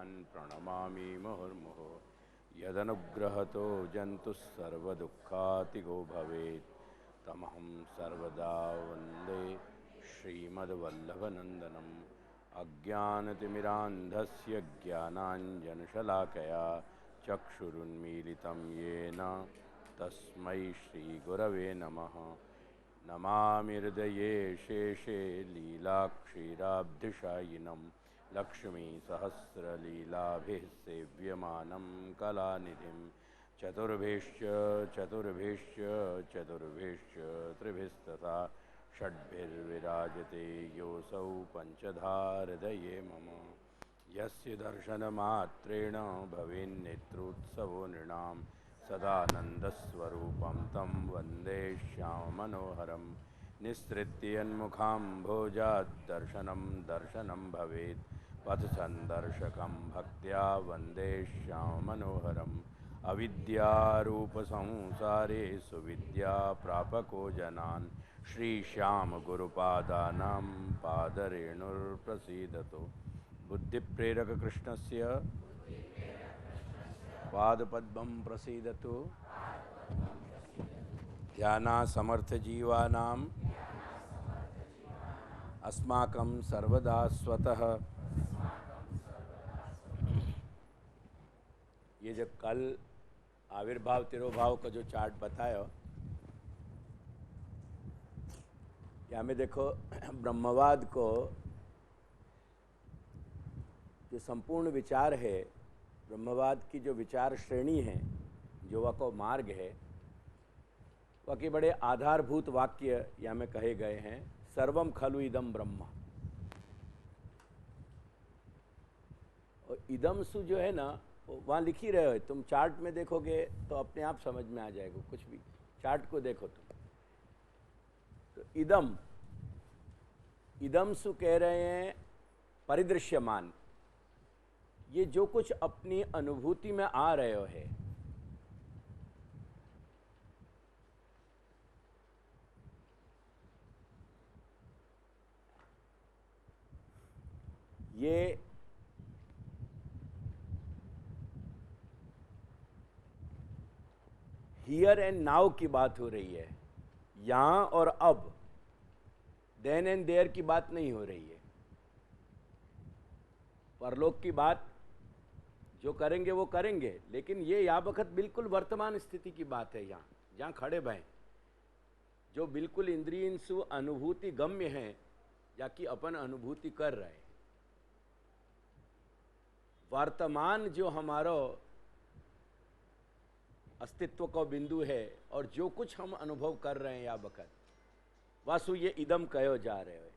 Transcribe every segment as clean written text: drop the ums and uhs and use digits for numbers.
भगवान् प्रणमामि मुहुर्मुहुः। यदनुग्रहतो जन्तुः सर्वदुःखातिगो भवेत् तमहं सर्वदा वन्दे श्रीमद्वल्लभनन्दनम्। अज्ञानतिमिरान्धस्य ज्ञानाञ्जनशलाकया चक्षुरुन्मीलितं येन तस्मै श्रीगुरवे नमः। नमामि हृदये शेषे लीलाक्षीराब्धिशायिनं लक्ष्मीसहस्रलीलाभिः सेव्यमानं कलानिधिं। चतुर्भीश्च त्रिभिस्तथा षड्भिर्विराजते योऽसौ पञ्चधा हृदये मम। यस्य दर्शनमात्रेण भवेन्नेत्रोत्सवो नृणां सदानन्दस्वरूपं तं वन्दे श्याममनोहरं। निःसृत्य दर्शनं भवेत् पथसन्दर्शकं भक्त्या वन्दे श्याममनोहरम्। अविद्यारूपसंसारे सुविद्याप्रापको जनान् श्रीश्यामगुरुपादानां पादरेणुर्प्रसीदतु। बुद्धिप्रेरककृष्णस्य पादपद्मं प्रसीदतु। ध्यानासमर्थजीवानाम् अस्माकं सर्वदा स्वतः। ये जो कल आविर्भाव तिरोभाव का जो चार्ट बताया, यहाँ में देखो ब्रह्मवाद को जो संपूर्ण विचार है, ब्रह्मवाद की जो विचार श्रेणी है, जो वह को मार्ग है, वह के बड़े आधारभूत वाक्य यहाँ में कहे गए हैं। सर्वम खलु इदम ब्रह्म। और इदम सु जो है ना, वहाँ लिख ही रहे हो, तुम चार्ट में देखोगे तो अपने आप समझ में आ जाएगा। कुछ भी चार्ट को देखो तुम तो इदम सु कह रहे हैं परिदृश्यमान। ये जो कुछ अपनी अनुभूति में आ रहे हो है, ये हियर एंड नाउ की बात हो रही है, यहां और अब। देन एंड देयर की बात नहीं हो रही है। परलोक की बात जो करेंगे वो करेंगे, लेकिन ये या वक्त बिल्कुल वर्तमान स्थिति की बात है। यहाँ जहाँ खड़े भय जो बिल्कुल इंद्रियंसु अनुभूति गम्य है, या कि अपन अनुभूति कर रहे हैं। वर्तमान जो हमारा अस्तित्व का बिंदु है और जो कुछ हम अनुभव कर रहे हैं या वक्त, वासु ये इदम कहो जा रहे हो।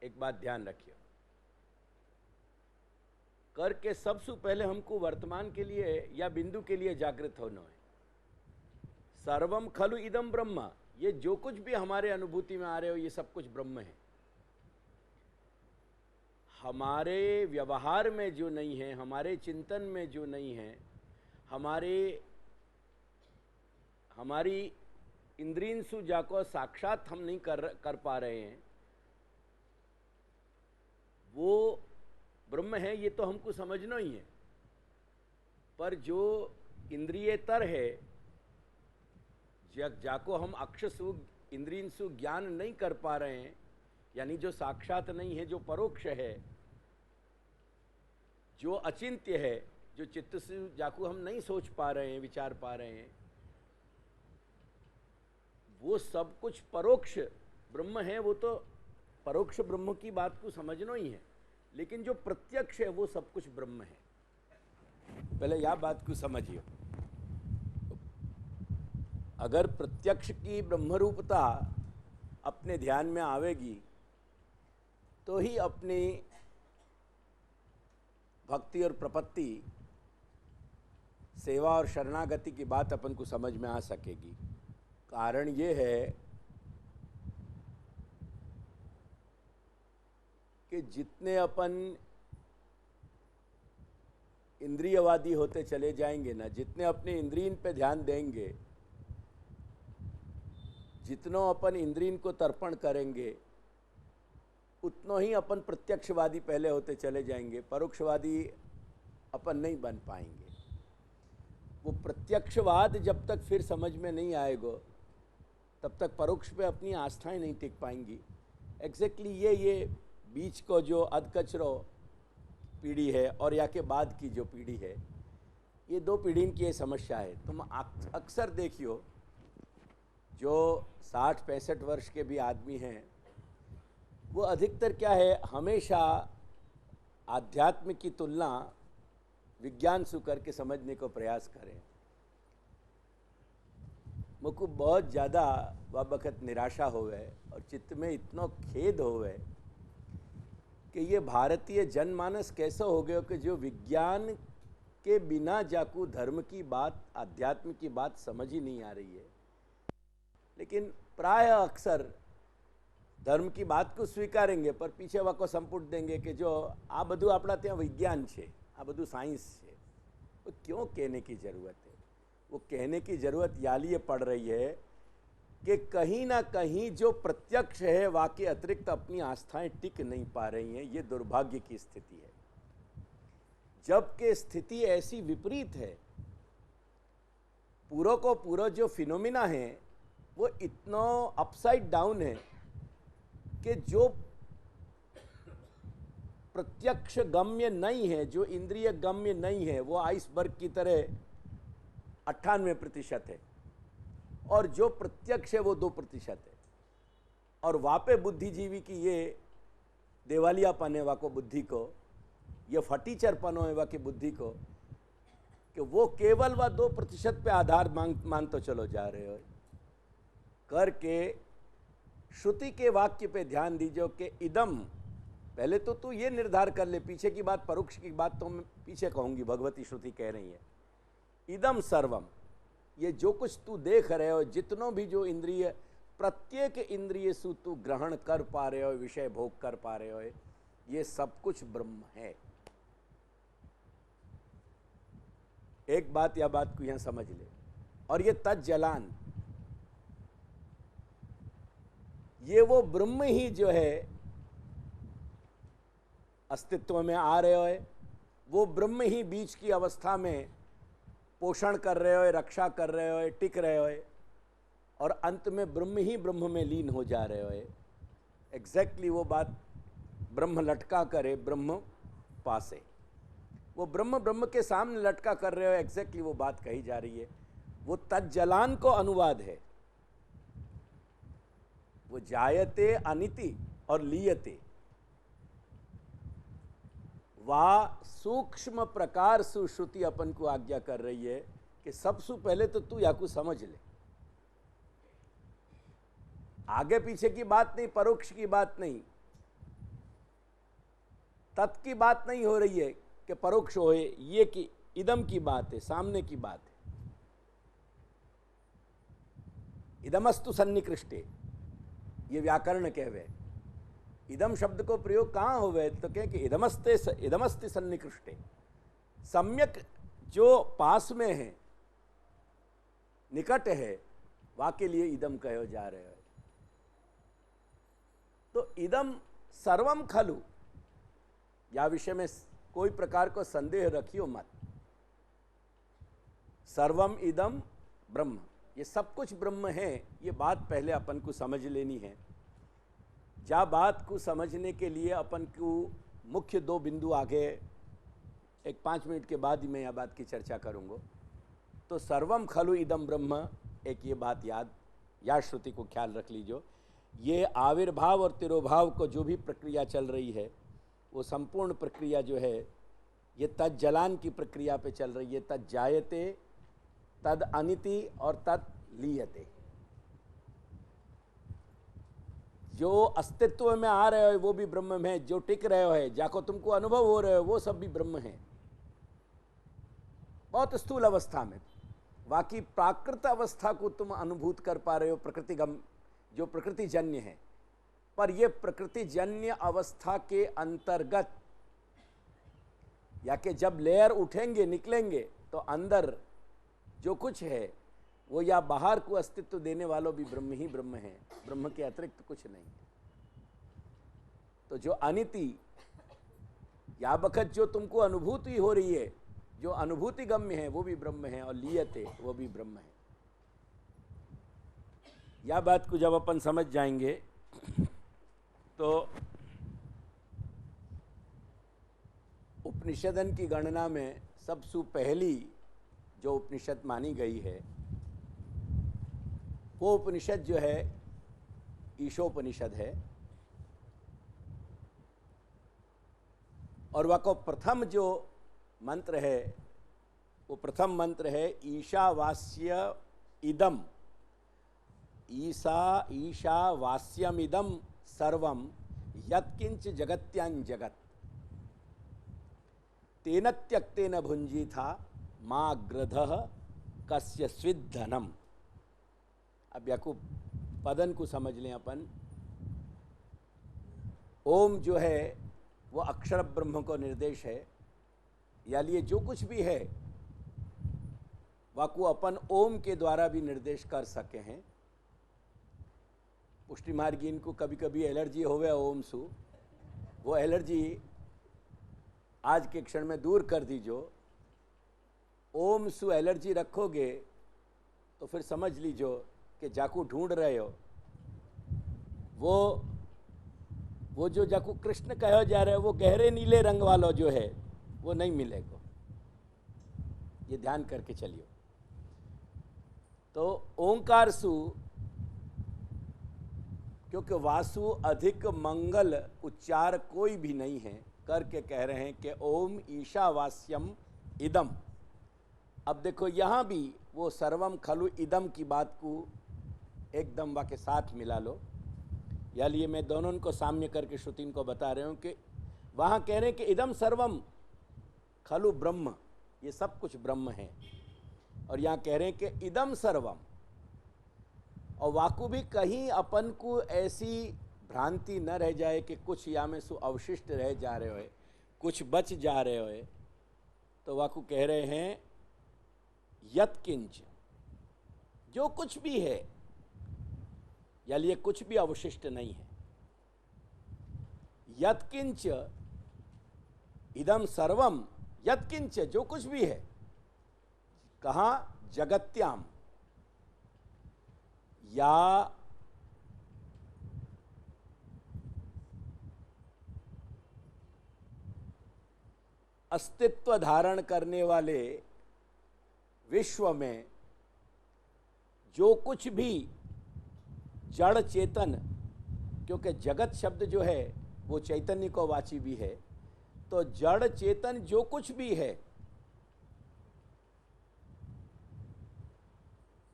एक बात ध्यान रखिए, करके सबसे पहले हमको वर्तमान के लिए या बिंदु के लिए जागृत होना है। सर्वम खलु इदम ब्रह्म, ये जो कुछ भी हमारे अनुभूति में आ रहे हो, ये सब कुछ ब्रह्म है। हमारे व्यवहार में जो नहीं है, हमारे चिंतन में जो नहीं है, हमारी इंद्रियंसु जाको साक्षात हम नहीं कर पा रहे हैं, वो ब्रह्म है। ये तो हमको समझना ही है। पर जो इंद्रियतर है, जाको हम अक्षसु इंद्रियंसु ज्ञान नहीं कर पा रहे हैं, यानी जो साक्षात नहीं है, जो परोक्ष है, जो अचिंत्य है, जो चित्त से जाको हम नहीं सोच पा रहे हैं, विचार पा रहे हैं, वो सब कुछ परोक्ष ब्रह्म है। वो तो परोक्ष ब्रह्म की बात को समझना ही है। लेकिन जो प्रत्यक्ष है वो सब कुछ ब्रह्म है। पहले यह बात को समझिए। अगर प्रत्यक्ष की ब्रह्मरूपता अपने ध्यान में आवेगी तो ही अपनी भक्ति और प्रपत्ति, सेवा और शरणागति की बात अपन को समझ में आ सकेगी। कारण ये है कि जितने अपन इंद्रियवादी होते चले जाएंगे ना, जितने अपने इंद्रियन पे ध्यान देंगे, जितनों अपन इंद्रियन को तर्पण करेंगे, उतनों ही अपन प्रत्यक्षवादी पहले होते चले जाएंगे। परोक्षवादी अपन नहीं बन पाएंगे। वो प्रत्यक्षवाद जब तक फिर समझ में नहीं आएगा तब तक परोक्ष पे अपनी आस्थाएं नहीं टिक पाएंगी। एग्जैक्टली ये बीच को जो अधकचरो पीढ़ी है और या के बाद की जो पीढ़ी है, ये दो पीढ़ी की ये समस्या है। तुम अक्सर देखियो जो 60-65 वर्ष के भी आदमी हैं, वो अधिकतर क्या है, हमेशा आध्यात्म की तुलना विज्ञान से करके समझने को प्रयास करें। मुझको बहुत ज़्यादा वह वक़्त निराशा होवे और चित्त में इतना खेद होवे कि ये भारतीय जनमानस कैसा हो गया कि जो विज्ञान के बिना जाकू धर्म की बात, अध्यात्म की बात समझ ही नहीं आ रही है। लेकिन प्राय अक्सर धर्म की बात को स्वीकारेंगे पर पीछे वाको संपुट देंगे कि जो आ बधु अपना त्या विज्ञान है, आ बधु साइंस है। वो क्यों कहने की ज़रूरत है? वो कहने की ज़रूरत यालिए पड़ रही है कि कहीं ना कहीं जो प्रत्यक्ष है वाकई अतिरिक्त अपनी आस्थाएं टिक नहीं पा रही हैं। ये दुर्भाग्य की स्थिति है। जबकि स्थिति ऐसी विपरीत है, पूरा को पूरा जो फिनोमिना है वो इतना अपसाइड डाउन है कि जो प्रत्यक्ष गम्य नहीं है, जो इंद्रिय गम्य नहीं है, वो आइसबर्ग की तरह 98% है और जो प्रत्यक्ष है वो 2% है। और वापे बुद्धिजीवी की ये देवालिया पनेवा को बुद्धि को, ये फटीचर पनोएवा की बुद्धि को कि वो केवल वह 2% पे आधार मान तो चलो जा रहे हो करके श्रुति के वाक्य पे ध्यान दीजिए कि इदम, पहले तो तू ये निर्धार कर ले, पीछे की बात परोक्ष की बात तो मैं पीछे कहूंगी, भगवती श्रुति कह रही है इदम सर्वम, ये जो कुछ तू देख रहे हो, जितनों भी जो इंद्रिय, प्रत्येक इंद्रिय से तू ग्रहण कर पा रहे हो, विषय भोग कर पा रहे हो, ये सब कुछ ब्रह्म है। एक बात या बात को यहां समझ ले, और ये तज्जलान, ये वो ब्रह्म ही जो है अस्तित्व में आ रहे हो, वो ब्रह्म ही बीच की अवस्था में पोषण कर रहे हो, रक्षा कर रहे हो, टिक रहे हो, और अंत में ब्रह्म ही ब्रह्म में लीन हो जा रहे हो। एग्जैक्टली वो बात ब्रह्म लटका करे ब्रह्म पासे, वो ब्रह्म ब्रह्म के सामने लटका कर रहे हो, एग्जैक्टली वो बात कही जा रही है। वो तज्जलान को अनुवाद है, वो जायते अनिति और लीयते, वह सूक्ष्म प्रकार से श्रुति अपन को आज्ञा कर रही है कि सबसे पहले तो तू या को समझ ले। आगे पीछे की बात नहीं, परोक्ष की बात नहीं, तत् की बात नहीं हो रही है कि परोक्ष होए, ये कि इदम की बात है, सामने की बात है। इदमस्तु सन्निकृष्टे, ये व्याकरण कहवे। इदम शब्द को प्रयोग कहाँ होवे तो कहें कि इदमस्ते सन्निकृष्टे, सम्यक जो पास में है, निकट है, वहाँ के लिए इदम कहो जा रहे हो। तो इदम सर्वम खलु, या विषय में कोई प्रकार को संदेह रखियो मत। सर्वम इदम ब्रह्म, ये सब कुछ ब्रह्म है, ये बात पहले अपन को समझ लेनी है। जा बात को समझने के लिए अपन को मुख्य 2 बिंदु आगे एक 5 मिनट के बाद ही मैं यह बात की चर्चा करूंगा। तो सर्वम खलु इदम ब्रह्म, एक ये बात या श्रुति को ख्याल रख लीजिए। ये आविर्भाव और तिरोभाव को जो भी प्रक्रिया चल रही है, वो संपूर्ण प्रक्रिया जो है ये तज्जलान की प्रक्रिया पे चल रही है। तद जायते, तद अनिति और तद लीयते। जो अस्तित्व में आ रहे हो वो भी ब्रह्म में, जो टिक रहे हो है, जाको तुमको अनुभव हो रहे हो, वो सब भी ब्रह्म है, बहुत स्थूल अवस्था में। बाकी प्राकृत अवस्था को तुम अनुभूत कर पा रहे हो, प्रकृतिगम जो प्रकृतिजन्य है, पर ये प्रकृतिजन्य अवस्था के अंतर्गत, या कि जब लेयर उठेंगे निकलेंगे तो अंदर जो कुछ है वो या बाहर को अस्तित्व देने वालों भी ब्रह्म ही ब्रह्म है, ब्रह्म के अतिरिक्त कुछ नहीं। तो जो अनिति या बखत जो तुमको अनुभूति हो रही है जो अनुभूति गम्य है वो भी ब्रह्म है और लीयते वो भी ब्रह्म है। यह बात को जब अपन समझ जाएंगे तो उपनिषदन की गणना में सबसे पहली जो उपनिषद मानी गई है वो उपनिषद जो है ईशोपनिषद है, और वह को प्रथम जो मंत्र है वो प्रथम मंत्र है ईशावास्य इदम, ईशावास्यमिदम सर्वम यत्किंच जगत्यां जगत तेन त्यक्तेन भुंजी था माँ ग्रधः कस्य स्विद्धनम। अब याकूब पदन को समझ लें अपन। ओम जो है वो अक्षर ब्रह्म को निर्देश है, या लिए जो कुछ भी है वाकु अपन ओम के द्वारा भी निर्देश कर सके हैं। पुष्टि मार्गीन को कभी कभी एलर्जी होवे ओम सु, वो एलर्जी आज के क्षण में दूर कर दीजो। ओम सु एलर्जी रखोगे तो फिर समझ लीजो कि जाकू ढूंढ रहे हो वो जो जाकू कृष्ण कहो जा रहे हो वो गहरे नीले रंग वाला जो है वो नहीं मिलेगा। ये ध्यान करके चलिए। तो ओंकार सु, क्योंकि वासु अधिक मंगल उच्चार कोई भी नहीं है, करके कह रहे हैं कि ओम ईशावास्यम इदम। अब देखो यहां भी वो सर्वम खलु इदम की बात को एकदम वाके साथ मिला लो, या लिए मैं दोनों को साम्य करके श्रुति को बता रहे हूं कि वहां कह रहे हैं कि इदम सर्वम खलु ब्रह्म, ये सब कुछ ब्रह्म है, और यहां कह रहे हैं कि इदम सर्वम। और वाकु भी कहीं अपन को ऐसी भ्रांति न रह जाए कि कुछ या में सु अवशिष्ट रह जा रहे हो, कुछ बच जा रहे हो, तो वाकु कह रहे हैं यत्किंच, जो कुछ भी है, या लिए कुछ भी अवशिष्ट नहीं है। यत्किंच इदम सर्वम, यत्किंच जो कुछ भी है, कहां? जगत्याम, या अस्तित्व धारण करने वाले विश्व में जो कुछ भी जड़ चेतन, क्योंकि जगत शब्द जो है वो चैतन्य को वाची भी है, तो जड़ चेतन जो कुछ भी है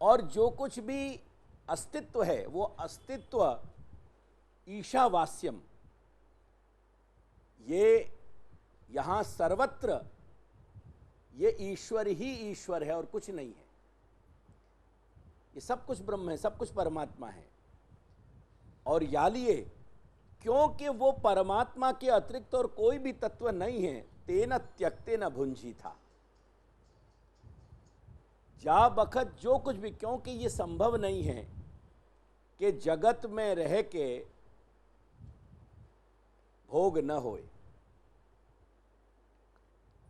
और जो कुछ भी अस्तित्व है, वो अस्तित्व ईशावास्यम, ये यहां सर्वत्र ये ईश्वर ही ईश्वर है और कुछ नहीं है। ये सब कुछ ब्रह्म है, सब कुछ परमात्मा है। और या लिए क्योंकि वो परमात्मा के अतिरिक्त और कोई भी तत्व नहीं है, तेन त्यक्तेन भुंजी था, जा बखत जो कुछ भी, क्योंकि ये संभव नहीं है कि जगत में रह के भोग न होए।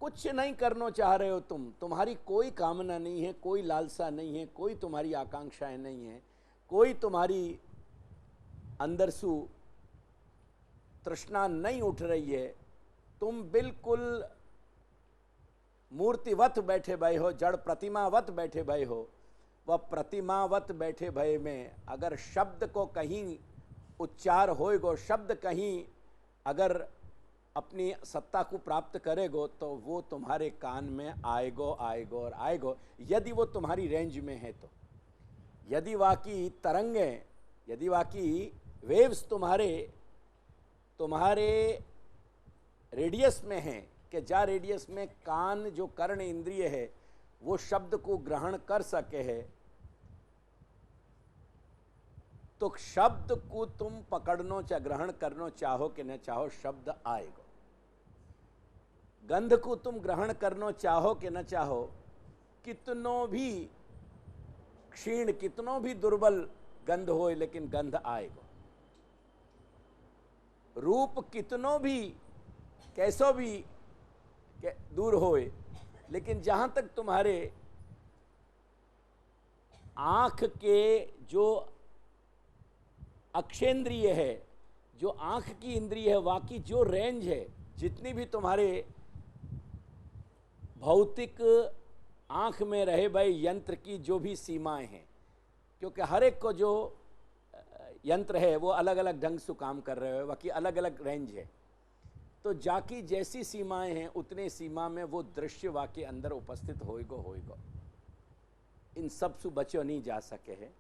कुछ नहीं करना चाह रहे हो तुम, तुम्हारी कोई कामना नहीं है, कोई लालसा नहीं है, कोई तुम्हारी आकांक्षाएं नहीं है, कोई तुम्हारी अंदर सु तृष्णा नहीं उठ रही है, तुम बिल्कुल मूर्तिवत बैठे भय हो, जड़ प्रतिमावत बैठे भय हो। वह प्रतिमावत बैठे भय में अगर शब्द को कहीं उच्चार होएगो, शब्द कहीं अगर अपनी सत्ता को प्राप्त करेगो, तो वो तुम्हारे कान में आएगो आएगो और आएगो, यदि वो तुम्हारी रेंज में है तो। यदि वाकी तरंगें, यदि वाकी वेव्स तुम्हारे रेडियस में हैं, कि जा रेडियस में कान जो कर्ण इंद्रिय है वो शब्द को ग्रहण कर सके है, तो शब्द को तुम पकड़नो चाहे ग्रहण करनो चाहो कि न चाहो, शब्द आएगा। गंध को तुम ग्रहण करनो चाहो कि न चाहो, कितनो भी क्षीण, कितनो भी दुर्बल गंध हो, लेकिन गंध आएगा। रूप कितनो भी कैसो भी दूर होए, लेकिन जहां तक तुम्हारे आंख के जो अक्षेंद्रिय है, जो आंख की इंद्रिय है, बाकी जो रेंज है, जितनी भी तुम्हारे भौतिक आंख में रहे भाई यंत्र की जो भी सीमाएं हैं, क्योंकि हर एक को जो यंत्र है वो अलग अलग ढंग से काम कर रहे हो, बाकी अलग अलग रेंज है, तो जाकी जैसी सीमाएं हैं उतने सीमा में वो दृश्य वाके अंदर उपस्थित होएगो। इन सब से बचो नहीं जा सके है।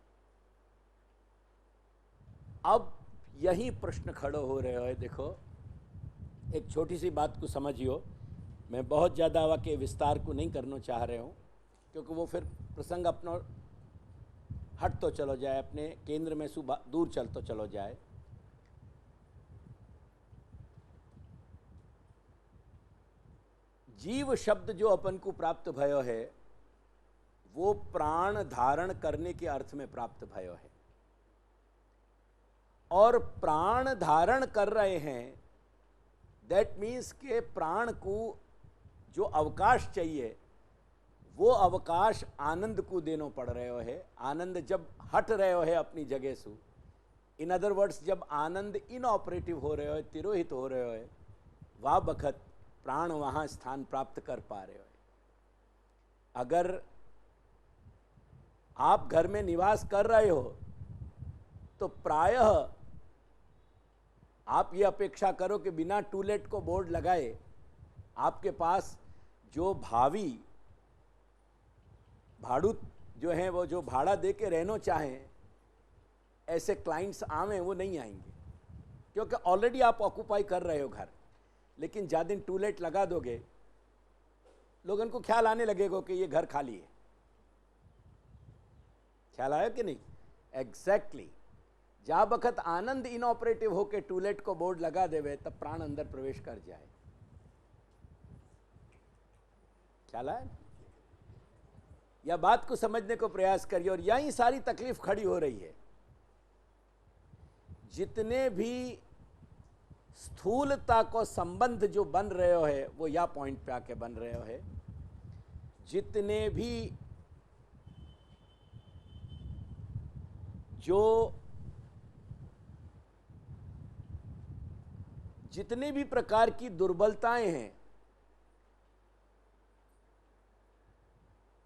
अब यही प्रश्न खड़ो हो रहे हो। देखो, एक छोटी सी बात को समझियो, मैं बहुत ज़्यादा वाके विस्तार को नहीं करना चाह रहे हूँ, क्योंकि वो फिर प्रसंग अपना हट तो चलो जाए, अपने केंद्र में सुबह दूर चल तो चलो जाए। जीव शब्द जो अपन को प्राप्त भयो है वो प्राण धारण करने के अर्थ में प्राप्त भयो है, और प्राण धारण कर रहे हैं, दैट मीन्स के प्राण को जो अवकाश चाहिए वो अवकाश आनंद को देनो पड़ रहे हो है। आनंद जब हट रहे हो है अपनी जगह से, इन अदर वर्ड्स जब आनंद इनऑपरेटिव हो रहे हो, तिरोहित हो रहे हो, वह बखत प्राण वहां स्थान प्राप्त कर पा रहे हो। अगर आप घर में निवास कर रहे हो तो प्रायः आप ये अपेक्षा करो कि बिना टूलेट को बोर्ड लगाए आपके पास जो भावी भाड़ूत जो हैं वो जो भाड़ा दे के रहना चाहें, ऐसे क्लाइंट्स आवे वो नहीं आएंगे, क्योंकि ऑलरेडी आप ऑक्यूपाई कर रहे हो घर। लेकिन ज्यादा दिन टूलेट लगा दोगे, लोगों को ख्याल आने लगेगा कि ये घर खाली है। ख्याल आया कि नहीं? एग्जैक्टली जा बखत आनंद इनऑपरेटिव होके टूलेट को बोर्ड लगा देवे तब प्राण अंदर प्रवेश कर जाए। ख्याल आया? यह बात को समझने को प्रयास करिए, और यही सारी तकलीफ खड़ी हो रही है। जितने भी स्थूलता को संबंध जो बन रहे हो है वो या पॉइंट पे आके बन रहे हो है। जितने भी प्रकार की दुर्बलताएं हैं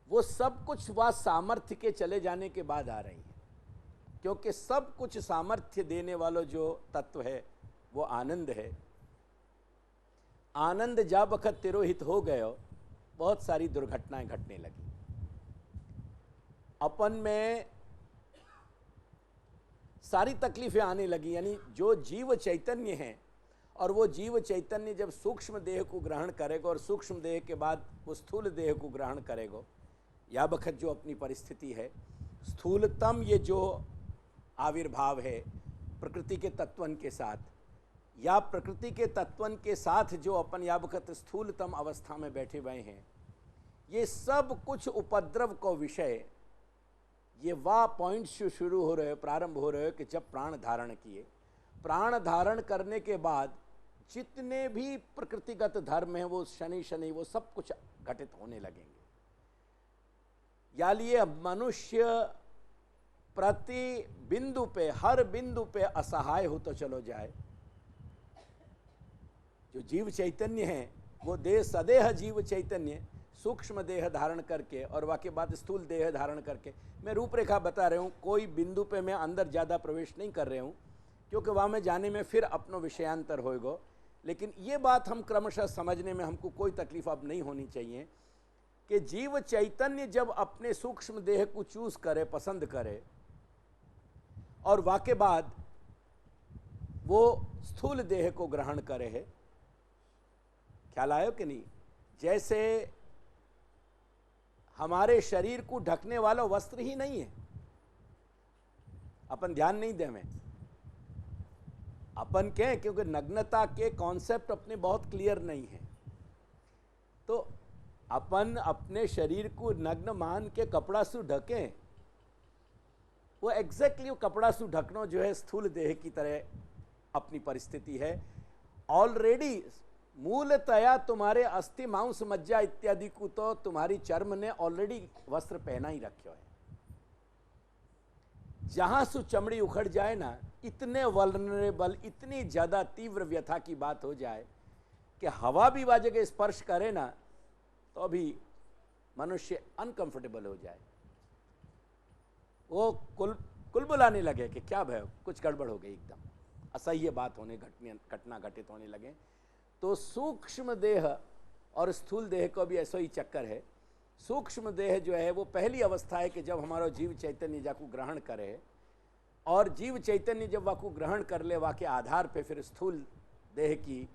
वो सब कुछ वह सामर्थ्य के चले जाने के बाद आ रही है, क्योंकि सब कुछ सामर्थ्य देने वाला जो तत्व है वो आनंद है। आनंद जा बखत तिरोहित हो गए, बहुत सारी दुर्घटनाएं घटने लगी। अपन में सारी तकलीफें आने लगी। यानी जो जीव चैतन्य है, और वो जीव चैतन्य जब सूक्ष्म देह को ग्रहण करेगा और सूक्ष्म देह के बाद वो स्थूल देह को ग्रहण करेगा, या बखत जो अपनी परिस्थिति है, स्थूलतम ये जो आविर्भाव है प्रकृति के तत्वन के साथ, या प्रकृति के तत्वन के साथ जो अपन या बखत स्थूलतम अवस्था में बैठे हुए हैं, ये सब कुछ उपद्रव को विषय, ये वह पॉइंट से शुरू हो रहे हो, प्रारंभ हो रहे हो कि जब प्राण धारण किए। प्राण धारण करने के बाद जितने भी प्रकृतिगत धर्म हैं वो शनि शनि वो सब कुछ घटित होने लगेंगे। या लिए मनुष्य प्रति बिंदु पे, हर बिंदु पे असहाय हो तो चलो जाए। जो जीव चैतन्य है वो देह सदेह जीव चैतन्य सूक्ष्म देह धारण करके और वाके बाद स्थूल देह धारण करके, मैं रूपरेखा बता रहा हूँ, कोई बिंदु पे मैं अंदर ज़्यादा प्रवेश नहीं कर रहे हूँ, क्योंकि वहाँ में जाने में फिर अपनो विषयांतर होएगा। लेकिन ये बात हम क्रमशः समझने में हमको कोई तकलीफ अब नहीं होनी चाहिए कि जीव चैतन्य जब अपने सूक्ष्म देह को चूज करे, पसंद करे, और वाके बाद वो स्थूल देह को ग्रहण करे है। ख्याल आयो कि नहीं? जैसे हमारे शरीर को ढकने वाला वस्त्र ही नहीं है, अपन ध्यान नहीं देवें, अपन कहें, क्योंकि नग्नता के कॉन्सेप्ट अपने बहुत क्लियर नहीं है, तो अपन अपने शरीर को नग्न मान के कपड़ा से ढकें, वो एग्जैक्टली वो कपड़ा से ढकना जो है स्थूल देह की तरह अपनी परिस्थिति है। ऑलरेडी मूलतया तुम्हारे अस्थि मांस मज्जा इत्यादि को तो तुम्हारी चर्म ने ऑलरेडी वस्त्र पहना ही रखे है। जहां से चमड़ी उखड़ जाए ना, इतने वल्नरेबल, इतनी ज्यादा तीव्र व्यथा की बात हो जाए कि हवा भी वह जगह स्पर्श करे ना तो भी मनुष्य अनकंफर्टेबल हो जाए, वो कुलबुलाने लगे कि क्या भय, कुछ गड़बड़ हो गई, एकदम असह्य बात घटना घटित होने लगे। तो सूक्ष्म देह और स्थूल देह को भी ऐसा ही चक्कर है। सूक्ष्म देह जो है वो पहली अवस्था है कि जब हमारा जीव चैतन्य जाको ग्रहण करे, और जीव चैतन्य जब वाकू ग्रहण कर ले, वाके आधार पे फिर स्थूल देह की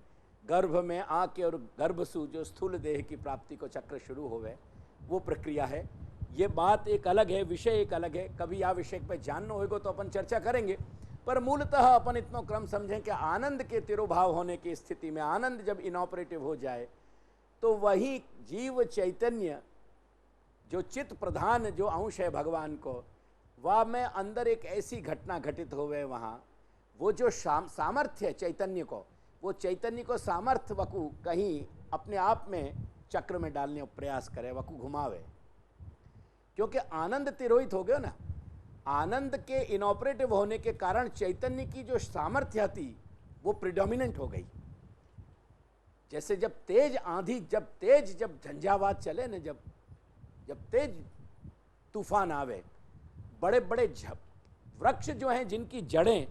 गर्भ में आके और गर्भसु जो स्थूल देह की प्राप्ति को चक्र शुरू होवे, वो प्रक्रिया है। ये बात एक अलग है, विषय एक अलग है, कभी या विषय पे जानना होगा तो अपन चर्चा करेंगे। पर मूलतः अपन इतना क्रम समझें कि आनंद के तिरोभाव होने की स्थिति में, आनंद जब इनऑपरेटिव हो जाए तो वही जीव चैतन्य जो चित्त प्रधान जो अंश है भगवान को, वह में अंदर एक ऐसी घटना घटित होवे, वहाँ वो जो सामर्थ्य है चैतन्य को, वो चैतन्य को सामर्थ्य वकु कहीं अपने आप में चक्र में डालने का प्रयास करे, वकु घुमावे। क्योंकि आनंद तिरोहित हो गया ना, आनंद के इनऑपरेटिव होने के कारण चैतन्य की जो सामर्थ्य थी वो प्रिडोमिनेंट हो गई। जैसे जब तेज आंधी, जब झंझावात चले ना, जब तेज तूफान आवे, बड़े बड़े वृक्ष जो हैं जिनकी जड़ें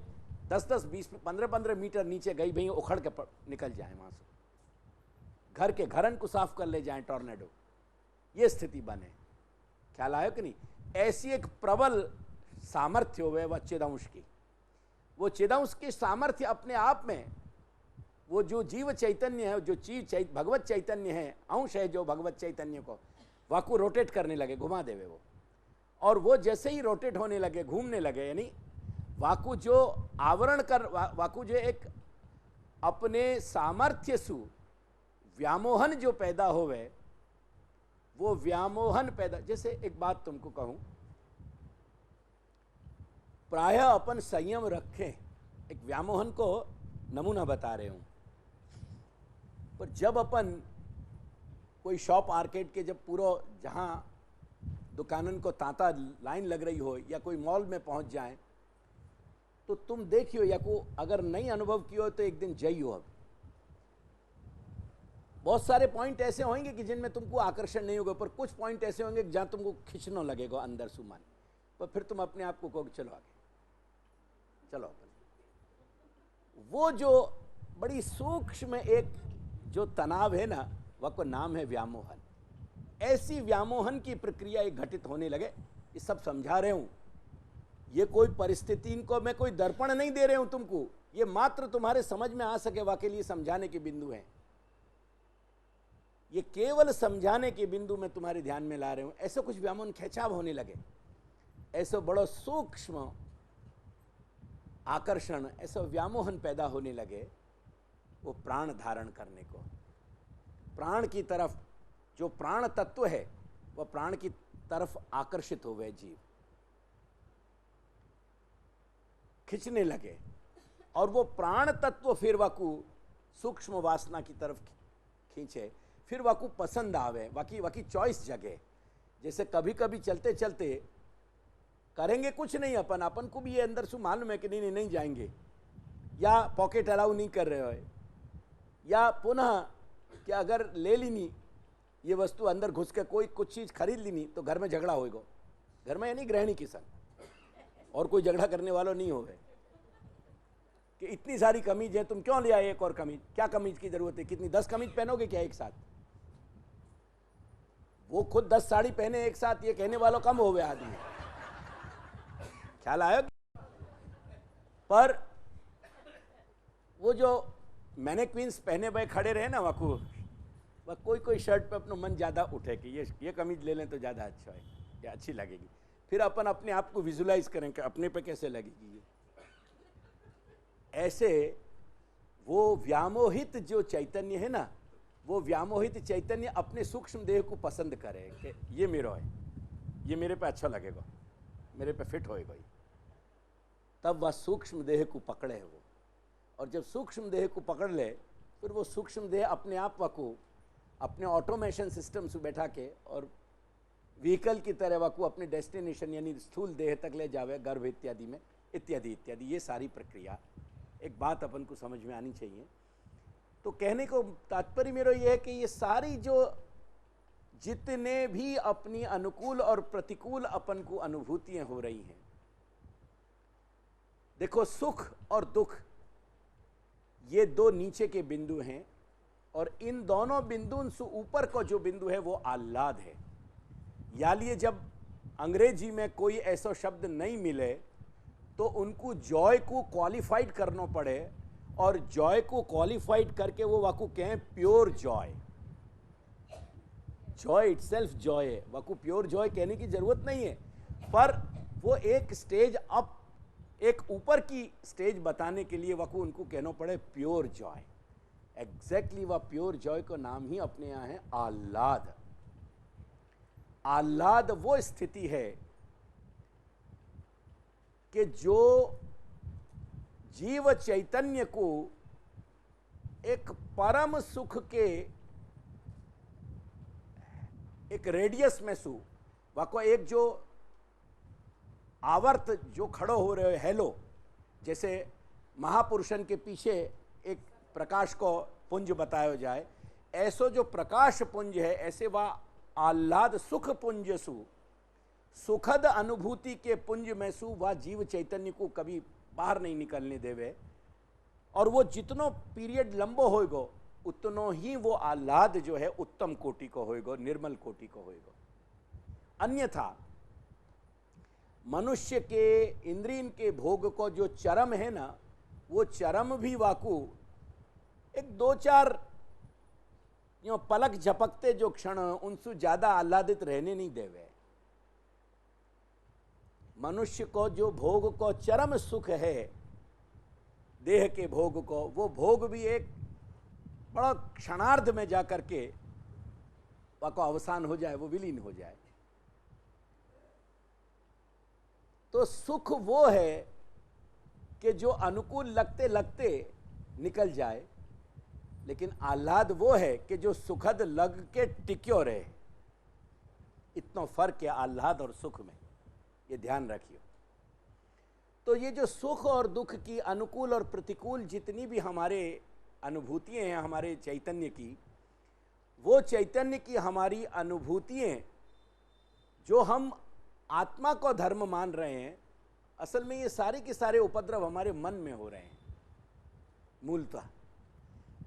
10-10, 20, 15-15 मीटर नीचे गई भई उखड़ के निकल जाए वहां से, घरन को साफ कर ले जाए टॉर्नेडो, ये स्थिति बने। ख्याल आयो कि नहीं? ऐसी एक प्रबल सामर्थ्य हो वह चिदंश की, वो चिदंश की सामर्थ्य अपने आप में, वो जो जीव चैतन्य है, जो भगवत चैतन्य है, अंश है जो भगवत चैतन्य को वाकू रोटेट करने लगे, घुमा देवे वो। और वो जैसे ही रोटेट होने लगे, घूमने लगे, यानी वाकू जो आवरण कर, वाकू जो एक अपने सामर्थ्य सु व्यामोहन जो पैदा होवे, वो व्यामोहन पैदा, जैसे एक बात तुमको कहूं, प्रायः अपन संयम रखें, एक व्यामोहन को नमूना बता रहे हूं। पर जब अपन कोई शॉप आर्केड के जब पूरा जहां दुकानन को तांता लाइन लग रही हो, या कोई मॉल में पहुंच जाए, तो तुम देखियो, या को अगर नहीं अनुभव किया तो एक दिन जाइयो। अब बहुत सारे पॉइंट ऐसे होंगे कि जिनमें तुमको आकर्षण नहीं होगा, पर कुछ पॉइंट ऐसे होंगे जहां तुमको खींचना लगेगा अंदर सुमन, पर फिर तुम अपने आप को कहोगे चलो आगे, चलो अपन। वो जो बड़ी सूक्ष्म एक जो तनाव है ना, वह को नाम है व्यामोहन। ऐसी व्यामोहन की प्रक्रिया एक घटित होने लगे, ये सब समझा रहे हूं। ये कोई परिस्थिति, इनको मैं कोई दर्पण नहीं दे रहे हूं तुमको, ये मात्र तुम्हारे समझ में आ सके वाके लिए समझाने के बिंदु हैं। ये केवल समझाने के बिंदु में तुम्हारे ध्यान में ला रहे हूं। ऐसे कुछ व्यामोहन खेचाव होने लगे, ऐसे बड़ो सूक्ष्म आकर्षण, ऐसा व्यामोहन पैदा होने लगे, वो प्राण धारण करने को, प्राण की तरफ, जो प्राण तत्व है वह प्राण की तरफ आकर्षित हो गए, जीव खींचने लगे, और वो प्राण तत्व फिर वाकू सूक्ष्म वासना की तरफ खींचे, फिर वाकू पसंद आवे, वाकी चॉइस जगे। जैसे कभी कभी चलते चलते करेंगे कुछ नहीं, अपन को भी ये अंदर से मालूम है कि नहीं जाएंगे, या पॉकेट अलाउ नहीं कर रहे हो, या पुनः कि अगर ले ली नहीं ये वस्तु, अंदर घुस के कोई कुछ चीज खरीद ली नहीं तो घर में झगड़ा होएगा। घर में यानी गृहिणी के संग, और कोई झगड़ा करने वालों नहीं होवे कि इतनी सारी कमीज है, तुम क्यों ले आए एक और कमीज, क्या कमीज की जरूरत है, कितनी 10 कमीज पहनोगे क्या एक साथ? वो खुद 10 साड़ी पहने एक साथ, ये कहने वालों कम होवे आदमी। ख्याल आया? पर वो जो मैनेक्विंस पहने हुए खड़े रहे ना वाकू, वह कोई शर्ट पे अपना मन ज़्यादा उठे कि ये कमीज ले लें तो ज़्यादा अच्छा है, ये अच्छी लगेगी। फिर अपन अपने आप को विजुलाइज करें कि अपने पे कैसे लगेगी ये। ऐसे वो व्यामोहित जो चैतन्य है ना, वो व्यामोहित चैतन्य अपने सूक्ष्म देह को पसंद करे कि ये मेरा है, ये मेरे पे अच्छा लगेगा, मेरे पे फिट होएगा, तब वह सूक्ष्म देह को पकड़े वो। और जब सूक्ष्म देह को पकड़ ले फिर वो सूक्ष्म देह अपने आप वाकू अपने ऑटोमेशन सिस्टम से बैठा के और व्हीकल की तरह वाकू अपने डेस्टिनेशन यानी स्थूल देह तक ले जावे, गर्भ इत्यादि में, इत्यादि इत्यादि। ये सारी प्रक्रिया एक बात अपन को समझ में आनी चाहिए। तो कहने को तात्पर्य मेरा ये है कि ये सारी जो जितने भी अपनी अनुकूल और प्रतिकूल अपन को अनुभूतियां हो रही हैं, देखो सुख और दुख ये दो नीचे के बिंदु हैं, और इन दोनों बिंदुओं से ऊपर को जो बिंदु है वो आह्लाद है। या लिए जब अंग्रेजी में कोई ऐसा शब्द नहीं मिले तो उनको जॉय को क्वालिफाइड करना पड़े, और जॉय को क्वालिफाइड करके वो वाकू कहें pure Joy. Joy itself Joy है, वाकू प्योर जॉय कहने की जरूरत नहीं है, पर वो एक स्टेज अप, एक ऊपर की स्टेज बताने के लिए वाकू उनको कहना पड़े प्योर जॉय। एग्जैक्टली वह प्योर जॉय का नाम ही अपने यहां है आह्लाद। आह्लाद वो स्थिति है कि जो जीव चैतन्य को एक परम सुख के एक रेडियस में सु वाको एक जो आवर्त जो खड़ो हो रहे हेलो, जैसे महापुरुषन के पीछे एक प्रकाश को पुंज बताया जाए, ऐसो जो प्रकाश पुंज है ऐसे वह आह्लाद सुख पुंज सु, सुखद अनुभूति के पुंज में सु वह जीव चैतन्य को कभी बाहर नहीं निकलने देवे, और वो जितनो पीरियड लंबो होएगो उतनो ही वो आह्लाद जो है उत्तम कोटि को होएगो, निर्मल कोटि को होएगो। अन्यथा मनुष्य के इंद्रियन के भोग को जो चरम है ना, वो चरम भी वाकू एक दो चार यो पलक झपकते जो क्षण उनसे ज्यादा आह्लादित रहने नहीं देवे। मनुष्य को जो भोग को चरम सुख है देह के भोग को, वो भोग भी एक बड़ा क्षणार्ध में जाकर के वाको अवसान हो जाए, वो विलीन हो जाए। तो सुख वो है कि जो अनुकूल लगते लगते निकल जाए, लेकिन आह्लाद वो है कि जो सुखद लग के टिक्यो रहे। इतना फर्क है आह्लाद और सुख में, ये ध्यान रखिए। तो ये जो सुख और दुख की अनुकूल और प्रतिकूल जितनी भी हमारे अनुभूतियां हैं हमारे चैतन्य की, वो चैतन्य की हमारी अनुभूतियां जो हम आत्मा को धर्म मान रहे हैं, असल में ये सारे के सारे उपद्रव हमारे मन में हो रहे हैं।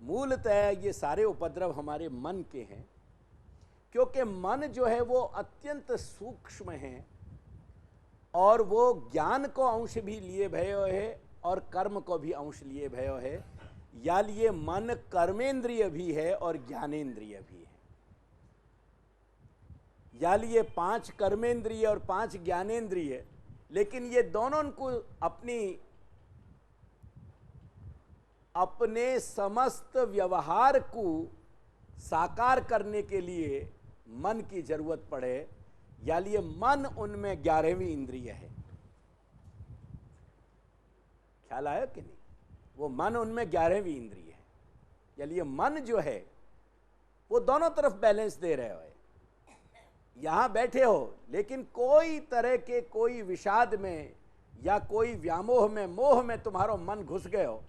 मूलतः ये सारे उपद्रव हमारे मन के हैं, क्योंकि मन जो है वो अत्यंत सूक्ष्म है, और वो ज्ञान को अंश भी लिए भयो है और कर्म को भी अंश लिए भयो है। या लिए मन कर्मेंद्रिय भी है और ज्ञानेंद्रिय भी है। या लिए 5 कर्मेंद्रिय और 5 ज्ञानेंद्रिय, लेकिन ये दोनों को अपने समस्त व्यवहार को साकार करने के लिए मन की जरूरत पड़े। या लिए मन उनमें 11वीं इंद्रिय है। ख्याल आया कि नहीं? वो मन उनमें 11वीं इंद्रिय है। या लिए मन जो है वो दोनों तरफ बैलेंस दे रहे हो। यहां बैठे हो, लेकिन कोई तरह के कोई विषाद में या कोई व्यामोह में, मोह में तुम्हारा मन घुस गए हो,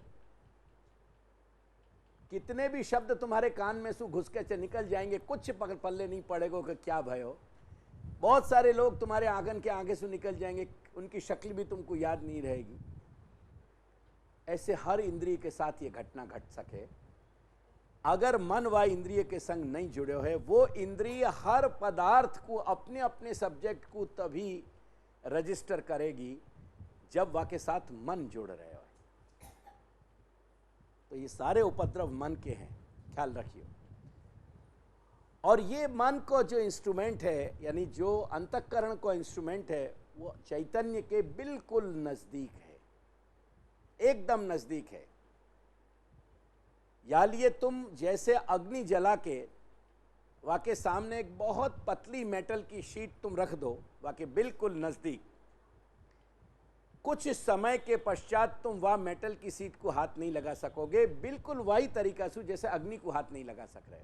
कितने भी शब्द तुम्हारे कान में से घुस के निकल जाएंगे, कुछ पल्ले नहीं पड़ेगा कि क्या भय हो। बहुत सारे लोग तुम्हारे आंगन के आगे से निकल जाएंगे, उनकी शक्ल भी तुमको याद नहीं रहेगी। ऐसे हर इंद्रिय के साथ ये घटना घट सके। अगर मन व इंद्रिय के संग नहीं जुड़े है, वो इंद्रिय हर पदार्थ को अपने अपने सब्जेक्ट को तभी रजिस्टर करेगी जब वह के साथ मन जुड़ रहे हो। तो ये सारे उपद्रव मन के हैं, ख्याल रखिए। और ये मन को जो इंस्ट्रूमेंट है, यानी जो अंतःकरण को इंस्ट्रूमेंट है, वो चैतन्य के बिल्कुल नजदीक है, एकदम नजदीक है। या लिए तुम जैसे अग्नि जला के वाके सामने एक बहुत पतली मेटल की शीट तुम रख दो, वाके बिल्कुल नजदीक, कुछ समय के पश्चात तुम वह मेटल की सीट को हाथ नहीं लगा सकोगे, बिल्कुल वही तरीका से जैसे अग्नि को हाथ नहीं लगा सक रहे,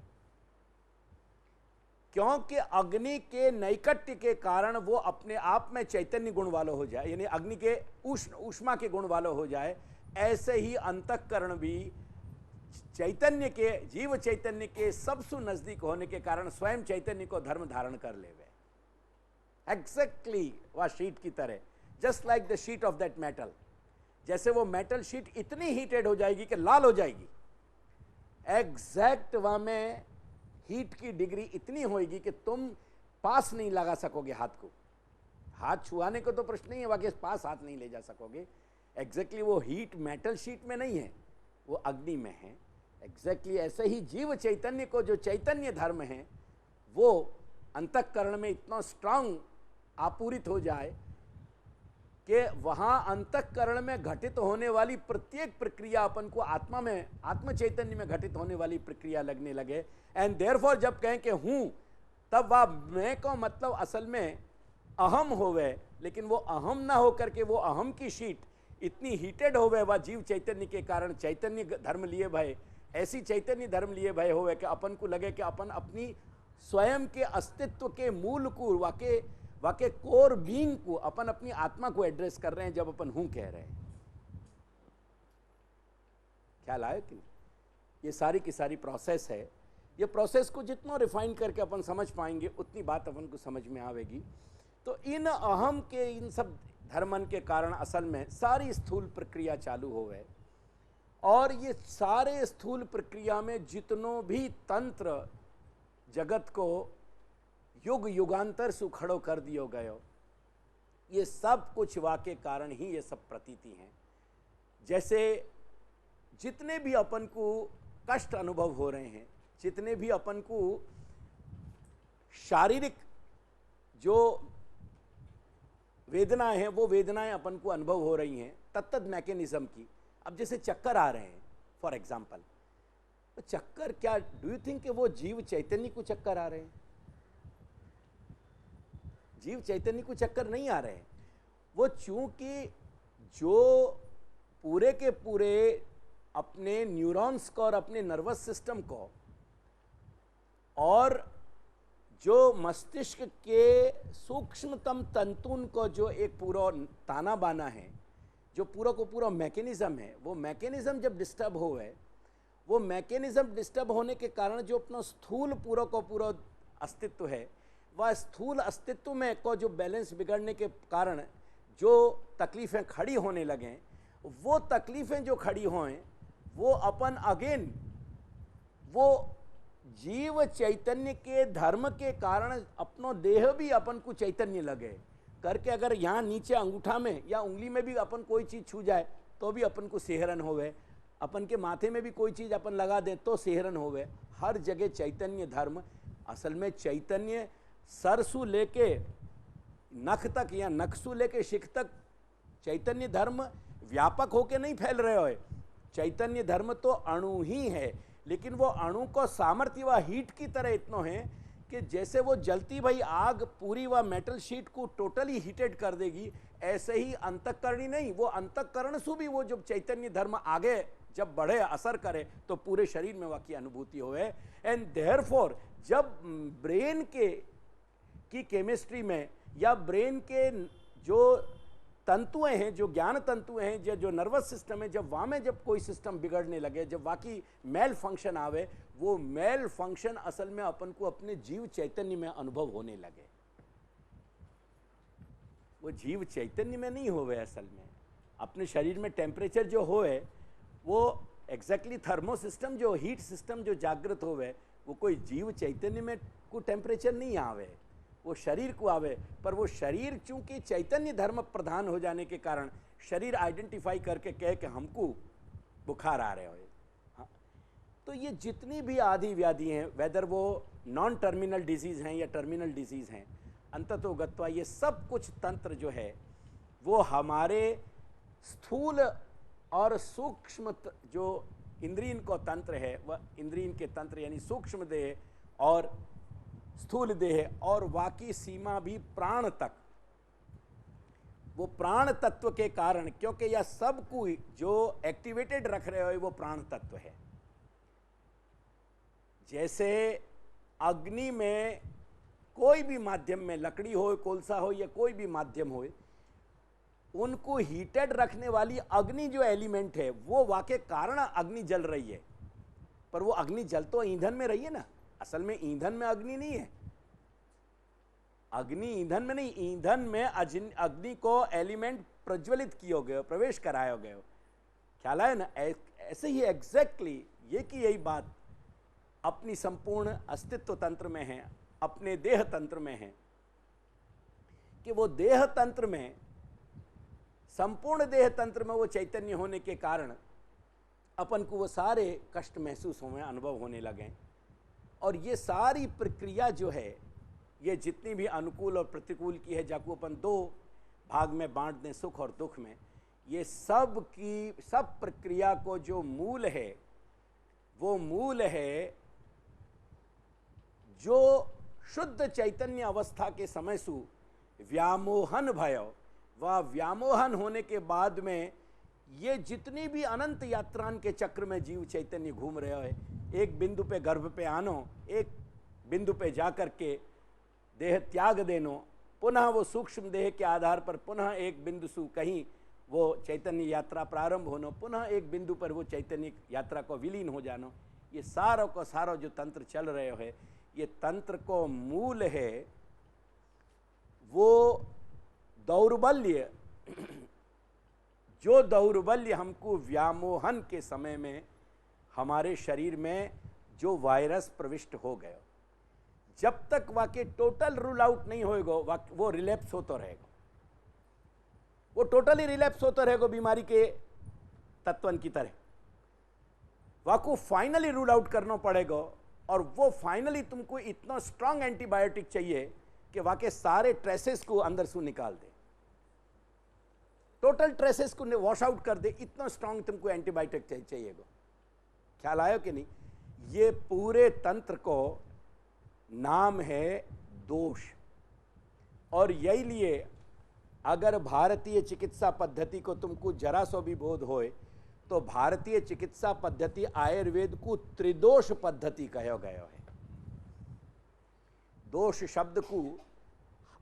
क्योंकि अग्नि के नैकट्य के कारण वो अपने आप में चैतन्य गुण वाला हो जाए, यानी अग्नि के ऊष्मा के गुण वाला हो जाए। ऐसे ही अंतःकरण भी चैतन्य के, जीव चैतन्य के सबसे नजदीक होने के कारण स्वयं चैतन्य को धर्म धारण कर लेवे। एग्जैक्टली वह शीट की तरह, just like the sheet of that metal. जैसे वो मेटल शीट इतनी हीटेड हो जाएगी कि लाल हो जाएगी, एग्जैक्ट वहां में हीट की डिग्री इतनी होगी कि तुम पास नहीं लगा सकोगे हाथ को। हाथ छुआने को तो प्रश्न नहीं है, बाकी पास हाथ नहीं ले जा सकोगे। एग्जैक्टली वो हीट मेटल शीट में नहीं है, वो अग्नि में है। एग्जैक्टली ऐसे ही जीव चैतन्य को, जो चैतन्य धर्म है, वो अंतःकरण में इतना स्ट्रांग आपूरित हो जाए कि वहां अंतःकरण में घटित होने वाली प्रत्येक प्रक्रिया अपन को आत्मा में, आत्म चैतन्य में घटित होने वाली प्रक्रिया लगने लगे। एंड देयरफॉर जब कहें कि हूं, तब वह मैं को मतलब असल में अहम होवे, लेकिन वो अहम ना होकर के वो अहम की शीट इतनी हीटेड होवे, वह जीव चैतन्य के कारण चैतन्य धर्म लिए भय, ऐसी चैतन्य धर्म लिए भय होवे कि अपन को लगे कि अपन अपनी स्वयं के अस्तित्व के मूल को, वाके कोर बीइंग को, अपन अपनी आत्मा को एड्रेस कर रहे हैं जब अपन हूं कह रहे हैं। ख्याल आया कि ये सारी की सारी प्रोसेस है। ये प्रोसेस को जितना रिफाइन करके अपन समझ पाएंगे उतनी बात अपन को समझ में आवेगी। तो इन अहम के, इन सब धर्मन के कारण असल में सारी स्थूल प्रक्रिया चालू हो गए, और ये सारे स्थूल प्रक्रिया में जितनों भी तंत्र जगत को युग युगांतर से खड़ो कर दियो गयो, ये सब कुछ वाके कारण ही ये सब प्रतीति हैं। जैसे जितने भी अपन को कष्ट अनुभव हो रहे हैं, जितने भी अपन को शारीरिक जो वेदनाएं हैं, वो वेदनाएं अपन को अनुभव हो रही हैं तत्त मैकेनिज्म की। अब जैसे चक्कर आ रहे हैं फॉर एग्जाम्पल, तो चक्कर क्या, डू यू थिंक कि वो जीव चैतन्य को चक्कर आ रहे हैं? जीव चैतन्य को चक्कर नहीं आ रहे हैं। वो चूंकि जो पूरे के पूरे अपने न्यूरॉन्स को और अपने नर्वस सिस्टम को और जो मस्तिष्क के सूक्ष्मतम तंतुन को जो एक पूरा ताना बाना है, जो पूरा को पूरा मैकेनिज्म है, वो मैकेनिज्म जब डिस्टर्ब हो है, वो मैकेनिज्म डिस्टर्ब होने के कारण जो अपना स्थूल पूरा को पूरा अस्तित्व है, वह स्थूल अस्तित्व में को जो बैलेंस बिगड़ने के कारण जो तकलीफ़ें खड़ी होने लगें, वो तकलीफ़ें जो खड़ी हों, वो अपन अगेन वो जीव चैतन्य के धर्म के कारण अपनो देह भी अपन को चैतन्य लगे करके, अगर यहाँ नीचे अंगूठा में या उंगली में भी अपन कोई चीज़ छू जाए तो भी अपन को सेहरन होवे, अपन के माथे में भी कोई चीज़ अपन लगा दे तो सेहरन होवे। हर जगह चैतन्य धर्म, असल में चैतन्य सरसु लेके नख तक या नखसु लेके शिख तक चैतन्य धर्म व्यापक होके नहीं फैल रहे हो। चैतन्य धर्म तो अणु ही है, लेकिन वो अणु को सामर्थ्य व हीट की तरह इतना है कि जैसे वो जलती भाई आग पूरी वह मेटल शीट को टोटली हीटेड कर देगी, ऐसे ही अंतःकरणी नहीं, वो अंतःकरण से भी वो जब चैतन्य धर्म आगे जब बढ़े, असर करे, तो पूरे शरीर में वह की अनुभूति होवे। एंड देयरफॉर जब ब्रेन के की केमिस्ट्री में या ब्रेन के जो तंतुएं हैं, जो ज्ञान तंतुएं हैं, जो नर्वस सिस्टम है, जब वहाँ में जब कोई सिस्टम बिगड़ने लगे, जब वाकई मेल फंक्शन आवे, वो मेल फंक्शन असल में अपन को अपने जीव चैतन्य में अनुभव होने लगे। वो जीव चैतन्य में नहीं होवे, असल में अपने शरीर में टेम्परेचर जो होए वो एग्जैक्टली थर्मो सिस्टम, जो हीट सिस्टम जो जागृत होवे, वो कोई जीव चैतन्य में को टेम्परेचर नहीं आवे, वो शरीर को आवे। पर वो शरीर चूंकि चैतन्य धर्म प्रधान हो जाने के कारण शरीर आइडेंटिफाई करके कहे कि हमको बुखार आ रहे हो। हाँ, तो ये जितनी भी आदि व्याधि हैं, वेदर वो नॉन टर्मिनल डिजीज़ हैं या टर्मिनल डिजीज़ हैं, अंततोगत्वा ये सब कुछ तंत्र जो है वो हमारे स्थूल और सूक्ष्म जो इंद्रियन को तंत्र है, वह इंद्रियन के तंत्र यानी सूक्ष्म देह और स्थूल देह और वाकी सीमा भी प्राण तक, वो प्राण तत्व के कारण, क्योंकि यह सब को जो एक्टिवेटेड रख रहे हो वो प्राण तत्व है। जैसे अग्नि में कोई भी माध्यम में, लकड़ी हो, कोलसा हो या कोई भी माध्यम हो, उनको हीटेड रखने वाली अग्नि जो एलिमेंट है वो वाकई कारण अग्नि जल रही है, पर वो अग्नि जल तो ईंधन में रही है ना। असल में ईंधन में अग्नि नहीं है, अग्नि ईंधन में नहीं, ईंधन में अग्नि को एलिमेंट प्रज्वलित किए गए, प्रवेश कराए गए। ख्याल आया ना। ऐसे ही एग्जैक्टली ये कि यही बात अपनी संपूर्ण अस्तित्व तंत्र में है, अपने देह तंत्र में है, कि वो देह तंत्र में, संपूर्ण देह तंत्र में वो चैतन्य होने के कारण अपन को वो सारे कष्ट महसूस होने, अनुभव होने लगे। और ये सारी प्रक्रिया जो है, ये जितनी भी अनुकूल और प्रतिकूल की है, जाको अपन दो भाग में बांट दें, सुख और दुख में, ये सब की सब प्रक्रिया को जो मूल है, वो मूल है जो शुद्ध चैतन्य अवस्था के समय सु व्यामोहन भयो, वह व्यामोहन होने के बाद में ये जितनी भी अनंत यात्रान के चक्र में जीव चैतन्य घूम रहे है, एक बिंदु पे गर्भ पे आनो, एक बिंदु पे जाकर के देह त्याग देनो, पुनः वो सूक्ष्म देह के आधार पर पुनः एक बिंदु सु कहीं वो चैतन्य यात्रा प्रारंभ होनो, पुनः एक बिंदु पर वो चैतन्य यात्रा को विलीन हो जानो। ये सारों को सारो जो तंत्र चल रहे है, ये तंत्र को मूल है वो दौर्बल्य, जो दौर्बल्य हमको व्यामोहन के समय में हमारे शरीर में जो वायरस प्रविष्ट हो गए, जब तक वाकई टोटल रूल आउट नहीं होएगा, वो रिलैप्स होता रहेगा, वो टोटली रिलैप्स होता रहेगा बीमारी के तत्वन की तरह। वाको फाइनली रूल आउट करना पड़ेगा, और वो फाइनली तुमको इतना स्ट्रांग एंटीबायोटिक चाहिए कि वाकई सारे ट्रेसेस को अंदर से निकाल दे, टोटल ट्रेसेस को वॉश आउट कर दे, इतना स्ट्रांग तुमको एंटीबायोटिक चाहिएगा। ख्याल आयो कि नहीं। ये पूरे तंत्र को नाम है दोष। और यही लिए अगर भारतीय चिकित्सा पद्धति को तुमको जरा सो भी बोध होए, तो भारतीय चिकित्सा पद्धति आयुर्वेद को त्रिदोष पद्धति कहा गया है। दोष शब्द को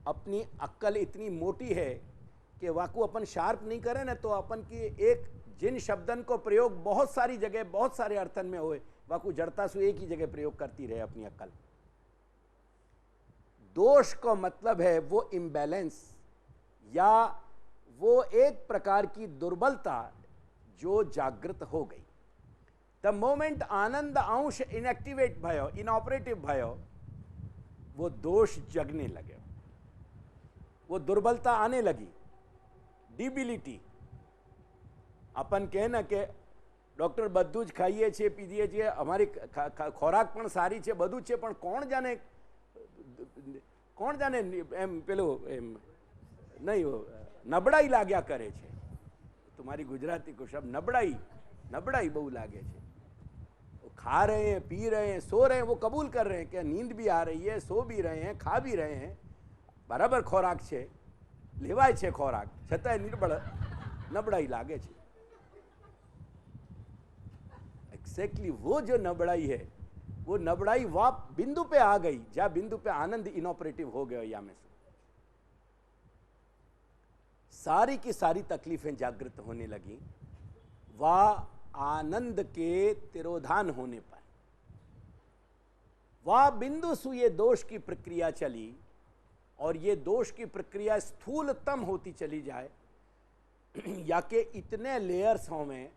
अपनी अक्ल इतनी मोटी है कि वाकू अपन शार्प नहीं करें ना, तो अपन की एक जिन शब्दन को प्रयोग बहुत सारी जगह बहुत सारे अर्थन में होए, वाकू जड़ता सु एक ही जगह प्रयोग करती रहे अपनी अक्ल। दोष का मतलब है वो इम्बैलेंस या वो एक प्रकार की दुर्बलता जो जागृत हो गई। द मोमेंट आनंद अंश इनएक्टिवेट भयो, इनऑपरेटिव भयो, वो दोष जगने लगे, वो दुर्बलता आने लगी, डिबिलिटी। अपन कहे ना कि डॉक्टर बधु ज खाइए छे, पीजिए छे, हमारी खोराक पण सारी छे, बधु छे, पण कोण जाने एम पेलो एम नहीं हो नबड़ाई लाग्या करे छे। तुम्हारी गुजराती को शब्द नबड़ाई, नबड़ाई बहु लागे छे। वो खा रहे हैं, पी रहे हैं, सो रहे हैं, वो कबूल कर रहे हैं कि नींद भी आ रही है, सो भी रहे हैं, खा भी रहे हैं, बराबर खोराक छे, लेवाय छे खोराक, छतांय नबड़ाई लागे छे। एक्जेक्टली वो जो नबड़ाई है, वो नबड़ाई वाप बिंदु पे आ गई, जहां बिंदु पे आनंद इनऑपरेटिव हो गया। या में से सारी की सारी तकलीफें जागृत होने लगी, वह आनंद के तिरोधान होने पर वह बिंदु सु ये दोष की प्रक्रिया चली, और ये दोष की प्रक्रिया स्थूलतम होती चली जाए, या के इतने लेयर्स हों में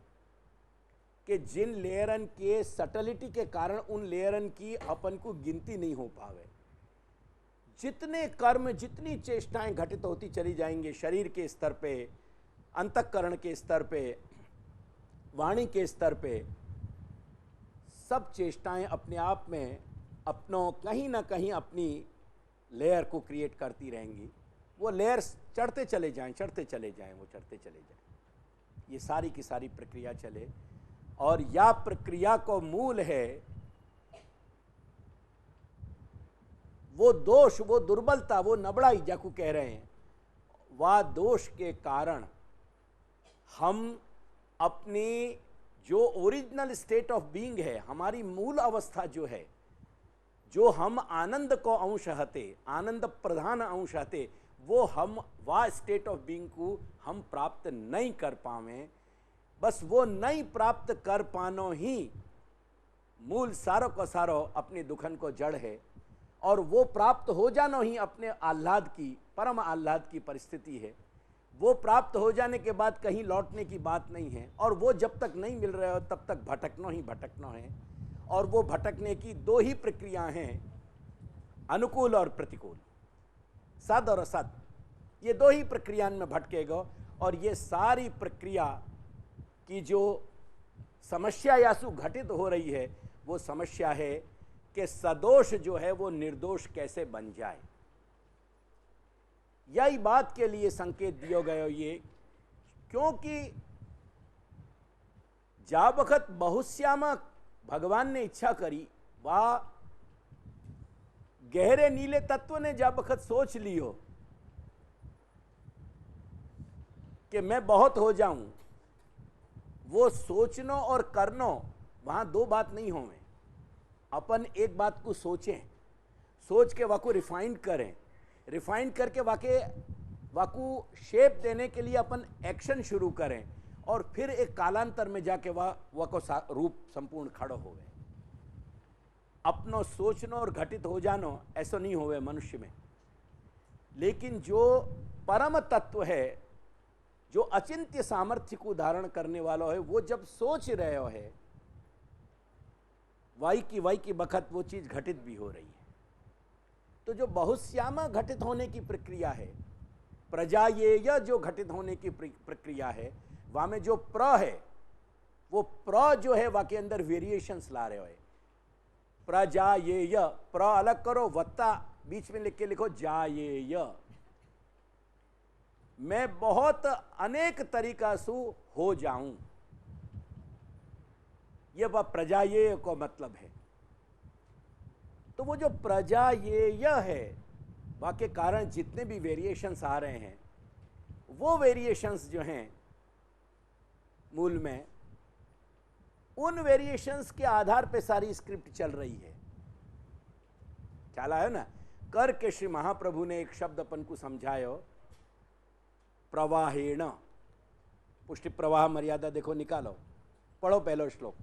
कि जिन लेयरन के सटलिटी के कारण उन लेयरन की अपन को गिनती नहीं हो पावे। जितने कर्म, जितनी चेष्टाएं घटित होती चली जाएंगे शरीर के स्तर पे, अंतःकरण के स्तर पे, वाणी के स्तर पे, सब चेष्टाएं अपने आप में अपनों कहीं ना कहीं अपनी लेयर को क्रिएट करती रहेंगी। वो लेयर्स चढ़ते चले जाएं, चढ़ते चले जाएं, वो चढ़ते चले जाएं। ये सारी की सारी प्रक्रिया चले, और या प्रक्रिया को मूल है वो दोष, वो दुर्बलता, वो नबड़ाई जाकू कह रहे हैं, व दोष के कारण हम अपनी जो ओरिजिनल स्टेट ऑफ बीइंग है, हमारी मूल अवस्था जो है, जो हम आनंद को अंश हते, आनंद प्रधान अंश हते, वो हम वह स्टेट ऑफ बीइंग को हम प्राप्त नहीं कर पावे। बस वो नहीं प्राप्त कर पानो ही मूल सारो को सारो अपनी दुखन को जड़ है, और वो प्राप्त हो जाना ही अपने आह्लाद की, परम आह्लाद की परिस्थिति है। वो प्राप्त हो जाने के बाद कहीं लौटने की बात नहीं है, और वो जब तक नहीं मिल रहे हो तब तक भटकना ही भटकना है। और वो भटकने की दो ही प्रक्रियाएं हैं, अनुकूल और प्रतिकूल, सद और असद, ये दो ही प्रक्रिया में भटकेगा। और ये सारी प्रक्रिया की जो समस्या यासु घटित हो रही है, वो समस्या है कि सदोष जो है वो निर्दोष कैसे बन जाए। यही बात के लिए संकेत दिया गया ये, क्योंकि जा बखत बहुश्यामा भगवान ने इच्छा करी, वह गहरे नीले तत्व ने जा बखत सोच लियो कि मैं बहुत हो जाऊं, वो सोचनो और करनो वहां दो बात नहीं होवे। अपन एक बात को सोचें, सोच के वाको रिफाइंड करें, रिफाइंड करके वाकू शेप देने के लिए अपन एक्शन शुरू करें, और फिर एक कालांतर में जाके वह को रूप संपूर्ण खड़ो हो गए। अपनो सोचनो और घटित हो जानो ऐसा नहीं होवे मनुष्य में। लेकिन जो परम तत्व है, जो अचिंत्य सामर्थ्य को धारण करने वाला है, वो जब सोच रहे हो है, वाई की बखत वो चीज घटित भी हो रही है। तो जो बहुश्यामा घटित होने की प्रक्रिया है, प्रजायेय जो घटित होने की प्रक्रिया है, वहां में जो प्र है, वो प्र जो है वहां के अंदर वेरिएशंस ला रहे हो। प्रजायेय, प्र अलग करो, वत्ता बीच में लिख के लिखो जायेय। मैं बहुत अनेक तरीका से हो जाऊं, यह वह प्रजायेय को मतलब है। तो वो जो प्रजायेय है, वह के कारण जितने भी वेरिएशंस आ रहे हैं, वो वेरिएशंस जो हैं मूल में, उन वेरिएशंस के आधार पे सारी स्क्रिप्ट चल रही है। चला है ना। कर के श्री महाप्रभु ने एक शब्द अपन को समझायो, प्रवाहेण। पुष्टि प्रवाह मर्यादा देखो, निकालो, पढ़ो पहलो श्लोक।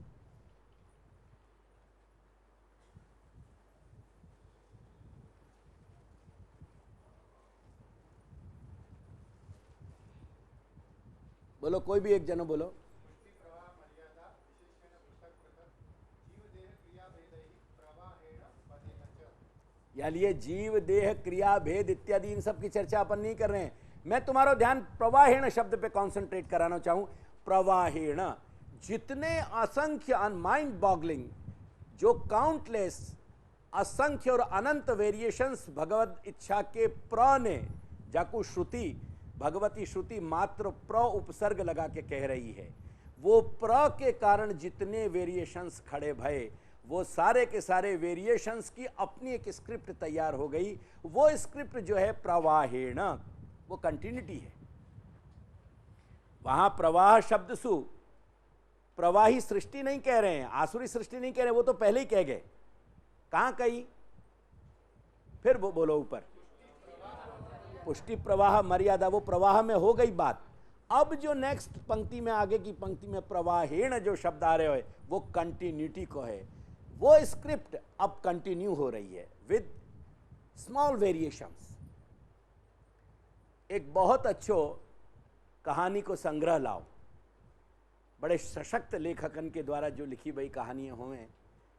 बोलो, कोई भी एक जनो बोलो। यानी ये जीव देह क्रिया भेद इत्यादि इन सब की चर्चा अपन नहीं कर रहे हैं। मैं तुम्हारा ध्यान प्रवाहेण शब्द पे कंसंट्रेट कराना चाहूं। प्रवाहेण, जितने असंख्य माइंड बॉगलिंग, जो काउंटलेस असंख्य और अनंत वेरिएशंस भगवत इच्छा के प्र ने, जाकू श्रुति, भगवती श्रुति मात्र प्र उपसर्ग लगा के कह रही है, वो प्र के कारण जितने वेरिएशंस खड़े भये, वो सारे के सारे वेरिएशंस की अपनी एक स्क्रिप्ट तैयार हो गई। वो स्क्रिप्ट जो है प्रवाहेण, वो कंटिन्यूटी है। वहां प्रवाह शब्द सु प्रवाही सृष्टि नहीं कह रहे हैं, आसुरी सृष्टि नहीं कह रहे, वो तो पहले ही कह गए। कहां कही, फिर वो बोलो ऊपर, पुष्टि प्रवाह मर्यादा, वो प्रवाह में हो गई बात। अब जो नेक्स्ट पंक्ति में, आगे की पंक्ति में प्रवाहेण जो शब्द आ रहे हो, वो कंटिन्यूटी को है। वो स्क्रिप्ट अब कंटिन्यू हो रही है विद स्मॉल वेरिएशंस। एक बहुत अच्छो कहानी को संग्रह लाओ, बड़े सशक्त लेखकन के द्वारा जो लिखी गई कहानियां हों,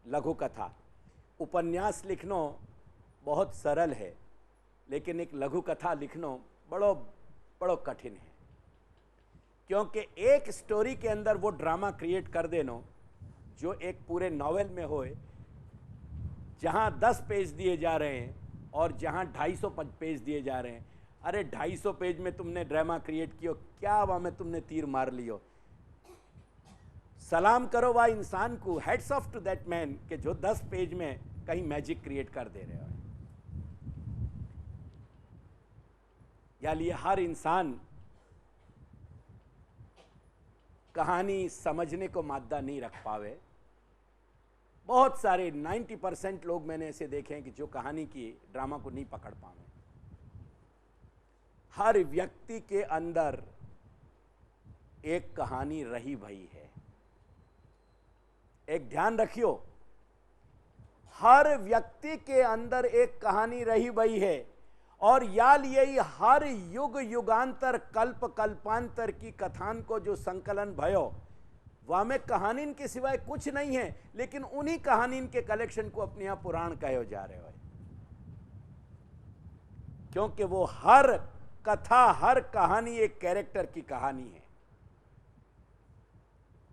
लघु कथा। उपन्यास लिखनो बहुत सरल है, लेकिन एक लघु कथा लिखनो बड़ो बड़ो कठिन है, क्योंकि एक स्टोरी के अंदर वो ड्रामा क्रिएट कर देनो जो एक पूरे नॉवेल में होए, जहां 10 पेज दिए जा रहे हैं और जहां 250 पेज दिए जा रहे हैं। अरे 250 पेज में तुमने ड्रामा क्रिएट किया, क्या वहां में तुमने तीर मार लियो। सलाम करो वह इंसान को, heads off to that man, कि जो 10 पेज में कहीं मैजिक क्रिएट कर दे रहे हो। क्या लिए हर इंसान कहानी समझने को मादा नहीं रख पावे। बहुत सारे 90% लोग मैंने ऐसे देखे हैं कि जो कहानी की ड्रामा को नहीं पकड़ पावे। हर व्यक्ति के अंदर एक कहानी रही भई है। एक ध्यान रखियो, हर व्यक्ति के अंदर एक कहानी रही भई है और याल यही हर युग युगांतर कल्प कल्पांतर की कथान को जो संकलन भयो वह में कहानी के सिवाय कुछ नहीं है, लेकिन उन्हीं कहानी के कलेक्शन को अपने यहां पुराण कहो जा रहे हो, क्योंकि वो हर कथा हर कहानी एक कैरेक्टर की कहानी है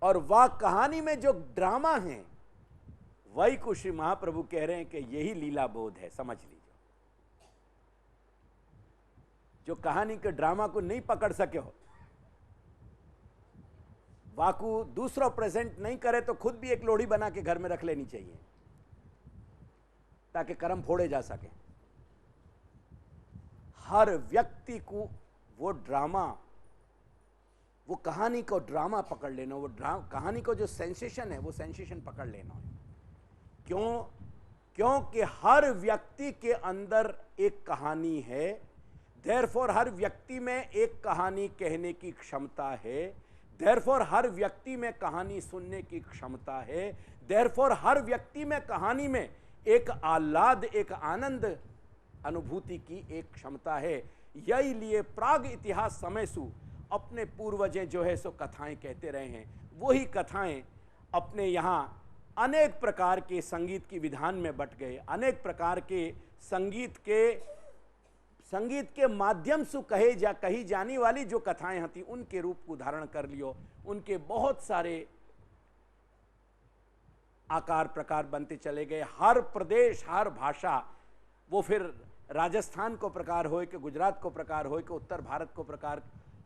और वह कहानी में जो ड्रामा है वही को श्री महाप्रभु कह रहे हैं कि यही लीला बोध है। समझ लीजिए, जो कहानी के ड्रामा को नहीं पकड़ सके हो, वाकू दूसरा प्रेजेंट नहीं करे तो खुद भी एक लोढ़ी बना के घर में रख लेनी चाहिए ताकि कर्म फोड़े जा सके। हर व्यक्ति को वो ड्रामा, वो कहानी को ड्रामा पकड़ लेना, वो कहानी को जो सेंसेशन है वो सेंसेशन पकड़ लेना है। क्योंकि हर व्यक्ति के अंदर एक कहानी है, देयरफॉर हर व्यक्ति में एक कहानी कहने की क्षमता है, देयरफॉर हर व्यक्ति में कहानी सुनने की क्षमता है, देयरफॉर हर व्यक्ति में कहानी में एक आह्लाद एक आनंद अनुभूति की एक क्षमता है। यही लिए प्राग इतिहास समय सु अपने पूर्वजें जो है सो कथाएं कहते रहे हैं, वही कथाएं अपने यहाँ अनेक प्रकार के संगीत की विधान में बट गए, अनेक प्रकार के संगीत के माध्यम से कही जाने वाली जो कथाएं थी उनके रूप को धारण कर लियो। उनके बहुत सारे आकार प्रकार बनते चले गए। हर प्रदेश हर भाषा, वो फिर राजस्थान को प्रकार हो कि गुजरात को प्रकार हो कि उत्तर भारत को प्रकार,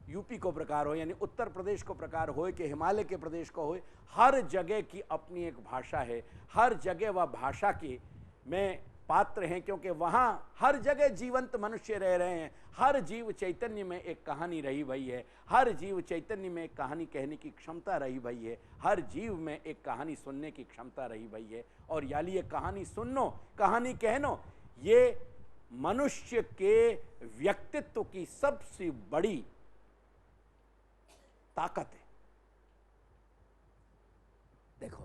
यूपी को प्रकार हो यानी उत्तर प्रदेश को प्रकार हो कि हिमालय के प्रदेश को हो, हर जगह की अपनी एक भाषा है। हर जगह वह भाषा के में पात्र हैं, क्योंकि वहाँ हर जगह जीवंत मनुष्य रह रहे हैं। हर जीव चैतन्य में एक कहानी रही भई है, हर जीव चैतन्य में एक कहानी कहने की क्षमता रही भई है, हर जीव में एक कहानी सुनने की क्षमता रही भई है। और याली ये कहानी सुननो कहानी कहनो, ये मनुष्य के व्यक्तित्व की सबसे बड़ी ताकत है। देखो,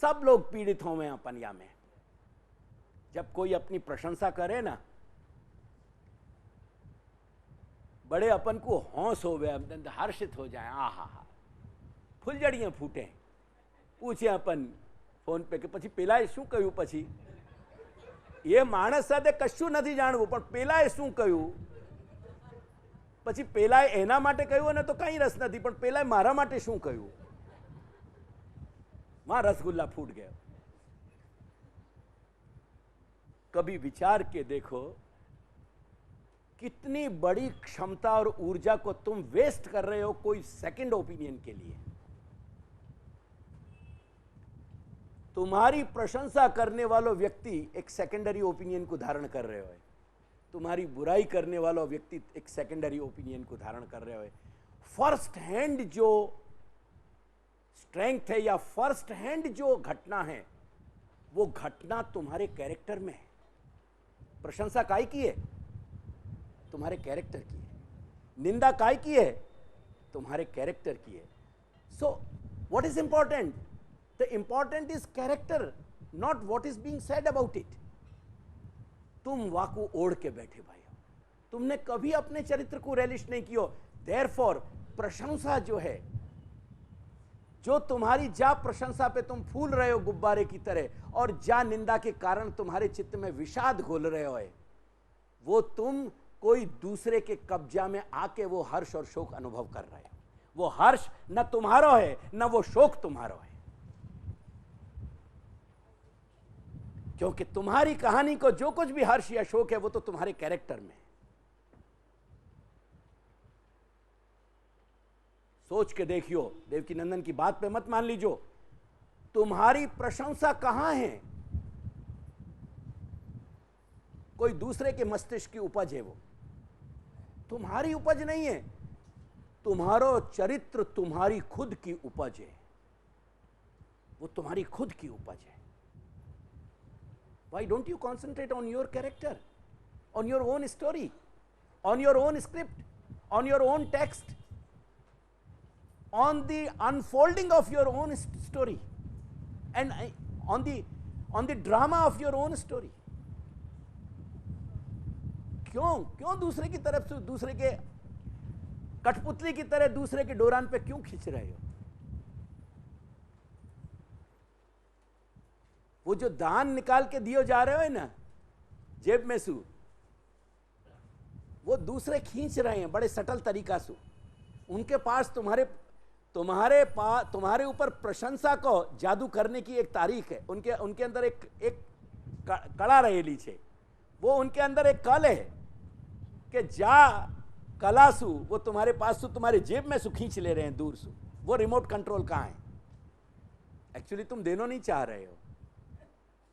सब लोग पीड़ित हो में अपनिया में। जब कोई अपनी प्रशंसा करे ना, बड़े अपन को हौस हो गए, हर्षित हो जाए, आ हा, फुलझड़ियां फूटे, पूछे अपन फोन पे कि પછી પેલાએ શું કહ્યું, પછી એ માણસ સાથે કશું નથી જાણવું પણ પેલાએ શું કહ્યું, પછી પેલાએ એના માટે કહ્યું ને તો કંઈ રસ નથી પણ પેલાએ મારા માટે શું કહ્યું, માં રસગુલ્લા ફૂટ ગયો। कभी विचार के देखो कितनी बड़ी क्षमता और ऊर्जा को तुम वेस्ट कर रहे हो कोई सेकंड ओपिनियन के लिए। तुम्हारी प्रशंसा करने वाला व्यक्ति एक सेकेंडरी ओपिनियन को धारण कर रहे हो, तुम्हारी बुराई करने वाला व्यक्ति एक सेकेंडरी ओपिनियन को धारण कर रहे हो। फर्स्ट हैंड जो स्ट्रेंथ है या फर्स्ट हैंड जो घटना है वो घटना तुम्हारे कैरेक्टर में है। प्रशंसा काय की है? तुम्हारे कैरेक्टर की है। निंदा काय की है? तुम्हारे कैरेक्टर की है। So what is important? The important is character, not what is being said about it. तुम वाकू ओढ़ के बैठे भाई हो, तुमने कभी अपने चरित्र को रेलिश नहीं किया। Therefore, प्रशंसा जो है, जो तुम्हारी जा प्रशंसा पे तुम फूल रहे हो गुब्बारे की तरह और जा निंदा के कारण तुम्हारे चित्त में विषाद घोल रहे हो, वो तुम कोई दूसरे के कब्जा में आके वो हर्ष और शोक अनुभव कर रहे हो। वो हर्ष न तुम्हारा है न वो शोक तुम्हारा है, क्योंकि तुम्हारी कहानी को जो कुछ भी हर्ष या शोक है वो तो तुम्हारे कैरेक्टर में है। सोच के देखियो, देवकी नंदन की बात पे मत मान लीजिए। तुम्हारी प्रशंसा कहां है? कोई दूसरे के मस्तिष्क की उपज है, वो तुम्हारी उपज नहीं है। तुम्हारो चरित्र तुम्हारी खुद की उपज है, वो तुम्हारी खुद की उपज है। Why don't you concentrate on your character, on your own story, on your own script, on your own text, on the unfolding of your own story, and on the drama of your own story? क्यों दूसरे की तरफ से, दूसरे के कठपुतली की तरह दूसरे के डोरान पे क्यों खींच रहे हो? वो जो दान निकाल के दिए जा रहे हो ना जेब में सु, वो दूसरे खींच रहे हैं बड़े सटल तरीका से। उनके पास तुम्हारे ऊपर प्रशंसा को जादू करने की एक तारीख है। उनके अंदर एक कला रहेली छे, वो उनके अंदर एक कल है कि जा कलासु वो तुम्हारे पास सु, तुम्हारे जेब में सु खींच ले रहे हैं दूर सु। वो रिमोट कंट्रोल कहाँ है? एक्चुअली तुम देना नहीं चाह रहे हो,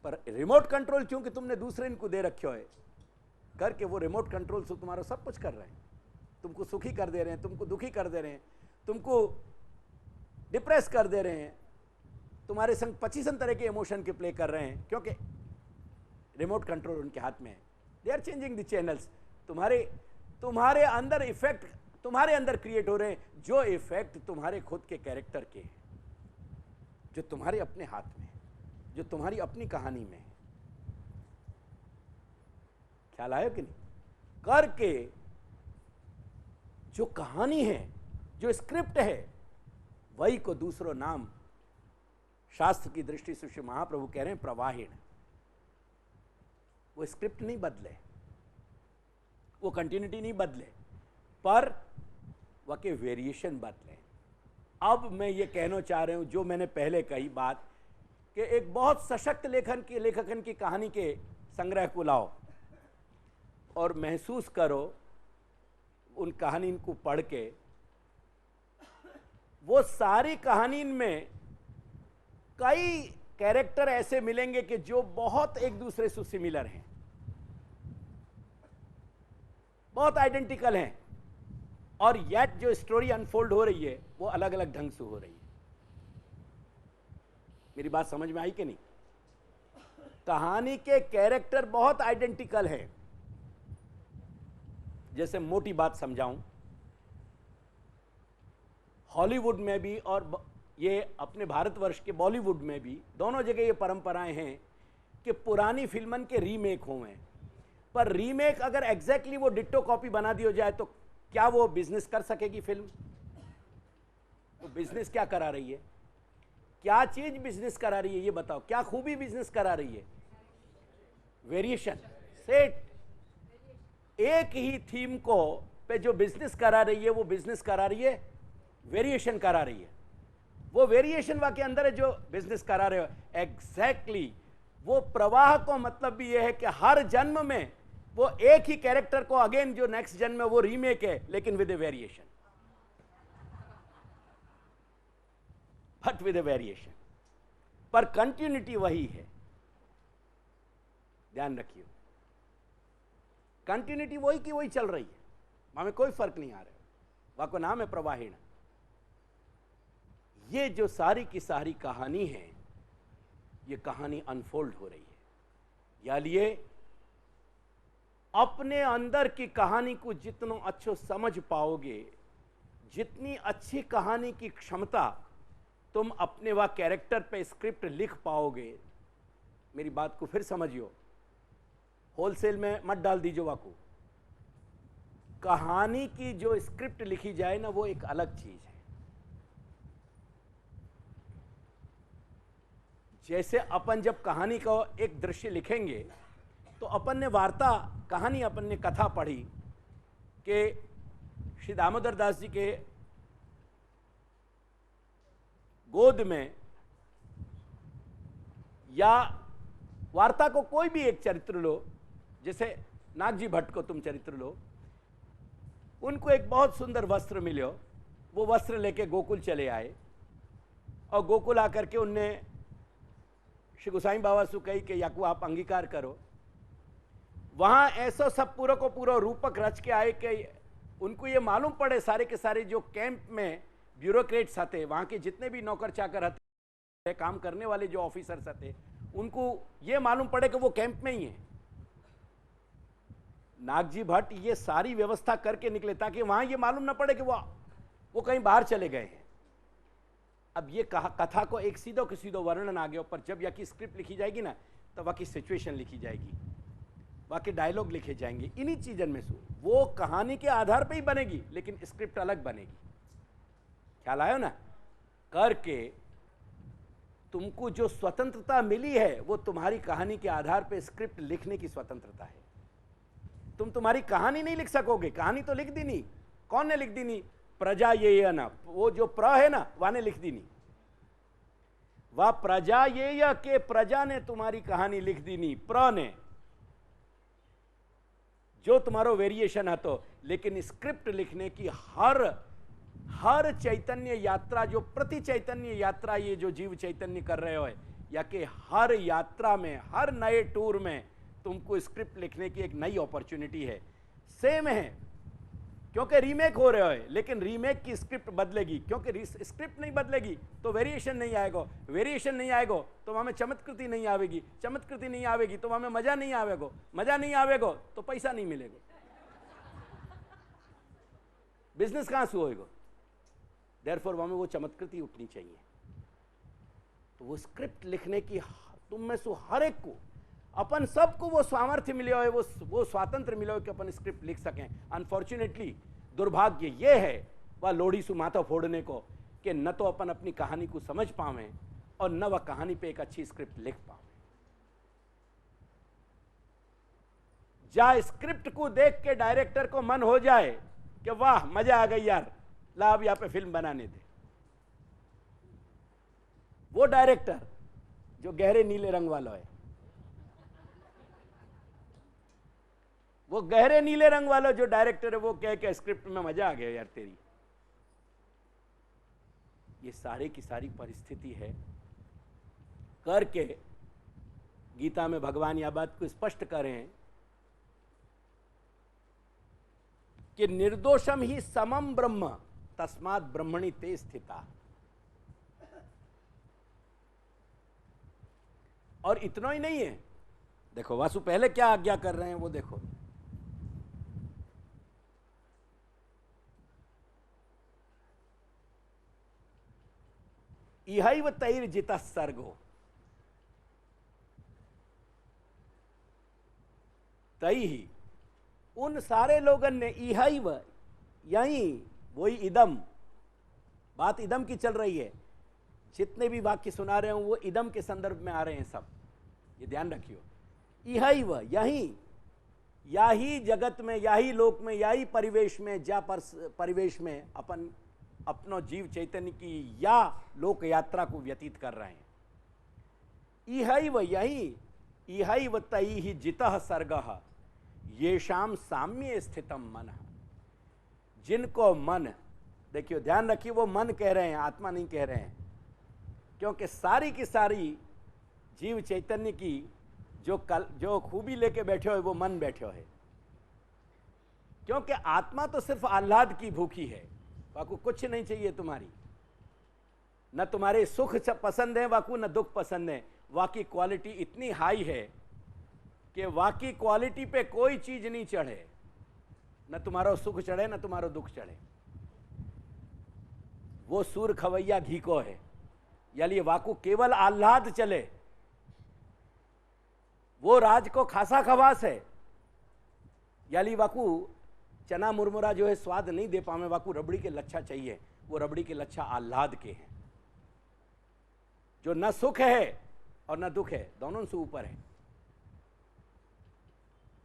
पर रिमोट कंट्रोल क्योंकि तुमने दूसरे इनको दे रखे हो करके, वो रिमोट कंट्रोल से तुम्हारा सब कुछ कर रहे हैं। तुमको सुखी कर दे रहे हैं, तुमको दुखी कर दे रहे हैं, तुमको डिप्रेस कर दे रहे हैं, तुम्हारे संग 25 तरह के इमोशन के प्ले कर रहे हैं, क्योंकि रिमोट कंट्रोल उनके हाथ में है। They are changing the channels. तुम्हारे अंदर इफेक्ट तुम्हारे अंदर क्रिएट हो रहे हैं, जो इफेक्ट तुम्हारे खुद के कैरेक्टर के हैं, जो तुम्हारे अपने हाथ में है, जो तुम्हारी अपनी कहानी में है। ख्याल आया कि नहीं? करके जो कहानी है, जो स्क्रिप्ट है, वही को दूसरो नाम शास्त्र की दृष्टि से श्री महाप्रभु कह रहे हैं प्रवाहिण। वो स्क्रिप्ट नहीं बदले, वो कंटिन्यूटी नहीं बदले, पर वह के वेरिएशन बदले। अब मैं ये कहना चाह रहा हूं, जो मैंने पहले कही बात, कि एक बहुत सशक्त लेखकन की कहानी के संग्रह को लाओ और महसूस करो उन कहानी को पढ़ के। वो सारी कहानी में कई कैरेक्टर ऐसे मिलेंगे कि जो बहुत एक दूसरे से सिमिलर हैं, बहुत आइडेंटिकल हैं, और येट जो स्टोरी अनफोल्ड हो रही है वो अलग अलग ढंग से हो रही है। मेरी बात समझ में आई कि नहीं? कहानी के कैरेक्टर बहुत आइडेंटिकल है। जैसे मोटी बात समझाऊं, हॉलीवुड में भी और ये अपने भारतवर्ष के बॉलीवुड में भी, दोनों जगह ये परंपराएं हैं कि पुरानी फिल्मन के रीमेक हों, पर रीमेक अगर एग्जैक्टली वो डिट्टो कॉपी बना दी हो जाए तो क्या वो बिजनेस कर सकेगी फिल्म? तो बिजनेस क्या करा रही है? क्या चीज बिजनेस करा रही है? ये बताओ, क्या खूबी बिजनेस करा रही है? Variation, set. एक ही थीम को पे जो बिजनेस करा रही है, वो बिजनेस करा रही है, वेरिएशन करा रही है। वो वेरिएशन वाके अंदर है जो बिजनेस करा रहे हो। एग्जैक्टली वो प्रवाह को मतलब भी ये है कि हर जन्म में वो एक ही कैरेक्टर को अगेन जो नेक्स्ट जन्म में वो रीमेक है, लेकिन with A variation, but with A variation, पर कंटिन्यूटी वही है। ध्यान रखिए, कंटिन्यूटी वही की वही चल रही है, वहां में कोई फर्क नहीं आ रहा है। वहां को नाम है प्रवाहिण। ये जो सारी की सारी कहानी है, ये कहानी अनफोल्ड हो रही है। या लिए अपने अंदर की कहानी को जितना अच्छो समझ पाओगे, जितनी अच्छी कहानी की क्षमता तुम अपने वह कैरेक्टर पे स्क्रिप्ट लिख पाओगे। मेरी बात को फिर समझियो, होलसेल में मत डाल दीजिए वाको। कहानी की जो स्क्रिप्ट लिखी जाए ना, वो एक अलग चीज है। जैसे अपन जब कहानी का एक दृश्य लिखेंगे तो अपन ने वार्ता कहानी, अपन ने कथा पढ़ी कि श्री दामोदर दास जी के गोद में, या वार्ता को कोई भी एक चरित्र लो, जैसे नागजी भट्ट को तुम चरित्र लो, उनको एक बहुत सुंदर वस्त्र मिलो, वो वस्त्र लेके गोकुल चले आए, और गोकुल आकर के उनने श्री गोसाई बाबा से कही कि याकू आप अंगीकार करो। वहां ऐसा सब पूरा को पूरा रूपक रच के आए कि उनको ये मालूम पड़े, सारे के सारे जो कैंप में ब्यूरोक्रेट्स आते, वहां के जितने भी नौकर चाकर आते, काम करने वाले जो ऑफिसर्स आते, उनको ये मालूम पड़े कि वो कैंप में ही है। नागजी भट्ट ये सारी व्यवस्था करके निकले ताकि वहां ये मालूम ना पड़े कि वो कहीं बाहर चले गए हैं। अब ये कथा को एक सीधो के सीधो वर्णन आ गया, पर जब या की स्क्रिप्ट लिखी जाएगी ना, तो वहां की सिचुएशन लिखी जाएगी, वहां के डायलॉग लिखे जाएंगे। इन्हीं चीजों में से वो कहानी के आधार पर ही बनेगी, लेकिन स्क्रिप्ट अलग बनेगी। ख्याल आयो ना? करके तुमको जो स्वतंत्रता मिली है वो तुम्हारी कहानी के आधार पर स्क्रिप्ट लिखने की स्वतंत्रता है। तुम तुम्हारी कहानी नहीं लिख सकोगे, कहानी तो लिख दी नहीं। कौन ने लिख दी नहीं? प्रजा ये ना, वो जो प्र है ना, वाने लिख दी नहीं। वह प्रजा ये के प्रजा ने तुम्हारी कहानी लिख दी नहीं, प्र ने, जो तुम्हारो वेरिएशन है। तो लेकिन स्क्रिप्ट लिखने की हर चैतन्य यात्रा, जो प्रति चैतन्य यात्रा ये जो जीव चैतन्य कर रहे हो, या कि हर यात्रा में, हर नए टूर में तुमको स्क्रिप्ट लिखने की एक नई अपॉर्चुनिटी है। सेम है, क्योंकि रीमेक हो रहे हो, लेकिन रीमेक की स्क्रिप्ट बदलेगी, क्योंकि स्क्रिप्ट नहीं बदलेगी तो वेरिएशन नहीं आएगा, वेरिएशन नहीं आएगा तो वहां में चमत्कृति नहीं आवेगी, चमत्कृति नहीं आवेगी तो वहां में मजा नहीं आवेगा, मजा नहीं आवेगा तो पैसा नहीं मिलेगा, बिजनेस कहां से होएगा? देयरफॉर वहां में वो चमत्कृति उठनी चाहिए। तो वो स्क्रिप्ट लिखने की तुम में से हर एक को, अपन सबको वो सामर्थ्य मिले हो, वो स्वातंत्र मिले हो कि अपन स्क्रिप्ट लिख सकें। अनफॉर्चुनेटली दुर्भाग्य ये है वह लोड़ी सु माथा फोड़ने को, कि न तो अपन अपनी कहानी को समझ पावे और न वह कहानी पे एक अच्छी स्क्रिप्ट लिख पावे। जा स्क्रिप्ट को देख के डायरेक्टर को मन हो जाए कि वाह मजा आ गई यार, ला अब यहां पे फिल्म बनाने दे। वो डायरेक्टर जो गहरे नीले रंग वाला है, वो गहरे नीले रंग वाला जो डायरेक्टर है, वो कह के स्क्रिप्ट में मजा आ गया यार तेरी। ये सारे की सारी परिस्थिति है। करके गीता में भगवान यह बात को स्पष्ट करें कि निर्दोषम ही समम ब्रह्म तस्मात् ब्रह्मणि ते स्थिता। और इतना ही नहीं है, देखो वासु पहले क्या आज्ञा कर रहे हैं वो देखो। इहैव तैर्जितः सर्गो, तैहि, उन सारे लोगन ने, इहैव यही, वही इदम, बात इदम की चल रही है। जितने भी वाक्य सुना रहे हो वो इदम के संदर्भ में आ रहे हैं सब, ये ध्यान रखियो। इहैव यही, या ही जगत में, या ही लोक में, या ही परिवेश में, जा परिवेश में अपन अपनो जीव चैतन्य की या लोक यात्रा को व्यतीत कर रहे हैं। इहैव यही, इहैव तैहि जितः सर्गः येषाम साम्ये स्थितम मनः। जिनको मन, देखियो ध्यान रखिए, वो मन कह रहे हैं, आत्मा नहीं कह रहे हैं, क्योंकि सारी की सारी जीव चैतन्य की जो खूबी लेके बैठे हो वो मन बैठे हो है। क्योंकि आत्मा तो सिर्फ आह्लाद की भूखी है, वाकू कुछ नहीं चाहिए तुम्हारी, न तुम्हारे सुख पसंद है वाकू, न दुख पसंद है। वाकी क्वालिटी इतनी हाई है कि वाकी क्वालिटी पे कोई चीज नहीं चढ़े, न तुम्हारा सुख चढ़े न तुम्हारा दुख चढ़े। वो सूर खवैया घी को है, यानी वाकू केवल आह्लाद चले। वो राज को खासा खवास है, यानी वाकू चना मुरमुरा जो है स्वाद नहीं दे पावे, वाकू रबड़ी के लच्छा चाहिए। वो रबड़ी के लच्छा आह्लाद के हैं, जो न सुख है और न दुख है, दोनों से ऊपर है।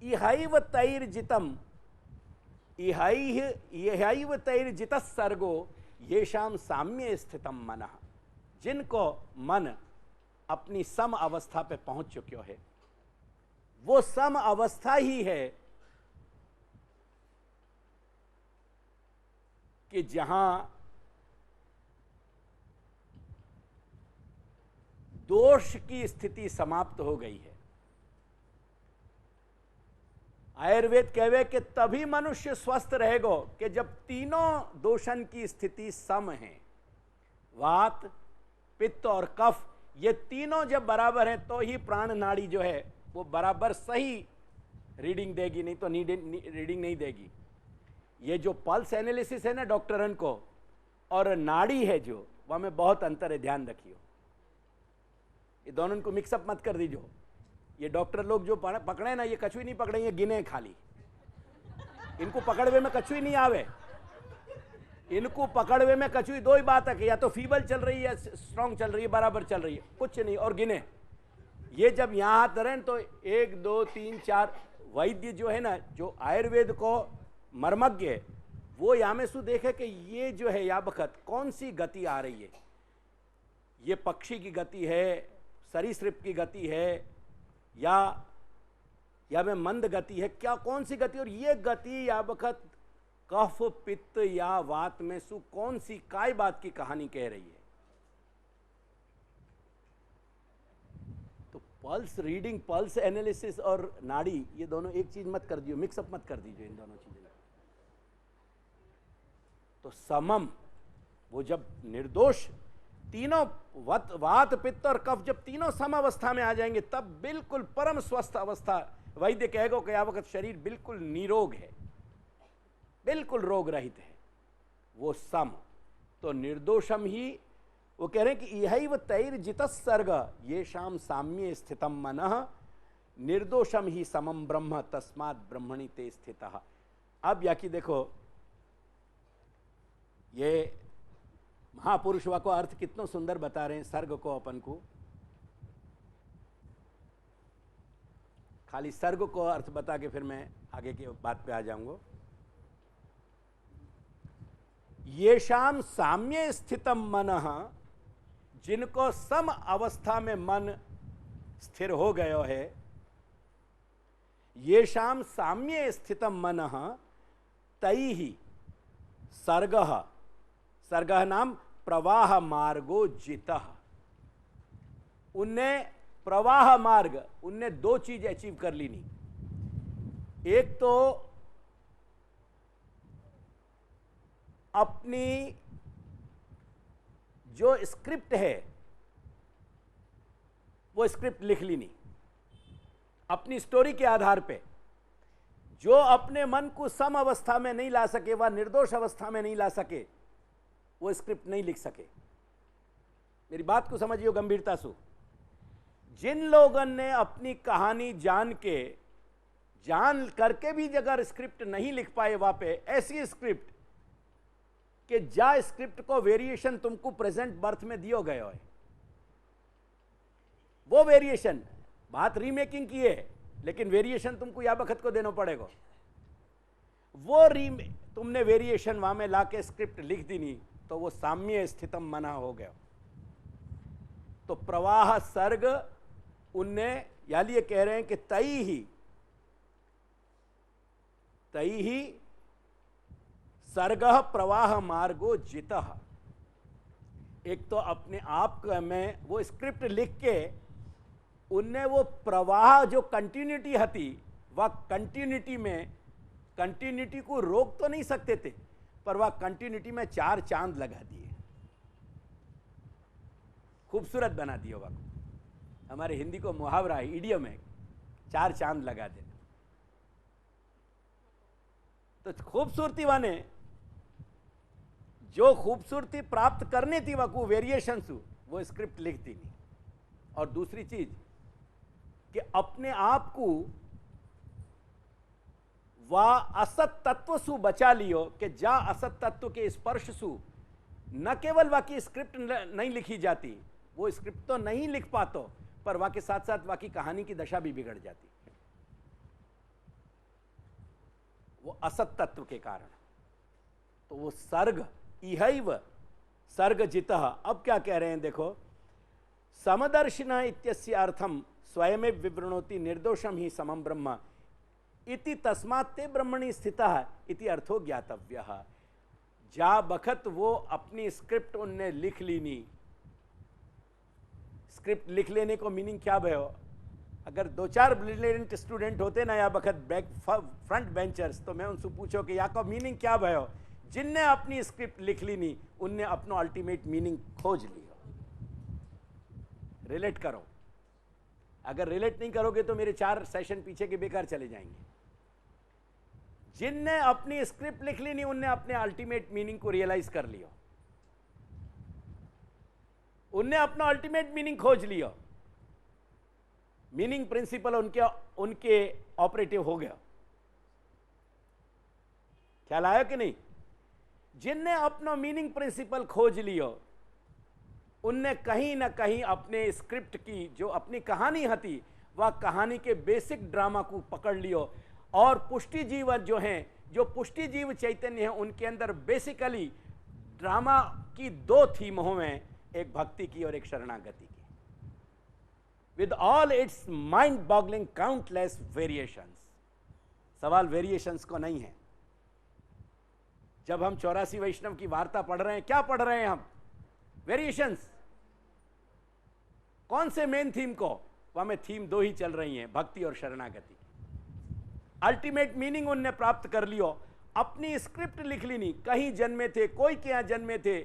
इहैव तैर्जितम, इहैव तैर्जितः सर्गो येषाम साम्ये स्थितम मनः। जिनको मन अपनी सम अवस्था पे पहुंच चुके है, वो सम अवस्था ही है कि जहां दोष की स्थिति समाप्त हो गई है। आयुर्वेद कहवे कि तभी मनुष्य स्वस्थ रहेगो कि जब तीनों दोषण की स्थिति सम है, वात, पित्त और कफ, ये तीनों जब बराबर है तो ही प्राण नाड़ी जो है वो बराबर सही रीडिंग देगी, नहीं तो रीडिंग नहीं देगी। ये जो पल्स एनालिसिस है ना डॉक्टरन को, और नाड़ी है जो, वह में बहुत अंतर है, ध्यान रखियो। ये दोनों को मिक्सअप मत कर दीजिए। ये डॉक्टर लोग जो पकड़े ना, ये कछुई नहीं पकड़े, ये गिने खाली। इनको पकड़वे में कछुई नहीं आवे। इनको पकड़वे में कछुई दो ही बात है कि या तो फीबल चल रही है, स्ट्रांग चल रही है, बराबर चल रही है, कुछ नहीं, और गिने। ये जब यहां हाथ धरें तो 1 2 3 4, वैद्य जो है ना, जो आयुर्वेद को मर्मज्ञ है, वो यामेसु देखे कि ये जो है या बखत कौन सी गति आ रही है, ये पक्षी की गति है, सरीसृप की गति है, या में मंद गति है, क्या कौन सी गति, और ये गति या बखत कफ पित्त या वात में सु कौन सी काय बात की कहानी कह रही है। तो पल्स रीडिंग, पल्स एनालिसिस और नाड़ी, ये दोनों एक चीज मत कर दियो, मिक्सअप मत कर दीजिए इन दोनों चीजें। तो समम, वो जब निर्दोष तीनों वात पित्त और कफ जब तीनों सम अवस्था में आ जाएंगे, तब बिल्कुल परम स्वस्थ अवस्था, वैद्य कहेगा कि वक्त शरीर बिल्कुल निरोग है, बिल्कुल रोग रहित है, वो सम। तो निर्दोषम ही, वो कह रहे हैं कि यही तैर जित सर्ग ये शाम साम्य स्थितम मनः निर्दोषम ही समम ब्रह्म तस्मात् ब्रह्मणि ते स्थितः। अब या कि देखो, ये महापुरुष को अर्थ कितना सुंदर बता रहे हैं सर्ग को अपन को। खाली सर्ग को अर्थ बता के फिर मैं आगे की बात पे आ जाऊंगा। येषाम साम्य स्थितम मनः, जिनको सम अवस्था में मन स्थिर हो गयो है, येषाम साम्य स्थितम मनः तैहि सर्गः, सर्गः नाम प्रवाह मार्गो जितः, उनने प्रवाह मार्ग, उनने दो चीज अचीव कर ली नहीं। एक तो अपनी जो स्क्रिप्ट है वो स्क्रिप्ट लिख ली नहीं, अपनी स्टोरी के आधार पे। जो अपने मन को सम अवस्था में नहीं ला सके, वह निर्दोष अवस्था में नहीं ला सके, वो स्क्रिप्ट नहीं लिख सके। मेरी बात को समझिए गंभीरता से। जिन लोगों ने अपनी कहानी जान करके भी अगर स्क्रिप्ट नहीं लिख पाए, वहां पे ऐसी स्क्रिप्ट कि जा स्क्रिप्ट को वेरिएशन तुमको प्रेजेंट बर्थ में दियो गए हो, वो वेरिएशन, बात रीमेकिंग की है, लेकिन वेरिएशन तुमको या बखत को देना पड़ेगा। वो तुमने वेरिएशन वहां में लाके स्क्रिप्ट लिख दी नहीं, तो वो साम्य स्थितम मना हो गया। तो प्रवाह सर्ग उनने, यानी ये कह रहे हैं कि तई ही सर्गः प्रवाह मार्गो जितः। एक तो अपने आप में वो स्क्रिप्ट लिख के उनने वो प्रवाह जो कंटिन्यूटी हती, वह कंटिन्यूटी में, कंटिन्यूटी को रोक तो नहीं सकते थे, पर वह कंटिन्यूटी में 4 चांद लगा दिए, खूबसूरत बना दिया। वह हमारे हिंदी को मुहावरा है, इडियम है, 4 चांद लगा देना। तो खूबसूरती वाने जो खूबसूरती प्राप्त करनी थी, वह वेरिएशन वो स्क्रिप्ट लिखती नहीं। और दूसरी चीज कि अपने आप को वह असत तत्व सु बचा लियो, कि जा असत तत्व के स्पर्श सु न केवल वह की स्क्रिप्ट नहीं लिखी जाती, वो स्क्रिप्ट तो नहीं लिख पातो, पर वह के साथ साथ वह की कहानी की दशा भी बिगड़ जाती, वो असत तत्व के कारण। तो वो सर्ग इहैव सर्ग जितः। अब क्या कह रहे हैं देखो, समदर्शिनः इत्यस्य अर्थम स्वयमेव विवृणोति निर्दोषम ही समम ब्रह्म इति तस्मात् ते ब्रह्मणि स्थितः इति अर्थो ज्ञातव्यः। जा बखत वो अपनी स्क्रिप्ट उनने लिख ली नहीं। स्क्रिप्ट लिख लेने को मीनिंग क्या भयो? अगर 2-4 ब्रिलियंट स्टूडेंट होते ना या बखत बैक फ्रंट बेंचर्स, तो मैं उनसे पूछो कि याको मीनिंग क्या भयो, जिनने अपनी स्क्रिप्ट लिख ली नहीं उनने अपनो अल्टीमेट मीनिंग खोज लियो। रिलेट करो, अगर रिलेट नहीं करोगे तो मेरे 4 सेशन पीछे के बेकार चले जाएंगे। जिनने अपनी स्क्रिप्ट लिख ली नहीं उनने अपने अल्टीमेट मीनिंग को रियलाइज कर लिया, उनने अपना अल्टीमेट मीनिंग खोज लिया, मीनिंग प्रिंसिपल उनके ऑपरेटिव हो गया। ख्याल आया कि नहीं? जिनने अपना मीनिंग प्रिंसिपल खोज लिया उनने कहीं ना कहीं अपने स्क्रिप्ट की जो अपनी कहानी हती वह कहानी के बेसिक ड्रामा को पकड़ लियो, और पुष्टि जीव जो हैं, जो पुष्टि जीव चैतन्य है, उनके अंदर बेसिकली ड्रामा की 2 थीम हैं, एक भक्ति की और एक शरणागति की, with all it's mind boggling countless variations. सवाल वेरिएशंस को नहीं है। जब हम 84 वैष्णव की वार्ता पढ़ रहे हैं, क्या पढ़ रहे हैं हम? वेरिएशंस। कौन से मेन थीम को? वहां में थीम 2 ही चल रही हैं, भक्ति और शरणागति। अल्टीमेट मीनिंग उनने प्राप्त कर लियो, अपनी स्क्रिप्ट लिख ली नहीं, कहीं जन्मे थे, कोई के यहां जन्मे थे,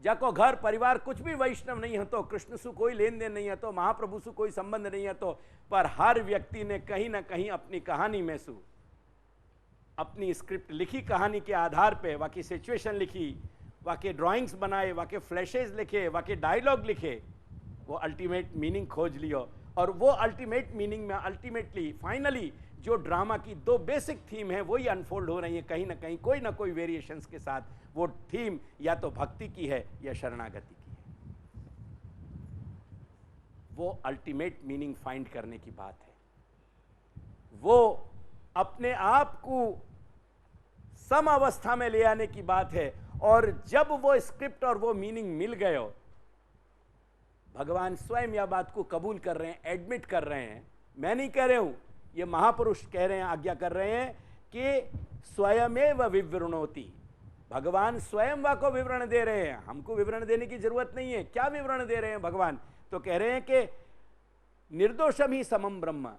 जाको घर परिवार कुछ भी वैष्णव नहीं है, तो कृष्ण से कोई लेन देन नहीं है, तो महाप्रभु से कोई संबंध नहीं है, तो पर हर व्यक्ति ने कहीं ना कहीं अपनी कहानी में सु अपनी स्क्रिप्ट लिखी, कहानी के आधार पे वाकई सिचुएशन लिखी, वाकई ड्राइंग्स बनाए, वाकई फ्लैशेज लिखे, वाकई डायलॉग लिखे, वो अल्टीमेट मीनिंग खोज लियो। और वो अल्टीमेट मीनिंग में अल्टीमेटली फाइनली जो ड्रामा की 2 बेसिक थीम है वही अनफोल्ड हो रही है, कहीं ना कहीं कोई ना कोई वेरिएशंस के साथ। वो थीम या तो भक्ति की है या शरणागति की है। वो अल्टीमेट मीनिंग फाइंड करने की बात है, वो अपने आप को सम अवस्था में ले आने की बात है। और जब वो स्क्रिप्ट और वो मीनिंग मिल गए हो, भगवान स्वयं यह बात को कबूल कर रहे हैं, एडमिट कर रहे हैं। मैं नहीं कह रहे हूं, ये महापुरुष कह रहे हैं, आज्ञा कर रहे हैं कि स्वयमेव विवृणोति। भगवान स्वयं वा को विवरण दे रहे हैं, हमको विवरण देने की जरूरत नहीं है। क्या विवरण दे रहे हैं भगवान? तो कह रहे हैं कि निर्दोषम ही समम ब्रह्म।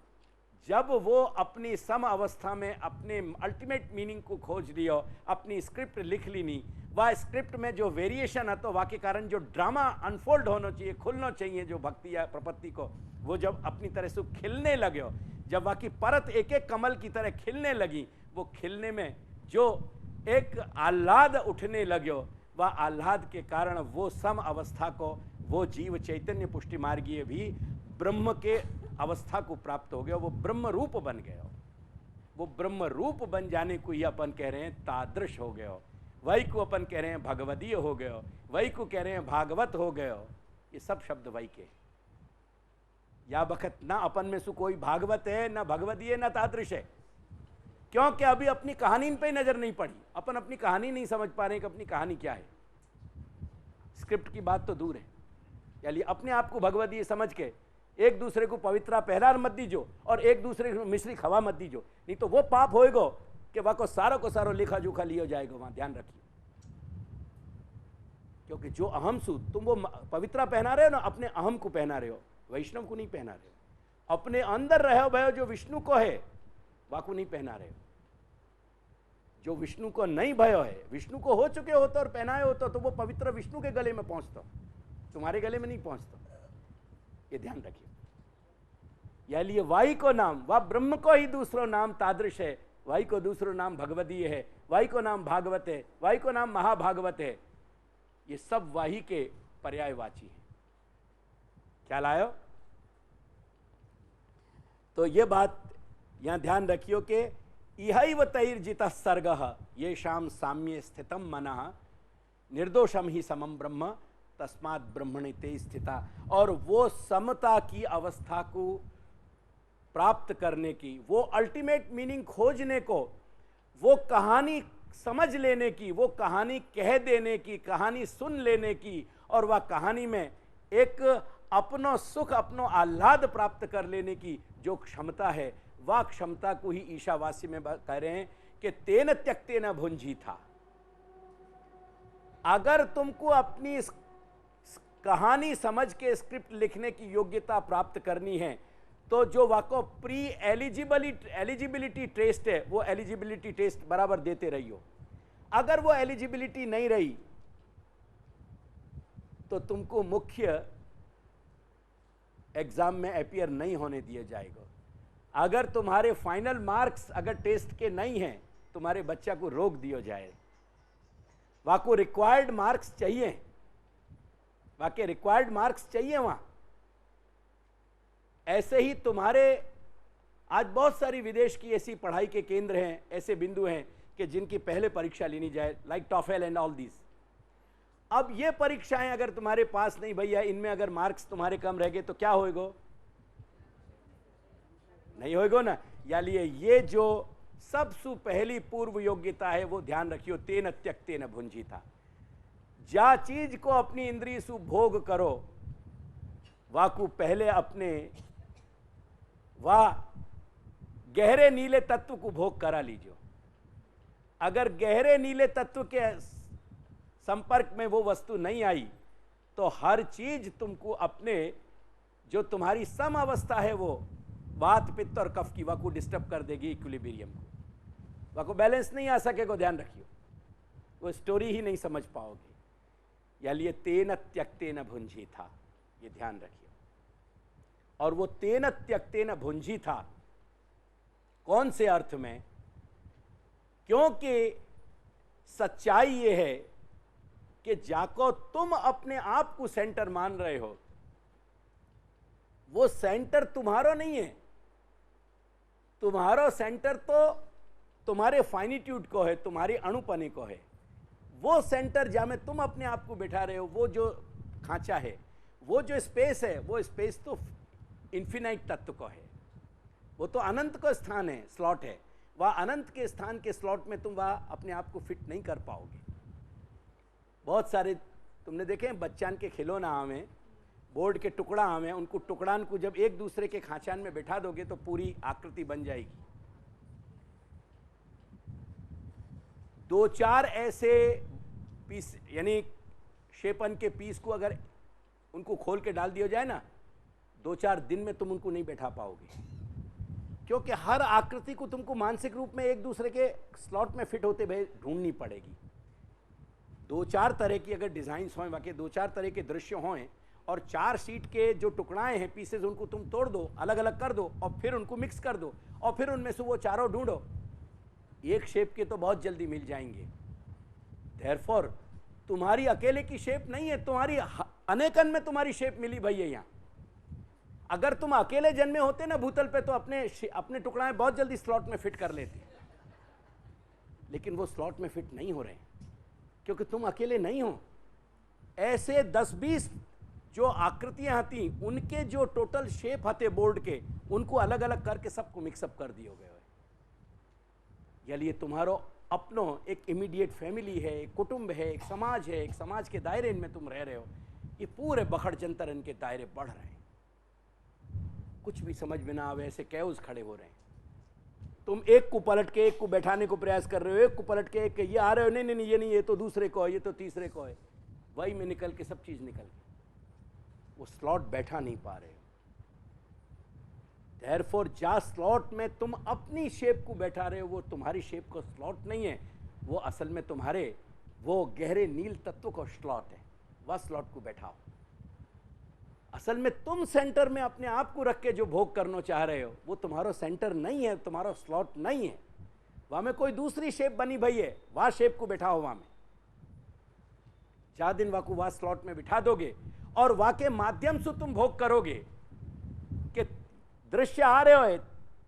जब वो अपनी सम अवस्था में अपने अल्टीमेट मीनिंग को खोज लियो, अपनी स्क्रिप्ट लिख ली नहीं, वह स्क्रिप्ट में जो वेरिएशन है तो वाके कारण जो ड्रामा अनफोल्ड होना चाहिए, खुलना चाहिए जो भक्ति या प्रपत्ति को, वो जब अपनी तरह से खिलने लगे हो, जब वाकई परत एक एक कमल की तरह खिलने लगी, वो खिलने में जो एक आह्लाद उठने लगे हो, वह आह्लाद के कारण वो सम अवस्था को वो जीव चैतन्य पुष्टि मार्गीय भी ब्रह्म के अवस्था को प्राप्त हो गया, वो ब्रह्म रूप बन गए हो। वो ब्रह्म रूप बन जाने को ही अपन कह रहे हैं तादृश हो गए हो, वही को अपन कह रहे हैं भगवदीय हो गए हो, वही को कह रहे हैं भागवत हो गए हो। ये सब शब्द वही के। या बखत ना अपन में से कोई भागवत है, ना भगवदीय, ना तादृश है, क्योंकि अभी अपनी कहानी पे नजर नहीं पड़ी। अपन अपनी कहानी नहीं समझ पा रहे कि अपनी कहानी क्या है। स्क्रिप्ट की बात तो दूर है, यानी अपने आप को भगवदीय समझ के एक दूसरे को पवित्रा पहरार मत दीजो और एक दूसरे को मिश्री खवा मत दीजो, नहीं तो वो पाप होएगो कि वह को सारो लेखा जोखा लिया जाएगा। वहां ध्यान रखिए, क्योंकि जो अहम सु तुम वो पवित्रा पहना रहे हो ना, अपने अहम को पहना रहे हो, वैष्णव को नहीं पहना रहे हो। अपने अंदर रहो भयो जो विष्णु को है, वह को नहीं पहना रहे हो। जो विष्णु को नहीं भयो है, विष्णु को हो चुके हो तो और पहनाए हो तो वो पवित्र विष्णु के गले में पहुंचता, तुम्हारे गले में नहीं पहुंचता। ये ध्यान रखिए। या लिए वाई को नाम, वह ब्रह्म को ही दूसरो नाम तादृश है, वाई को दूसरो नाम भगवदीय है, वाई को नाम भागवत है, वाई को नाम महाभागवत है। ये सब वाही के पर्यायवाची है। ख्याल आयो? तो ये बात यहां ध्यान रखियो कि इहैव तैर्जितः सर्गः येषां साम्ये स्थितं मनः निर्दोषम ही समम ब्रह्म तस्मात् ब्रह्मणि ते स्थिता। और वो समता की अवस्था को प्राप्त करने की, वो अल्टीमेट मीनिंग खोजने को, वो कहानी समझ लेने की, वो कहानी कह देने की, कहानी सुन लेने की, और वह कहानी में एक अपनो सुख, अपनो आह्लाद प्राप्त कर लेने की जो क्षमता है, वह क्षमता को ही ईशावास्य में कह रहे हैं कि तेन त्यक्तेन भुंजी था। अगर तुमको अपनी कहानी समझ के स्क्रिप्ट लिखने की योग्यता प्राप्त करनी है तो जो वाको प्री एलिजिबिलिटी टेस्ट है वो एलिजिबिलिटी टेस्ट बराबर देते रहियो। अगर वो एलिजिबिलिटी नहीं रही तो तुमको मुख्य एग्जाम में अपीयर नहीं होने दिया जाएगा। अगर तुम्हारे फाइनल मार्क्स अगर टेस्ट के नहीं हैं, तुम्हारे बच्चा को रोक दिया जाए। वाको रिक्वायर्ड मार्क्स चाहिए, वाके रिक्वायर्ड मार्क्स चाहिए वहां। ऐसे ही तुम्हारे आज बहुत सारी विदेश की ऐसी पढ़ाई के केंद्र हैं, ऐसे बिंदु हैं कि जिनकी पहले परीक्षा लेनी जाए, like TOEFL and all this. अब ये परीक्षाएं अगर तुम्हारे पास नहीं भैया, इनमें अगर मार्क्स तुम्हारे कम रह गए तो क्या होएगा? नहीं होएगा ना। या लिए ये जो सबसे पहली पूर्व योग्यता है वो ध्यान रखियो, तेन त्यक्तेन भुंजीता। जा चीज को अपनी इंद्रिय सु भोग करो, वाकू पहले अपने वाह गहरे नीले तत्व को भोग करा लीजिए। अगर गहरे नीले तत्व के संपर्क में वो वस्तु नहीं आई तो हर चीज तुमको अपने जो तुम्हारी सम अवस्था है वो वात पित्त और कफ की वाको डिस्टर्ब कर देगी, इक्विलिब्रियम को, वाको बैलेंस नहीं आ सकेगा। ध्यान रखियो, वो स्टोरी ही नहीं समझ पाओगे। या लिए तेन त्यक्तेन भुंजी था, ये ध्यान रखियो। और वो तेन त्यक्तेन भुंजी था कौन से अर्थ में? क्योंकि सच्चाई ये है कि जाको तुम अपने आप को सेंटर मान रहे हो, वो सेंटर तुम्हारा नहीं है। तुम्हारा सेंटर तो तुम्हारे फाइनिट्यूड को है, तुम्हारी अणुपने को है। वो सेंटर जहां में तुम अपने आप को बिठा रहे हो, वो जो खांचा है, वो जो स्पेस है, वो स्पेस तो इन्फिनाइट तत्व को है, वो तो अनंत का स्थान है, स्लॉट है। वह अनंत के स्थान के स्लॉट में तुम वह अपने आप को फिट नहीं कर पाओगे। बहुत सारे तुमने देखे हैं बच्चान के खिलौना आवे, बोर्ड के टुकड़ा आवे, उनको टुकड़ान को जब एक दूसरे के खांचान में बैठा दोगे तो पूरी आकृति बन जाएगी। दो चार ऐसे पीस यानी शेपन के पीस को अगर उनको खोल के डाल दिया जाए ना, 2-4 दिन में तुम उनको नहीं बैठा पाओगे, क्योंकि हर आकृति को तुमको मानसिक रूप में एक दूसरे के स्लॉट में फिट होते हुए ढूंढनी पड़ेगी। 2-4 तरह की अगर डिजाइन हों, वाकई 2-4 तरह के दृश्य हों, और 4 शीट के जो टुकड़ाएं हैं, पीसेज, उनको तुम तोड़ दो, अलग अलग कर दो और फिर उनको मिक्स कर दो और फिर उनमें से वो चारों ढूंढो, एक शेप के तो बहुत जल्दी मिल जाएंगे। देयरफॉर तुम्हारी अकेले की शेप नहीं है, तुम्हारी अनेकन में तुम्हारी शेप मिली भैया। यहाँ अगर तुम अकेले जन्मे होते ना भूतल पे तो अपने टुकड़ाएं बहुत जल्दी स्लॉट में फिट कर लेते, लेकिन वो स्लॉट में फिट नहीं हो रहे क्योंकि तुम अकेले नहीं हो। ऐसे 10-20 जो आकृतियां आती, उनके जो टोटल शेप आते बोर्ड के, उनको अलग अलग करके सबको मिक्सअप कर दिए गए। यानी तुम्हारो अपनो एक इमीडिएट फैमिली है, एक कुटुंब है, एक समाज है, एक समाज के दायरे में तुम रह रहे हो। ये पूरे बखड़ जंतर इनके दायरे बढ़ रहे हैं, कुछ भी समझ में ना आवे, ऐसे कैओस खड़े हो रहे हैं। तुम एक को पलट के एक को बैठाने को प्रयास कर रहे हो, एक को पलट के एक के ये आ रहे हो, नहीं नहीं ये नहीं, ये तो दूसरे को है, ये तो तीसरे को है, वही में निकल के सब चीज निकल के वो स्लॉट बैठा नहीं पा रहे हो। देयरफॉर जा स्लॉट में तुम अपनी शेप को बैठा रहे हो, वो तुम्हारी शेप का स्लॉट नहीं है, वो असल में तुम्हारे वो गहरे नील तत्व का स्लॉट है। वह स्लॉट को बैठाओ। असल में तुम सेंटर में अपने आप को रख के जो भोग करना चाह रहे हो, वो तुम्हारा सेंटर नहीं है, तुम्हारा स्लॉट नहीं है। वहां में कोई दूसरी शेप बनी भई है, वह शेप को बैठाओ वहां में। 4 दिन वाकू वह स्लॉट में बिठा दोगे और वहां के माध्यम से तुम भोग करोगे कि दृश्य आ रहे हो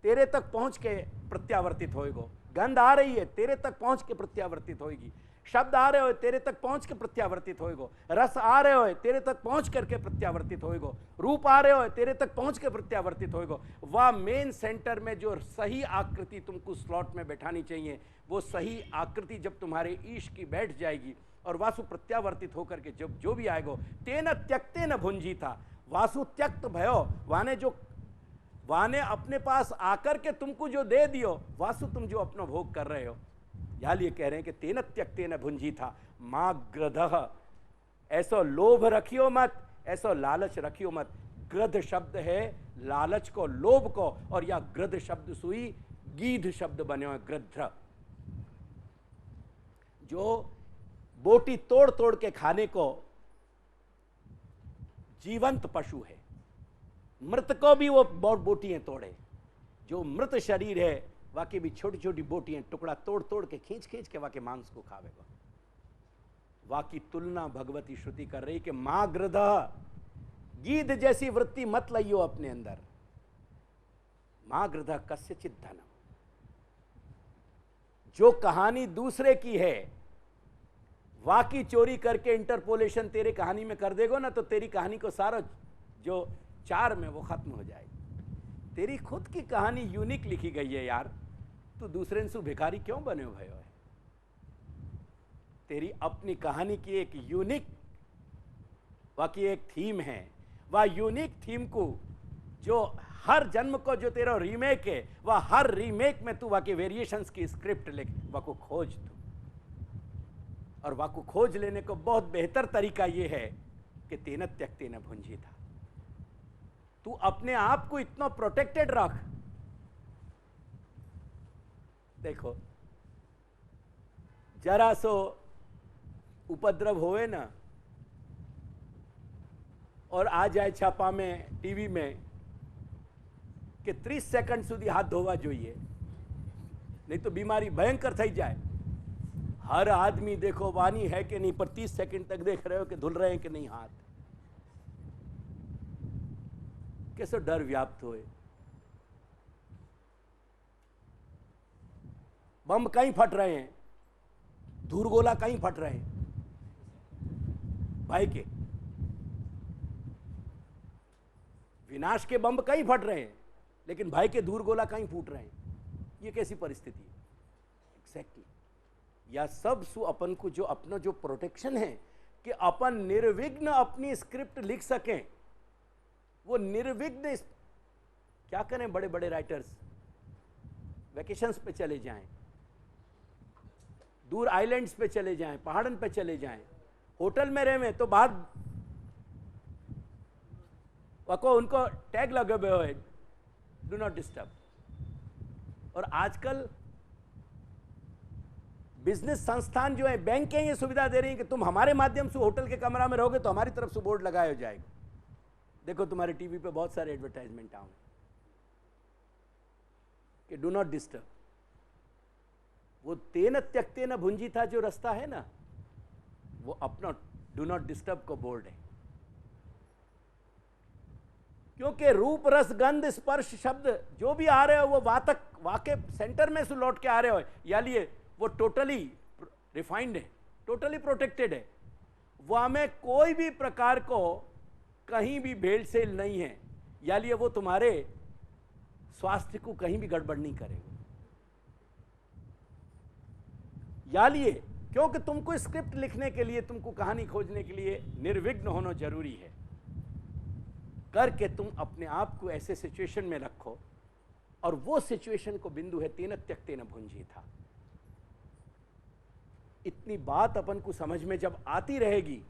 तेरे तक पहुंच के प्रत्यावर्तित होएगा, गंध आ रही है तेरे तक पहुंच के प्रत्यावर्तित होएगी, शब्द आ रहे हो तेरे तक पहुंच के प्रत्यावर्तित होएगा, रस आ रहे हो तेरे तक पहुंच करके प्रत्यावर्तित होएगा, रूप आ रहे हो तेरे तक पहुंच के प्रत्यावर्तित होएगा। वह मेन सेंटर में जो सही आकृति तुमको स्लॉट में बैठानी चाहिए, वो सही आकृति जब तुम्हारे ईश की बैठ जाएगी और वासु प्रत्यावर्तित होकर के जब जो भी आएगा, तेन त्यक्तेन भुंजी था, वासु त्यक्त भयो, वाने अपने पास आकर के तुमको जो दे दियो, वासु तुम जो अपना भोग कर रहे हो। यहाँ लिए कह रहे हैं कि तेन त्यक्तेन भुंजी था मां ग्रधः, ऐसो लोभ रखियो मत, ऐसो लालच रखियो मत। ग्रध शब्द है लालच को, लोभ को, और या गृध शब्द सुई गीध शब्द बने हुए गृध्र, जो बोटी तोड़ तोड़ के खाने को जीवंत पशु है, मृत को भी वो बोटियां तोड़े, जो मृत शरीर है वाकई भी छोटी छोटी बोटियां टुकड़ा तोड़ तोड़ के खींच खींच के वाकई मांस को खावेगा। वाकी तुलना भगवती श्रुति कर रही कि मां गृध, गीध जैसी वृत्ति मत लाइयो अपने अंदर। मां गृध कस्यचित धनम, जो कहानी दूसरे की है वाकी चोरी करके इंटरपोलेशन तेरे कहानी में कर देगो ना, तो तेरी कहानी को सारा जो चार में वो खत्म हो जाएगी। तेरी खुद की कहानी यूनिक लिखी गई है यार, तू दूसरे से भिखारी क्यों बने हो भयो है? तेरी अपनी कहानी की एक यूनिक बाकी एक थीम है, वह यूनिक थीम को जो हर जन्म को जो तेरा रीमेक है, वह हर रीमेक में तू वाकई वेरिएशंस की स्क्रिप्ट लिख, वाको खोज तू। और वाको खोज लेने को बहुत बेहतर तरीका यह है कि तेन त्यक्तेन भुंजी था। तू अपने आप को इतना प्रोटेक्टेड रख। देखो जरा सो उपद्रव होए ना और आ जाए छापा में, टीवी में कि 30 सेकंड સુધી हाथ धोवा જોઈએ, नहीं तो बीमारी भयंकर थी जाए। हर आदमी देखो वानी है कि नहीं, पर 30 सेकंड तक देख रहे हो कि धुल रहे हैं कि नहीं हाथ। कैसे डर व्याप्त होए। बम कहीं फट रहे हैं, धूरगोला कहीं फट रहे हैं भाई के, विनाश के बम कहीं फट रहे हैं, लेकिन भाई के धूरगोला कहीं फूट रहे हैं। ये कैसी परिस्थिति है? एग्जैक्टली या सब सु अपन को जो अपना जो प्रोटेक्शन है कि अपन निर्विघ्न अपनी स्क्रिप्ट लिख सकें, वो निर्विघ्न। क्या करें बड़े बड़े राइटर्स, वेकेशंस पे चले जाएं, दूर आइलैंड्स पे चले जाएं, पहाड़न पे चले जाएं, होटल में रहे तो बाहर वको उनको टैग लगे हुए है, डू नॉट डिस्टर्ब। और आजकल बिजनेस संस्थान जो है, बैंक ये सुविधा दे रही है कि तुम हमारे माध्यम से होटल के कमरा में रहोगे तो हमारी तरफ से बोर्ड लगाया हो जाएगा। देखो तुम्हारे टीवी पे बहुत सारे एडवर्टाइजमेंट आए कि डू नॉट डिस्टर्ब। वो तेन त्यक्तेन भुंजी था जो रास्ता है ना, वो अपना डू नॉट डिस्टर्ब को बोर्ड है। क्योंकि रूप रस गंध स्पर्श शब्द जो भी आ रहे हो वो वातक वाके सेंटर में से लौट के आ रहे हो, या लिए वो टोटली रिफाइंड है, टोटली प्रोटेक्टेड है। वह में कोई भी प्रकार को कहीं भी भेड़सेल नहीं है, या लिए वो तुम्हारे स्वास्थ्य को कहीं भी गड़बड़ नहीं करेगा। या लिए क्योंकि तुमको स्क्रिप्ट लिखने के लिए, तुमको कहानी खोजने के लिए निर्विघ्न होना जरूरी है। करके तुम अपने आप को ऐसे सिचुएशन में रखो, और वो सिचुएशन को बिंदु है तेन त्यक्तेन भुंजी था। इतनी बात अपन को समझ में जब आती रहेगी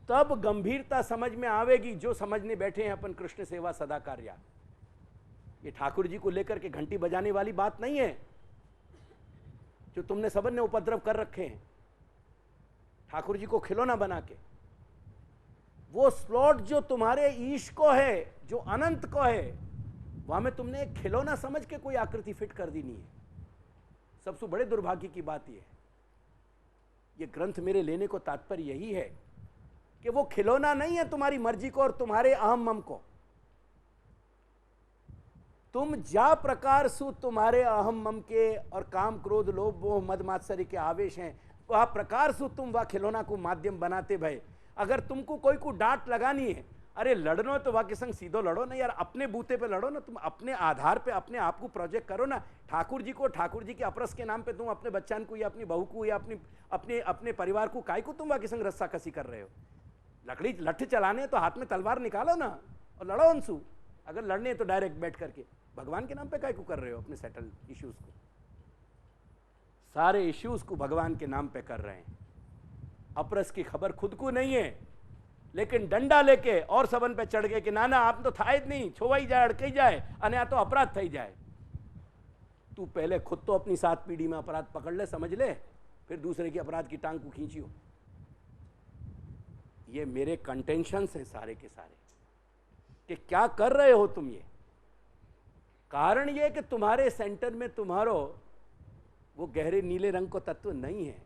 तब गंभीरता समझ में आवेगी। जो समझने बैठे हैं अपन कृष्ण सेवा सदा कार्या, ये ठाकुर जी को लेकर के घंटी बजाने वाली बात नहीं है जो तुमने सबन ने उपद्रव कर रखे हैं ठाकुर जी को खिलौना बना के। वो स्लॉट जो तुम्हारे ईश को है, जो अनंत को है, वहां में तुमने एक खिलौना समझ के कोई आकृति फिट कर दी नहीं है। सबसे बड़े दुर्भाग्य की बात यह है। ये ग्रंथ मेरे लेने को तात्पर्य यही है कि वो खिलौना नहीं है तुम्हारी मर्जी को और तुम्हारे अहम मम को। तुम जा प्रकार सु तुम्हारे अहम मम के और काम क्रोध लोभ मोह मद मात्सर्य के आवेश हैं, वह प्रकार सु तुम वह खिलौना को माध्यम बनाते भय। अगर तुमको कोई को डांट लगानी है, अरे लड़नो तो वाके संग सीधो लड़ो ना यार, अपने बूते पे लड़ो ना। तुम अपने आधार पे अपने आप को प्रोजेक्ट करो ना। ठाकुर जी को, ठाकुर जी के अपरस के नाम पे तुम अपने बच्चन को या अपनी बहू को या अपने अपने परिवार को काय को तुम वाके संग रस्सा कसी कर रहे हो। लकड़ी लठ चलाने तो हाथ में तलवार निकालो ना और लड़ो उनसू। अगर लड़ने है तो डायरेक्ट बैठ करके भगवान के नाम पे काय को कर रहे हो अपने सेटल इश्यूज को। सारे इश्यूज को भगवान के नाम पे कर रहे हैं। अपरस की खबर खुद को नहीं है, लेकिन डंडा लेके और सबन पे चढ़ गए कि ना ना आप तो था ही नहीं, छोवाई जाए, अड़कई जाए, अने आ तो अपराध थई जाए। तू पहले खुद तो अपनी 7 पीढ़ी में अपराध पकड़ ले, समझ ले, फिर दूसरे की अपराध की टांग को खींचियो। ये मेरे कंटेंशंस हैं सारे के सारे कि क्या कर रहे हो तुम। ये कारण ये कि तुम्हारे सेंटर में तुम्हारो वो गहरे नीले रंग को तत्व नहीं है।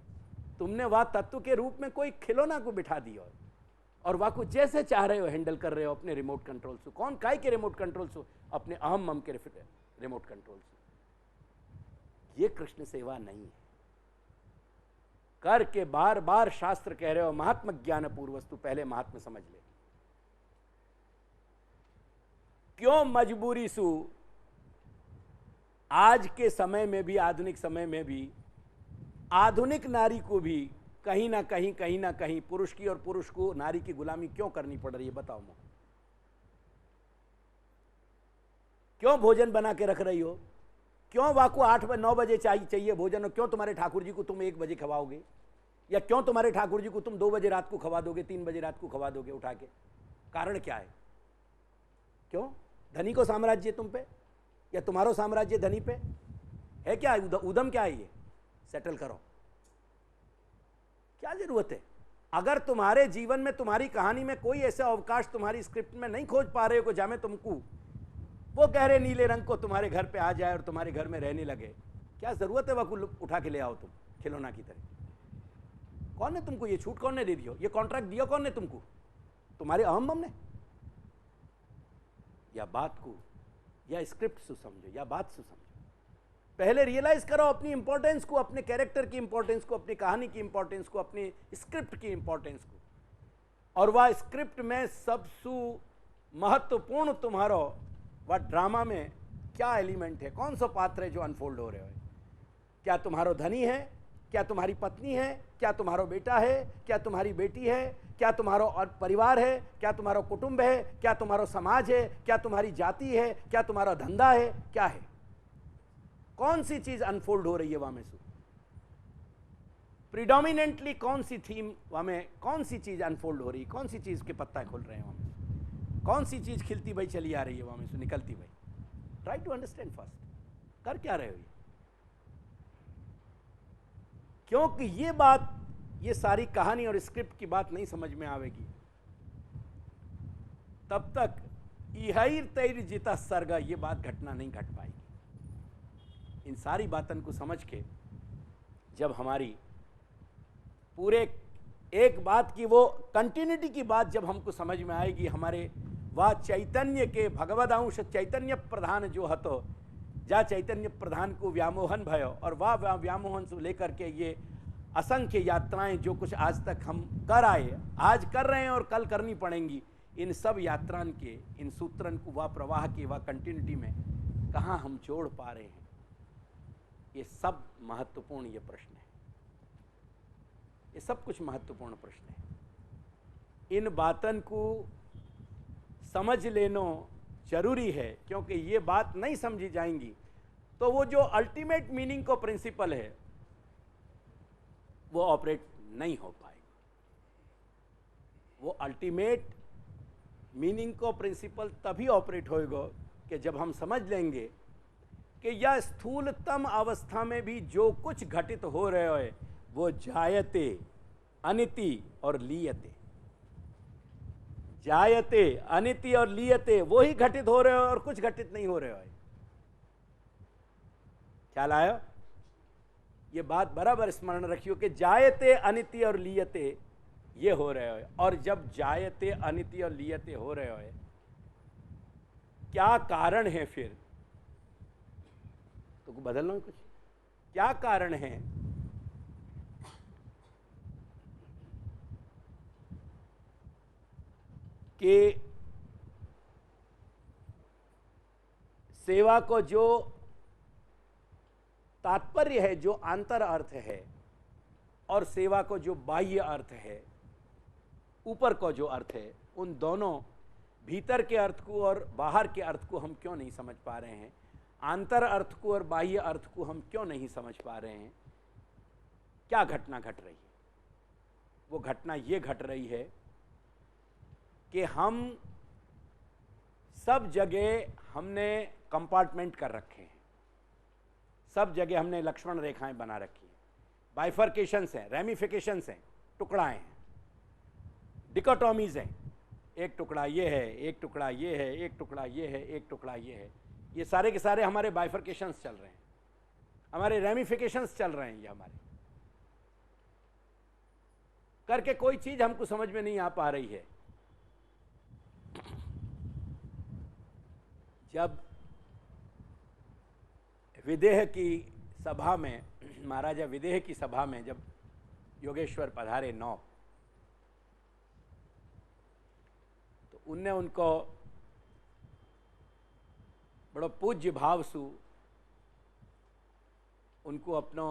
तुमने वह तत्व के रूप में कोई खिलौना को बिठा दिया और वह को जैसे चाह रहे हो हैंडल कर रहे हो अपने रिमोट कंट्रोल से। कौन काय के रिमोट कंट्रोल से? अपने अहम मम के रिमोट कंट्रोल से। ये कृष्ण सेवा नहीं है। करके बार बार शास्त्र कह रहे हो महात्म ज्ञान पूर्वस्तु, पहले महात्मा समझ ले। क्यों मजबूरी सु आज के समय में भी, आधुनिक समय में भी, आधुनिक नारी को भी कहीं ना कहीं पुरुष की और पुरुष को नारी की गुलामी क्यों करनी पड़ रही है? बताओ मुझे। क्यों भोजन बना के रख रही हो? क्यों वाको 8-9 बजे चाहिए भोजन, और क्यों तुम्हारे ठाकुर जी को तुम 1 बजे खवाओगे? या क्यों तुम्हारे ठाकुर जी को तुम 2 बजे रात को खवा दोगे, 3 बजे रात को खवा दोगे उठा के? कारण क्या है? क्यों? धनी को साम्राज्य तुम पे, या तुम्हारो साम्राज्य धनी पे है? क्या उदम क्या है? ये सेटल करो। क्या जरूरत है? अगर तुम्हारे जीवन में, तुम्हारी कहानी में कोई ऐसा अवकाश तुम्हारी स्क्रिप्ट में नहीं खोज पा रहे हो जहां में तुमको वो गहरे नीले रंग को तुम्हारे घर पे आ जाए और तुम्हारे घर में रहने लगे, क्या जरूरत है वह उठा के ले आओ तुम खिलौना की तरह? कौन ने तुमको ये छूट, कौन ने दे दिया? ये कॉन्ट्रैक्ट दिया कौन ने तुमको? तुम्हारे अहम ने? या बात को, या स्क्रिप्ट से समझो, या बात से समझो। पहले रियलाइज करो अपनी इंपॉर्टेंस को, अपने कैरेक्टर की इंपॉर्टेंस को, अपनी कहानी की इंपॉर्टेंस को, अपनी स्क्रिप्ट की इंपॉर्टेंस को। और वह स्क्रिप्ट में सबसे महत्वपूर्ण तुम्हारो वह ड्रामा में क्या एलिमेंट है, कौन सा पात्र है जो अनफोल्ड हो रहे हो? क्या तुम्हारो धनी है? क्या तुम्हारी पत्नी है? क्या तुम्हारो बेटा है? क्या तुम्हारी बेटी है? क्या तुम्हारो और परिवार है? क्या तुम्हारो कुटुंब है? क्या तुम्हारो समाज है? क्या तुम्हारी जाति है? क्या तुम्हारा धंधा है? क्या है? कौन सी चीज अनफोल्ड हो रही है वहां में? प्रिडोमिनेंटली कौन सी थीम वहां में, कौन सी चीज अनफोल्ड हो रही है? कौन सी चीज के पत्ता खुल रहे हैं वहां में? कौन सी चीज खिलती भाई चली आ रही है वहां में से, निकलती भाई? Try to understand first. कर क्या रहे हो ये? क्योंकि ये बात, ये सारी कहानी और स्क्रिप्ट की बात नहीं समझ में आवेगी तब तक इहैर तैर जिता सर्गा, ये बात घटना नहीं घट पाएगी। इन सारी बातों को समझ के जब हमारी पूरे एक बात की वो कंटिन्यूटी की बात जब हमको समझ में आएगी, हमारे वह चैतन्य के भगवद अंश चैतन्य प्रधान जो हतो, जा चैतन्य प्रधान को व्यामोहन भयो, और वह व्यामोहन से लेकर के ये असंख्य यात्राएं जो कुछ आज तक हम कर आए, आज कर रहे हैं और कल करनी पड़ेंगी, इन सब यात्राओं के, इन सूत्रन को, वह प्रवाह की, वह कंटिन्यूटी में कहाँ हम जोड़ पा रहे हैं? ये सब महत्वपूर्ण ये प्रश्न है। ये सब कुछ महत्वपूर्ण प्रश्न है। इन बातन को समझ लेना जरूरी है, क्योंकि ये बात नहीं समझी जाएंगी तो वो जो अल्टीमेट मीनिंग को प्रिंसिपल है वो ऑपरेट नहीं हो पाएगा। वो अल्टीमेट मीनिंग को प्रिंसिपल तभी ऑपरेट होएगा कि जब हम समझ लेंगे कि यह स्थूलतम अवस्था में भी जो कुछ घटित हो रहे है वो जायते, अनिति और लीयते। जायते, अनिति और लीयते वो ही घटित हो रहे हो और कुछ घटित नहीं हो रहे हो। ख्याल आया? ये बात बराबर स्मरण रखियो कि जायते, अनिति और लीयते ये हो रहे हो। और जब जायते, अनिति और लीयते हो रहे हो, क्या कारण है फिर? तो बदल लो कुछ। क्या कारण है कि सेवा को जो तात्पर्य है, जो आंतर अर्थ है, और सेवा को जो बाह्य अर्थ है, ऊपर को जो अर्थ है, उन दोनों भीतर के अर्थ को और बाहर के अर्थ को हम क्यों नहीं समझ पा रहे हैं? आंतर अर्थ को और बाह्य अर्थ को हम क्यों नहीं समझ पा रहे हैं? क्या घटना घट रही है? वो घटना ये घट रही है कि हम सब जगह हमने कंपार्टमेंट कर रखे हैं, सब जगह हमने लक्ष्मण रेखाएं बना रखी हैं, बाइफर्केशंस हैं, रेमिफिकेशंस हैं, टुकड़ाएं हैं, डिकोटॉमीज हैं, एक टुकड़ा ये है, एक टुकड़ा ये है, एक टुकड़ा ये है, एक टुकड़ा ये है, ये सारे के सारे हमारे बाइफर्केशंस चल रहे हैं, हमारे रेमिफिकेशंस चल रहे हैं। ये हमारे करके कोई चीज हमको समझ में नहीं आ पा रही है। जब विदेह की सभा में, महाराजा विदेह की सभा में जब योगेश्वर पधारे 9, तो उनने उनको बड़ो पूज्य भाव सु उनको अपनो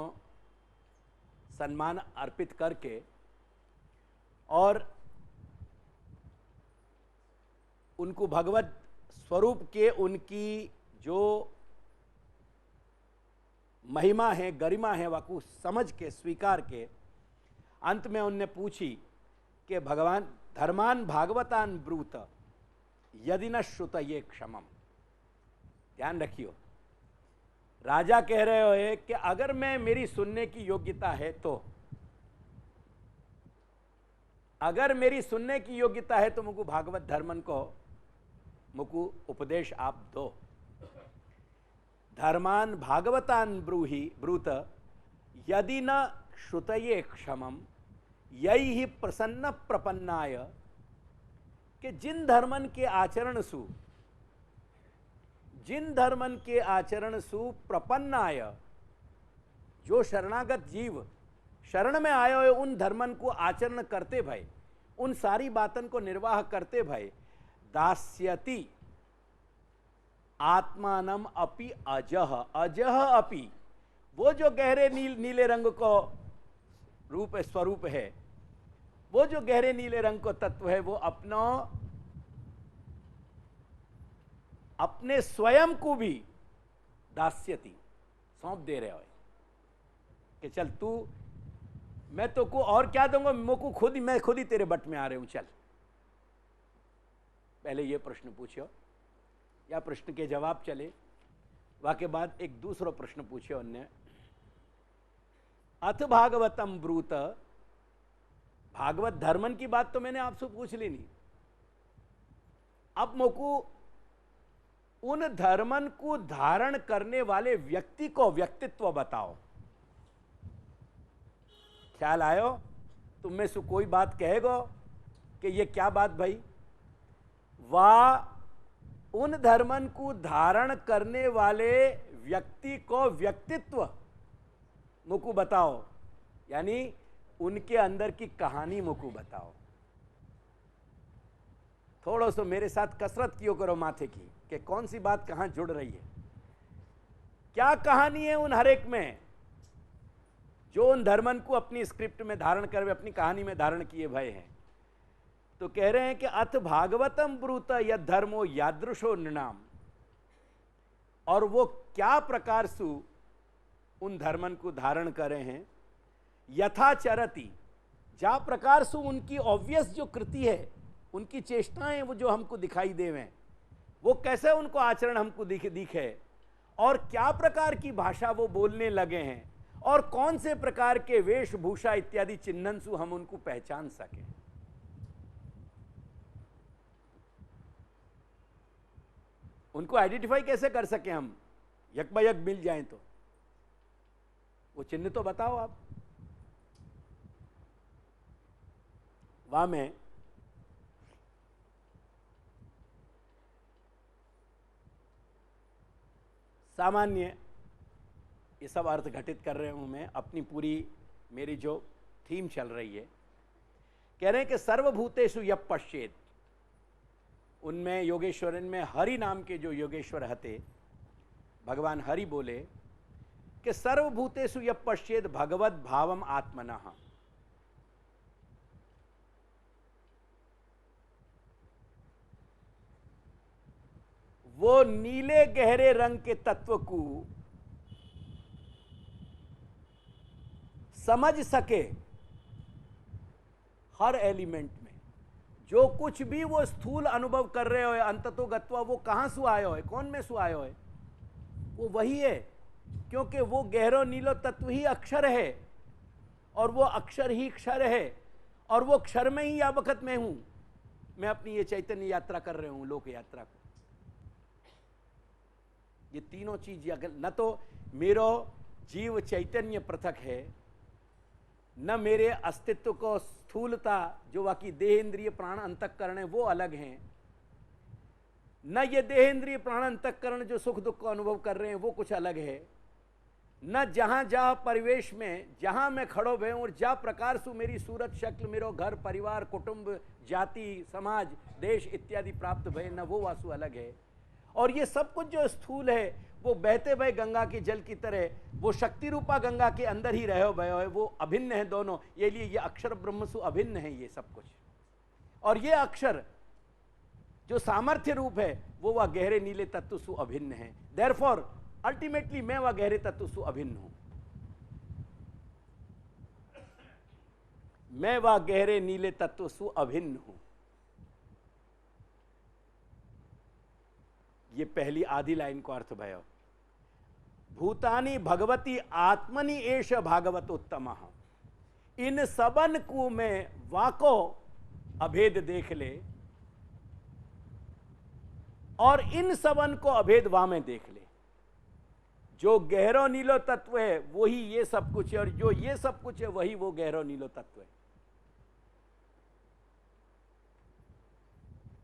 सम्मान अर्पित करके और उनको भगवत स्वरूप के उनकी जो महिमा है, गरिमा है, वाकु समझ के स्वीकार के अंत में उनने पूछी कि भगवान धर्मान भागवतान ब्रूत यदि न श्रुत ये क्षमम। ध्यान रखियो, राजा कह रहे हो कि अगर मैं मेरी सुनने की योग्यता है तो, अगर मेरी सुनने की योग्यता है तो मुझको भागवत धर्मन को मुझको उपदेश आप दो। धर्मान भागवतान ब्रूहि ब्रूत यदि न श्रुतये क्षमम यही ही प्रसन्न प्रपन्नाय, कि जिन धर्मन के आचरण सु, जिन धर्मन के आचरण सु प्रपन्नाय, जो शरणागत जीव शरण में आए हुए उन धर्मन को आचरण करते भय, उन सारी बातन को निर्वाह करते भय, दास्यति आत्मानम अपि अजह, अजह अपि, वो जो गहरे नीले रंग को रूप स्वरूप है, वो जो गहरे नीले रंग को तत्व है, वो अपने स्वयं को भी दास्यति सौंप दे रहे हो कि चल तू, मैं तो को और क्या दूंगा, मुझको खुद ही, मैं खुद ही तेरे बट में आ रही हूं, चल। पहले ये प्रश्न पूछो, या प्रश्न के जवाब चले, वाके बाद एक दूसरा प्रश्न पूछे उनने, अथ भागवतम ब्रूत, भागवत धर्मन की बात तो मैंने आपसे पूछ ली नहीं, अब मुझको उन धर्मन को धारण करने वाले व्यक्ति को व्यक्तित्व बताओ। ख्याल आयो? तुम में से कोई बात कहेगो कि ये क्या बात भाई, वाह उन धर्मन को धारण करने वाले व्यक्ति को व्यक्तित्व मुझको बताओ, यानी उनके अंदर की कहानी मुझको बताओ। थोड़ा सा मेरे साथ कसरत कियो करो माथे की, कि कौन सी बात कहां जुड़ रही है, क्या कहानी है उन हर एक में, जो उन धर्मन को अपनी स्क्रिप्ट में धारण कर, अपनी कहानी में धारण किए भय हैं। तो कह रहे हैं कि अथ भागवतम ब्रूत यद धर्मो यादृशो नृणाम, और वो क्या प्रकार से उन धर्मन को धारण करे हैं, यथाचरति, जा प्रकार से उनकी ऑब्वियस जो कृति है, उनकी चेष्टाएं वो जो हमको दिखाई देवें, वो कैसे उनको आचरण हमको दिखे, और क्या प्रकार की भाषा वो बोलने लगे हैं, और कौन से प्रकार के वेशभूषा इत्यादि चिन्हन से हम उनको पहचान सकें। उनको आइडेंटिफाई कैसे कर सकें हम, यकबायक मिल जाएं तो वो चिन्ह तो बताओ आप। वहां में सामान्य ये सब अर्थ घटित कर रहे हूं मैं, अपनी पूरी मेरी जो थीम चल रही है, कह रहे हैं कि सर्वभूतेषु यः पश्येत्, उनमें योगेश्वरन में हरि नाम के जो योगेश्वर हते, भगवान हरि बोले कि सर्वभूतेषु यः पश्येत् भगवद भावम आत्मनः, वो नीले गहरे रंग के तत्व को समझ सके हर एलिमेंट में, जो कुछ भी वो स्थूल अनुभव कर रहे हो अंततो गत्वा, वो कहां सु आयो है, कौन में सु आयो है, वो वही है। क्योंकि वो गहरो नीलो तत्व ही अक्षर है, और वो अक्षर ही क्षर है, और वो क्षर में ही या वक्त में हूं। मैं अपनी ये चैतन्य यात्रा कर रहे हूं, लोक यात्रा को। ये तीनों चीज न तो मेरो जीव चैतन्य पृथक है, न मेरे अस्तित्व को स्थूलता जो बाकी देह इंद्रिय प्राण अंतःकरण है वो अलग हैं, न ये देह इंद्रिय प्राण अंतःकरण जो सुख दुख को अनुभव कर रहे हैं वो कुछ अलग है, न जहां जहां परिवेश में जहां मैं खड़ो भय और जा प्रकार से मेरी सूरत शक्ल, मेरो घर परिवार कुटुंब जाति समाज देश इत्यादि प्राप्त भय, न वो वासु अलग है। और ये सब कुछ जो स्थूल है वो बहते भय गंगा के जल की तरह, वो शक्ति रूपा गंगा के अंदर ही रहो भयो है, वो अभिन्न है दोनों। ये लिए ये अक्षर ब्रह्मसु अभिन्न है ये सब कुछ। और ये अक्षर जो सामर्थ्य रूप है वो वह गहरे नीले तत्व सु अभिन्न है। देयरफॉर अल्टीमेटली मैं वह गहरे तत्व सु अभिन्न हूं, मैं वह गहरे नीले तत्व सु अभिन्न हूं। ये पहली आधी लाइन को अर्थ भयो। भूतानि भगवती आत्मनि एष भागवत उत्तम, इन सबन को में वाको अभेद देख ले, और इन सबन को अभेद वा में देख ले। जो गहरो नीलो तत्व है वही ये सब कुछ है, और जो ये सब कुछ है वही वो गहरो नीलो तत्व है।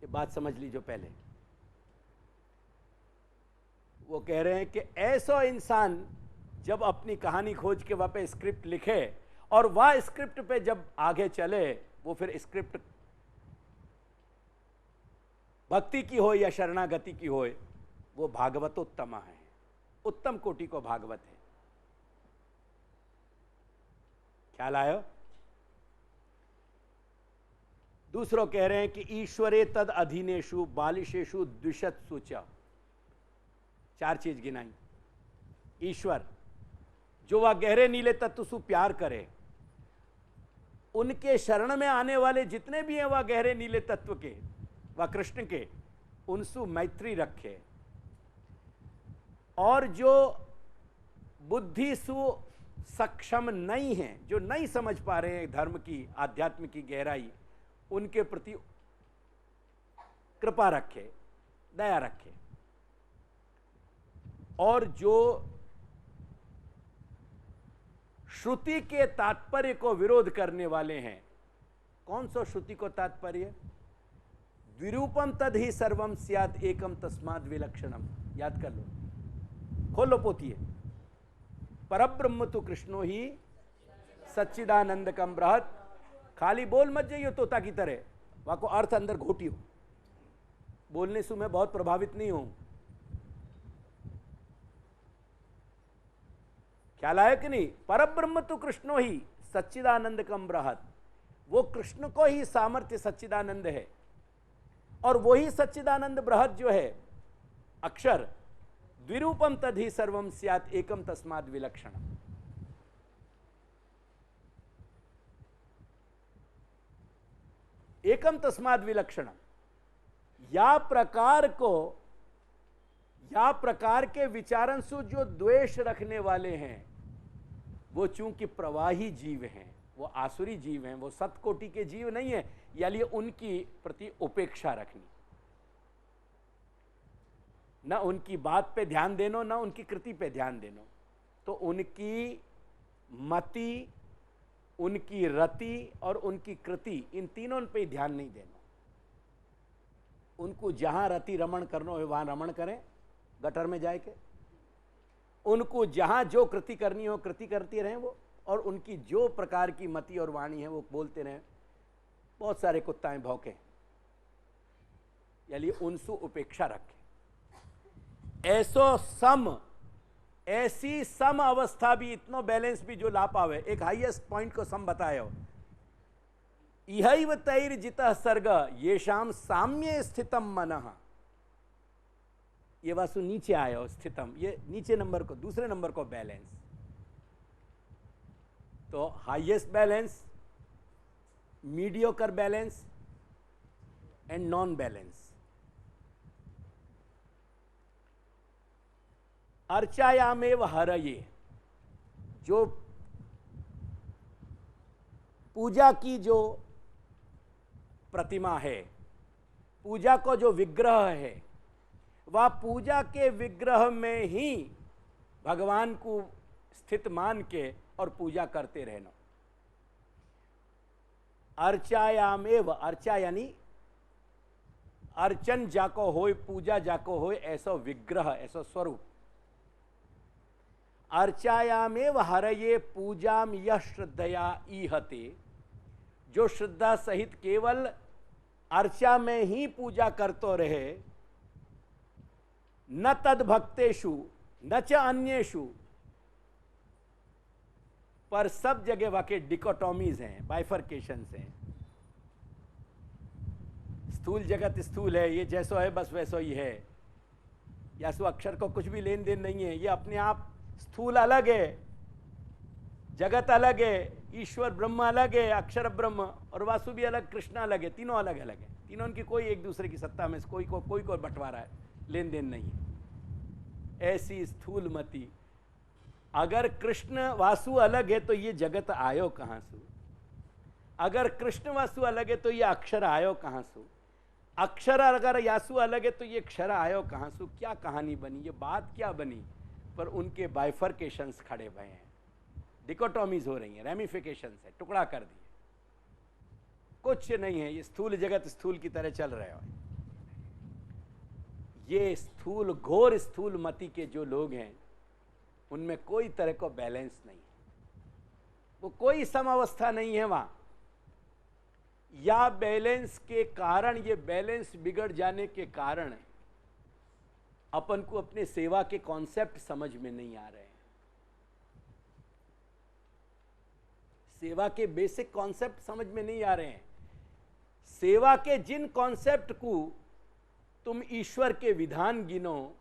ये बात समझ लीजिए। पहले वो कह रहे हैं कि ऐसा इंसान जब अपनी कहानी खोज के वहां पे स्क्रिप्ट लिखे और वह स्क्रिप्ट पे जब आगे चले, वो फिर स्क्रिप्ट भक्ति की हो या शरणागति की हो, वो भागवतोत्तम है, उत्तम कोटि को भागवत है। ख्याल आयो? दूसरों कह रहे हैं कि ईश्वरे तद अधीनेशु बालिशेषु द्विशत्सु च, चार चीज गिनाई। ईश्वर जो वह गहरे नीले तत्व सु प्यार करे, उनके शरण में आने वाले जितने भी हैं वह गहरे नीले तत्व के, वह कृष्ण के, उनसु मैत्री रखे। और जो बुद्धि सु सक्षम नहीं है, जो नहीं समझ पा रहे हैं धर्म की आध्यात्म की गहराई, उनके प्रति कृपा रखे, दया रखे। और जो श्रुति के तात्पर्य को विरोध करने वाले हैं, कौन सा श्रुति को तात्पर्य? द्विरूपम तद ही सर्वम स्यात् एकम तस्माद् विलक्षणम। याद कर लो, खोलो पोतिए। परब्रह्म तो कृष्णो ही सच्चिदानंदकम बृहत्। खाली बोल मत जाइयो तोता की तरह, वहां को अर्थ अंदर घोटियो। बोलने से मैं बहुत प्रभावित नहीं हूं। ख्याल आया कि नहीं? परब्रह्म तो कृष्णो ही सच्चिदानंदकम बृहत्। वो कृष्ण को ही सामर्थ्य सच्चिदानंद है, और वही सच्चिदानंद बृहत् जो है अक्षर, द्विरूपम तद्धि सर्वम स्यात् एकम तस्माद् विलक्षणम। एकम तस्माद् विलक्षणम। या प्रकार के विचारण से जो द्वेष रखने वाले हैं, वो चूंकि प्रवाही जीव हैं, वो आसुरी जीव हैं, वो सतकोटि के जीव नहीं है, यानी उनकी प्रति उपेक्षा रखनी, न उनकी बात पे ध्यान देनो, न उनकी कृति पे ध्यान देनो। तो उनकी मति, उनकी रति और उनकी कृति, इन तीनों पे ध्यान नहीं देना। उनको जहां रति रमण करना हो वहां रमण करें, गटर में जाए के। उनको जहां जो कृति करनी हो कृति करती रहें वो, और उनकी जो प्रकार की मति और वाणी है वो बोलते रहें। बहुत सारे कुत्ताएं भौंके, यानी उनसे उपेक्षा रखें। ऐसी सम अवस्था भी, इतनो बैलेंस भी जो ला पावे, एक हाईएस्ट पॉइंट को सम बतायो। इहैव तैर जितः सर्ग येषाम साम्ये स्थितम मनः। ये वासु नीचे आयो स्थितम, ये नीचे नंबर को, दूसरे नंबर को बैलेंस। तो highest balance, mediocre balance, and non balance. अर्चायामेव हरये, जो पूजा की जो प्रतिमा है, पूजा को जो विग्रह है, वह पूजा के विग्रह में ही भगवान को स्थित मान के और पूजा करते रहना। अर्चायामेव, अर्चा यानी अर्चन जाको होय, पूजा जाको होय, ऐसा विग्रह, ऐसा स्वरूप। अर्चायामेव हरये पूजाम यह श्रद्धया ईहते, जो श्रद्धा सहित केवल अर्चा में ही पूजा करतो रहे, न तद भक्तेषु न च अन्येषु, पर सब जगह वाके डिकोटॉमीज हैं, बाइफर्केशंस हैं। स्थूल जगत स्थूल है, ये जैसो है बस वैसो ही है, या सो अक्षर को कुछ भी लेन देन नहीं है, ये अपने आप स्थूल अलग है, जगत अलग है, ईश्वर ब्रह्म अलग है, अक्षर ब्रह्म, और वासु भी अलग, कृष्ण अलग है, तीनों अलग अलग है। तीनों की कोई एक दूसरे की सत्ता में कोई को बंटवारा है, लेन देन नहीं है। ऐसी स्थूल मति, अगर कृष्ण वासु अलग है तो ये जगत आयो कहां से? अगर कृष्ण वासु अलग है तो ये अक्षर आयो कहां से? अक्षर अगर यासु अलग है तो ये क्षर आयो कहां से? क्या कहानी बनी, ये बात क्या बनी? पर उनके बाइफर्केशंस खड़े हुए हैं, डिकोटॉमीज हो रही हैं, रेमिफिकेशंस है, टुकड़ा कर दिए, कुछ नहीं है। ये स्थूल जगत स्थूल की तरह चल रहे हो। ये स्थूल, घोर स्थूल मति के जो लोग हैं, उनमें कोई तरह का बैलेंस नहीं है, वो कोई समावस्था नहीं है वहां। या बैलेंस के कारण, ये बैलेंस बिगड़ जाने के कारण अपन को अपने सेवा के कॉन्सेप्ट समझ में नहीं आ रहे हैं। सेवा के बेसिक कॉन्सेप्ट समझ में नहीं आ रहे हैं। सेवा के जिन कॉन्सेप्ट को तुम ईश्वर के विधान गिनो,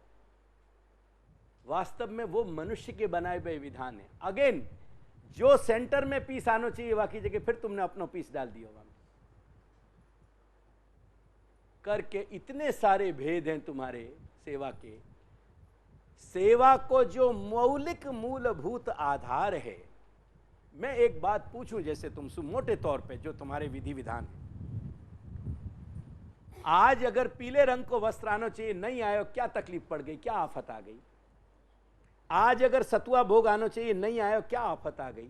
वास्तव में वो मनुष्य के बनाए हुए विधान है। अगेन, जो सेंटर में पीस आना चाहिए बाकी जगह फिर तुमने अपना पीस डाल दिया होगा करके। इतने सारे भेद हैं तुम्हारे सेवा के। सेवा को जो मौलिक मूलभूत आधार है, मैं एक बात पूछूं, जैसे तुम मोटे तौर पे जो तुम्हारे विधि विधान है, आज अगर पीले रंग को वस्त्र आना चाहिए, नहीं आयो, क्या तकलीफ पड़ गई, क्या आफत आ गई? आज अगर सतुआ भोग आना चाहिए, नहीं आयो, क्या आफत आ गई?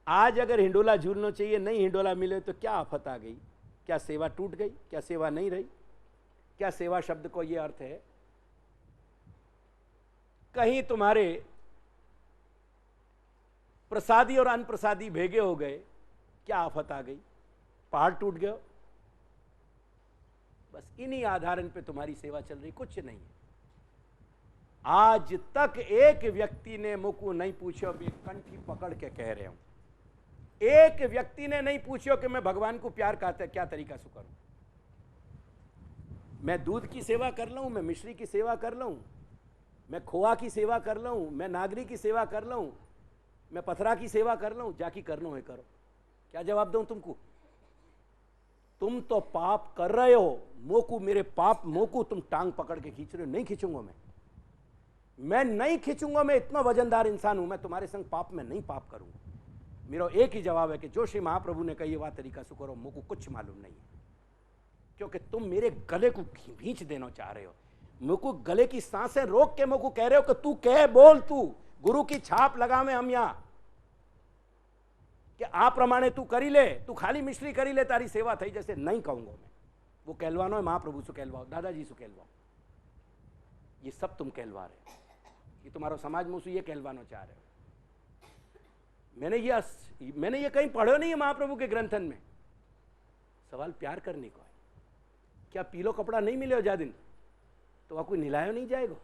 आज अगर हिंडोला झूलना चाहिए, नहीं हिंडोला मिले तो क्या आफत आ गई? क्या सेवा टूट गई? क्या सेवा नहीं रही? क्या सेवा शब्द को यह अर्थ है? कहीं तुम्हारे प्रसादी और अनप्रसादी भेगे हो गए, क्या आफत आ गई? पहाड़ टूट गए? बस इन्हीं आधारण पे तुम्हारी सेवा चल रही, कुछ नहीं है। आज तक एक व्यक्ति ने मुझको नहीं पूछो, मैं कंठी पकड़ के कह रहा हूं, एक व्यक्ति ने नहीं पूछो कि मैं भगवान को प्यार करता क्या तरीका से करूं। मैं दूध की सेवा कर लूं, मैं मिश्री की सेवा कर लूं, मैं खोआ की सेवा कर लूं, मैं नागरी की सेवा कर लूं, मैं पथरा की सेवा कर लूं, जाकी करना है करो। क्या जवाब दूं तुमको? तुम तो पाप कर रहे हो, मोकू मेरे पाप मोकू तुम टांग पकड़ के खींच रहे हो। नहीं खींचूंगा मैं नहीं खींचूंगा। मैं इतना वजनदार इंसान हूं, मैं तुम्हारे संग पाप में नहीं पाप करूंगा। मेरा एक ही जवाब है कि जो श्री महाप्रभु ने कही वह तरीका से करो, मोकू कुछ मालूम नहीं है, क्योंकि तुम मेरे गले को खींच देना चाह रहे हो। मोकू गले की सांसें रोक के मोकू कह रहे हो कि तू कह बोल, तू गुरु की छाप लगा में हम यहां कि आ प्रमाणे तू करी ले, तू खाली मिश्री करी ले, तारी सेवा थई जैसे। नहीं कहूंगा मैं, वो कहलवानो है महाप्रभु से कहलवाओ, दादाजी से कहलवाओ, ये सब तुम कहलवा रहे हो, ये तुम्हारा समाज मुझसे ये कहलवाना चाह रहे हो। मैंने ये कहीं पढ़ो नहीं है महाप्रभु के ग्रंथन में। सवाल प्यार करने को है। क्या पीलो कपड़ा नहीं मिले हो जा दिन तो वह को नहलायो नहीं जाएगा,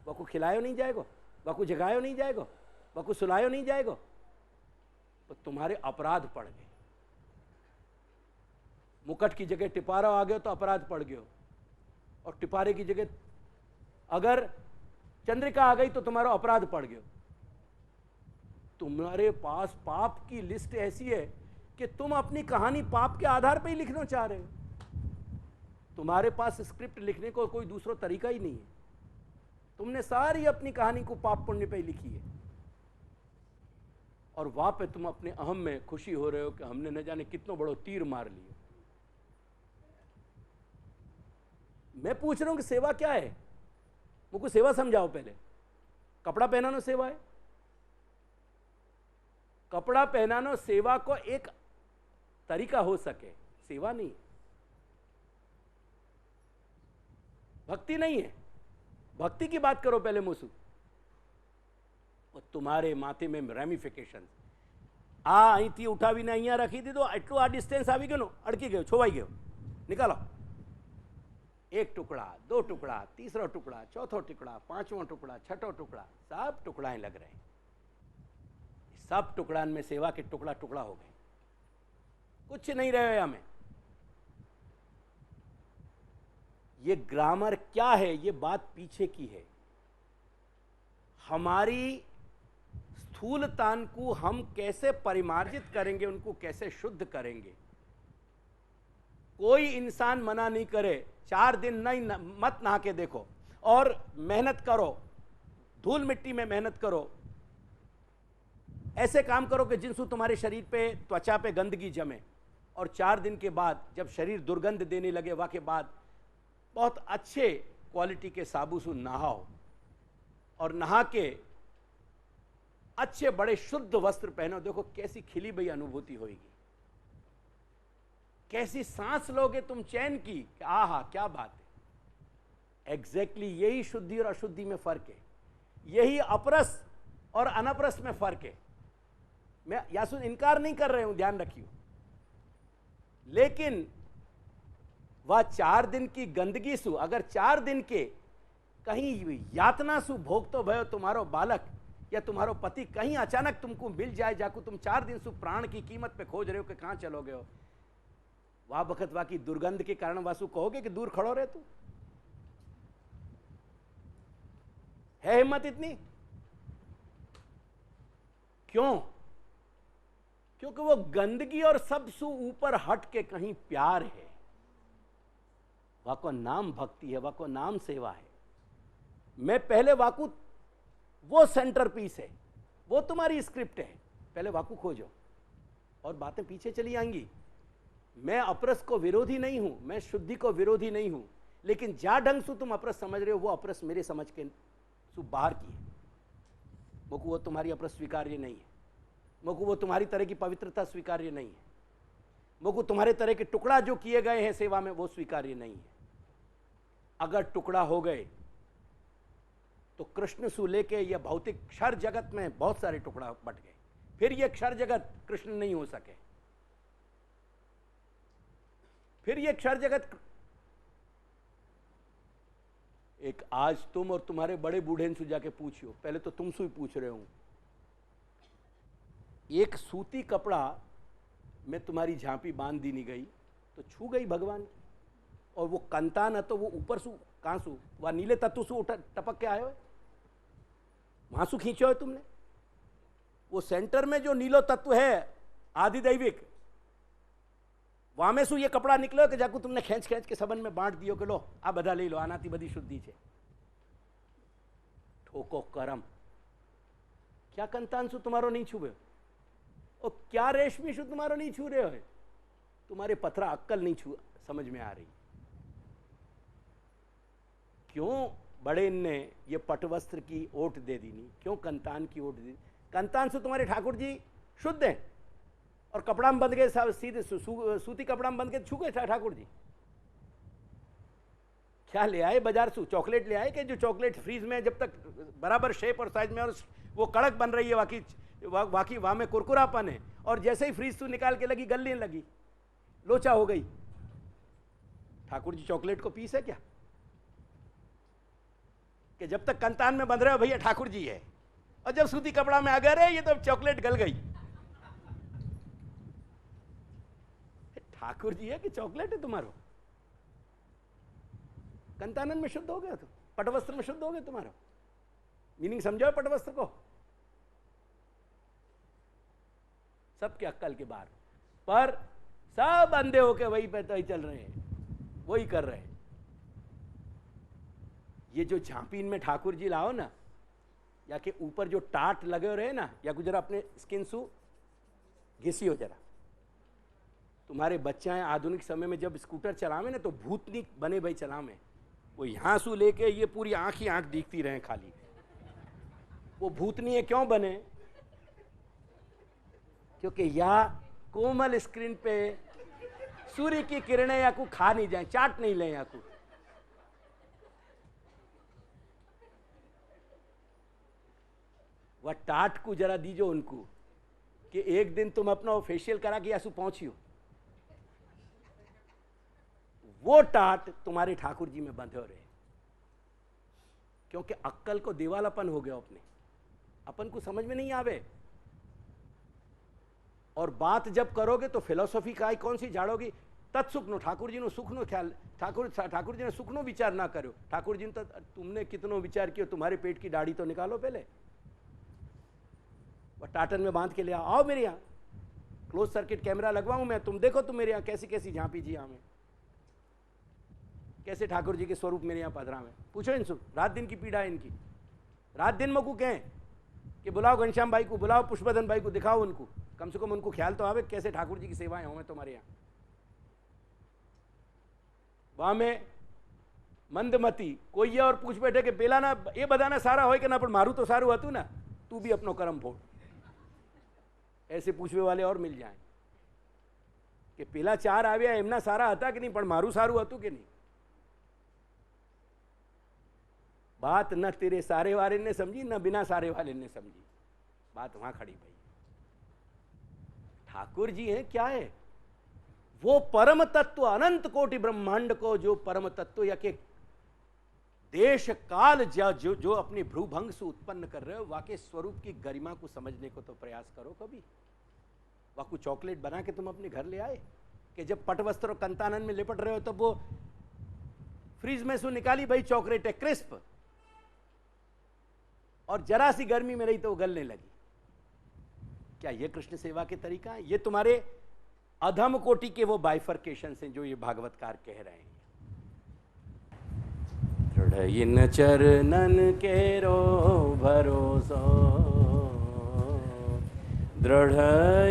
वह को खिलायो नहीं जाएगा, वह को जगायो नहीं जाएगा, वह को सुलायो नहीं जाएगा, तो तुम्हारे अपराध पड़ गए। मुकट की जगह टिपारा आ गए तो अपराध पड़ गयो, और टिपारे की जगह अगर चंद्रिका आ गई तो तुम्हारा अपराध पड़ गयो। तुम्हारे पास पाप की लिस्ट ऐसी है कि तुम अपनी कहानी पाप के आधार पर ही लिखना चाह रहे हो। तुम्हारे पास स्क्रिप्ट लिखने को कोई दूसरा तरीका ही नहीं है। तुमने सारी अपनी कहानी को पाप पुण्य पे लिखी है, और वहां पे तुम अपने अहम में खुशी हो रहे हो कि हमने न जाने कितनों बड़ो तीर मार लिया। मैं पूछ रहा हूं कि सेवा क्या है? मुझको सेवा समझाओ पहले। कपड़ा पहनाना सेवा है? कपड़ा पहनाना सेवा को एक तरीका हो सके, सेवा नहीं, भक्ति नहीं है। भक्ति की बात करो पहले मुसु। और तुम्हारे माथे में रेमिफिकेशन आ અહીંથી ઉઠાવીને અહીંયા રાખી દીધો, એટલું આ ડિસ્ટન્સ આવી ગયો, અડકી ગયો, છોવાઈ ગયો, निकालो। एक टुकड़ा, दो टुकड़ा, तीसरा टुकड़ा, चौथा टुकड़ा, पांचवा टुकड़ा, छठा टुकड़ा, सब टुकड़ाएं लग रहे हैं। सब टुकड़ान में सेवा के टुकड़ा टुकड़ा हो गए, कुछ नहीं रहे हमें। ये ग्रामर क्या है? ये बात पीछे की है। हमारी स्थूलतान को हम कैसे परिमार्जित करेंगे, उनको कैसे शुद्ध करेंगे। कोई इंसान मना नहीं करे 4 दिन नहीं मत नहा के देखो और मेहनत करो, धूल मिट्टी में मेहनत करो, ऐसे काम करो कि जिनसे तुम्हारे शरीर पे, त्वचा पे गंदगी जमे, और 4 दिन के बाद जब शरीर दुर्गंध देने लगे, वह के बाद बहुत अच्छे क्वालिटी के साबुन से नहाओ, और नहा के अच्छे बड़े शुद्ध वस्त्र पहनो। देखो कैसी खिली भई अनुभूति होगी, कैसी सांस लोगे तुम चैन की, कि आहा क्या बात है। एग्जैक्टली यही शुद्धि और अशुद्धि में फर्क है, यही अपरस और अनपरस में फर्क है। मैं यासु इनकार नहीं कर रहे हूं, ध्यान रखियो, लेकिन वह 4 दिन की गंदगी सु, अगर 4 दिन के कहीं यातना सु भोग तो भयो तुम्हारो बालक या तुम्हारो पति कहीं अचानक तुमको मिल जाए, जाको तुम 4 दिन सु प्राण की कीमत पे खोज रहे हो कि कहां चलोगे हो, वह बखत वाकी दुर्गंध के कारण वासु कहोगे कि दूर खड़ो रहे तू? है हिम्मत इतनी? क्यों? क्योंकि वो गंदगी और सब सु ऊपर हट के कहीं प्यार है, वाको नाम भक्ति है, वाको नाम सेवा है। मैं पहले वाकू, वो सेंटर पीस है, वो तुम्हारी स्क्रिप्ट है, पहले वाकू खोजो और बातें पीछे चली आएंगी। मैं अपरस को विरोधी नहीं हूं, मैं शुद्धि को विरोधी नहीं हूं, लेकिन जा ढंग से तुम अपरस समझ रहे हो, वो अपरस मेरे समझ के सु बाहर की है। मुझको वो तुम्हारी अपरस स्वीकार्य नहीं है, मुझको वो तुम्हारी तरह की पवित्रता स्वीकार्य नहीं है, मुझको तुम्हारे तरह के टुकड़ा जो किए गए हैं सेवा में वो स्वीकार्य नहीं है। अगर टुकड़ा हो गए तो कृष्ण सु लेके यह भौतिक क्षर जगत में बहुत सारे टुकड़ा बट गए, फिर यह क्षर जगत कृष्ण नहीं हो सके, फिर यह क्षर जगत। एक आज तुम और तुम्हारे बड़े बूढ़े से जाके पूछियो, पहले तो तुमसे ही पूछ रहे हूं, एक सूती कपड़ा में तुम्हारी झांपी बांध दी नहीं गई तो छू गई भगवान की, और वो कंता न तो वो ऊपर सु कहां सु, वह नीले तत्व सु टपक के आए हो, वहां सु खींचो है तुमने। वो सेंटर में जो नीलो तत्व है आदिदैविक, वहां में सु ये कपड़ा निकलो कि जाकू तुमने खेच खेच के सबन में बांट दियो कि लो आ बधा ले लो, आनाती बधी शुद्धि है। ठोको करम, क्या कंतांशु तुम्हारो नहीं छुए, और क्या रेशमी शु तुम्हारो नहीं छू रहे हो, तुम्हारे पथरा अक्कल नहीं छू समझ में आ रही। क्यों बड़े ने ये पटवस्त्र की ओट दे दी नहीं, क्यों कंतान की ओट दी? कंतान से तुम्हारे ठाकुर जी शुद्ध हैं, और कपड़ा में बंध गए सीधे सूती कपड़ा में बंध गए छू गए ठाकुर जी। क्या ले आए बाजार से? चॉकलेट ले आए कि जो चॉकलेट फ्रीज में जब तक बराबर शेप और साइज में और वो कड़क बन रही है, वाकई वहां में कुरकुरापन है, और जैसे ही फ्रीज से निकाल के लगी गलने लगी, लोचा हो गई। ठाकुर जी चॉकलेट को पीस है क्या कि जब तक कंतान में बंध रहे हो भैया ठाकुर जी है, और जब सूती कपड़ा में आ गए रे ये तो चॉकलेट गल गई। ठाकुर जी है कि चॉकलेट है तुम्हारो? कंतानन में शुद्ध हो गया, तो पटवस्त्र में शुद्ध हो गया तुम्हारा। मीनिंग समझो पटवस्त्र को, सबके अक्कल के बाहर, पर सब अंधे होके वही पे तो ही चल रहे हैं। वही कर रहे हैं। ये जो झांपीन में ठाकुर जी लाओ ना, या के ऊपर जो टाट लगे रहे ना, या कुछ जरा अपने स्किन सू घिसी हो जरा। तुम्हारे बच्चे हैं आधुनिक समय में जब स्कूटर चलावे ना तो भूतनी बने भाई चलावे, वो यहाँ सू लेके ये पूरी आंख ही आंख दिखती रहे खाली। वो भूतनी है क्यों बने? क्योंकि या कोमल स्क्रीन पे सूर्य की किरणें या को खा नहीं जाए, चाट नहीं ले या को। वह टाट को जरा दीजो उनको कि एक दिन तुम अपना फेशियल करा के यासु पहुंचियो। वो टाट तुम्हारे ठाकुर जी में बंधे हो रहे, क्योंकि अक्कल को दिवालापन हो गया अपने, अपन को समझ में नहीं आवे। और बात जब करोगे तो फिलोसॉफी का कौन सी झाड़ोगी? तत्सुखनो, ठाकुर जी नो सुखनो ख्याल, ठाकुर जी ने सुखनो विचार ना करो। ठाकुर जी ने तो तुमने कितनो विचार किया, तुम्हारे पेट की दाढ़ी तो निकालो पहले। वह टाटन में बांध के ले आओ मेरे यहाँ, क्लोज सर्किट कैमरा लगवाऊं मैं, तुम देखो तुम मेरे यहाँ कैसी कैसी झांपी जी हमें, कैसे ठाकुर जी के स्वरूप मेरे यहाँ पधरा में। पूछो इनसे, रात दिन की पीड़ा है इनकी। रात दिन में को कहें कि बुलाओ घनश्याम भाई को, बुलाओ पुष्पधन भाई को, दिखाओ उनको, कम से कम उनको ख्याल तो आवे कैसे ठाकुर जी की सेवाएं हों तुम्हारे यहाँ। वहां में मंदमती कोई और पूछ बैठे कि पेला ना ये बदाना सारा हो कि ना, पर मारू तो सारू हतु ना, तू भी अपनो कर्म फोड़। ऐसे पूछवे वाले और मिल जाए कि पेला चार आव्या एमना सारा हता कि नहीं, पण मारू सारू हतु कि नहीं। बात न तेरे सारे वाले ने समझी, न बिना सारे वाले ने समझी, बात वहां खड़ी भाई। ठाकुर जी हैं क्या है? वो परम तत्व, अनंत कोटि ब्रह्मांड को जो परम तत्व या के देश काल जो अपनी भ्रूभंग से उत्पन्न कर रहे हो, वाके स्वरूप की गरिमा को समझने को तो प्रयास करो कभी। वाकू चॉकलेट बना के तुम अपने घर ले आए कि जब पटवस्त्र और कंतानन में लिपट रहे हो तब वो फ्रीज में से निकाली भाई चॉकलेट है क्रिस्प, और जरा सी गर्मी में रही तो वो गलने लगी। क्या ये कृष्ण सेवा के तरीका है? ये तुम्हारे अधम कोटि के वो बाइफर्केशन हैं जो ये भागवतकार कह रहे हैं। दृढ़ इन चरणन केरो भरोसो, दृढ़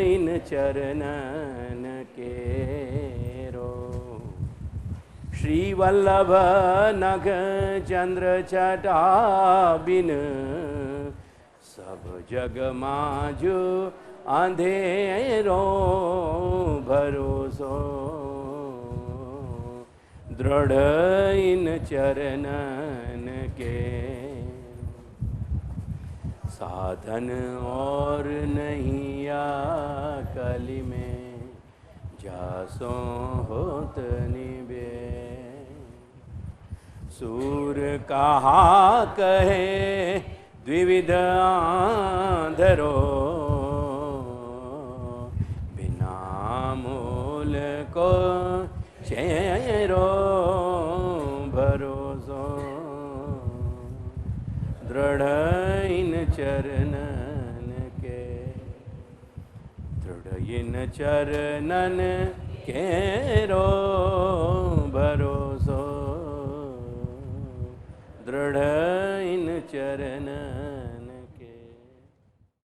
इन चरणन केरो, श्री वल्लभ नग चंद्र छटा बिन, सब जग माजू अंधेरो भरोसो, दृढ़ इन चरणन के, साधन और नहीं कली में, जासो होत निबे, सूर कहा कहे द्विविध आंधरो, बिना मूल को चेरो भरोसो, दृढ़ इन चरणन के, दृढ़ इन चरणन केरो भरोसो, दृढ़ इन चरणन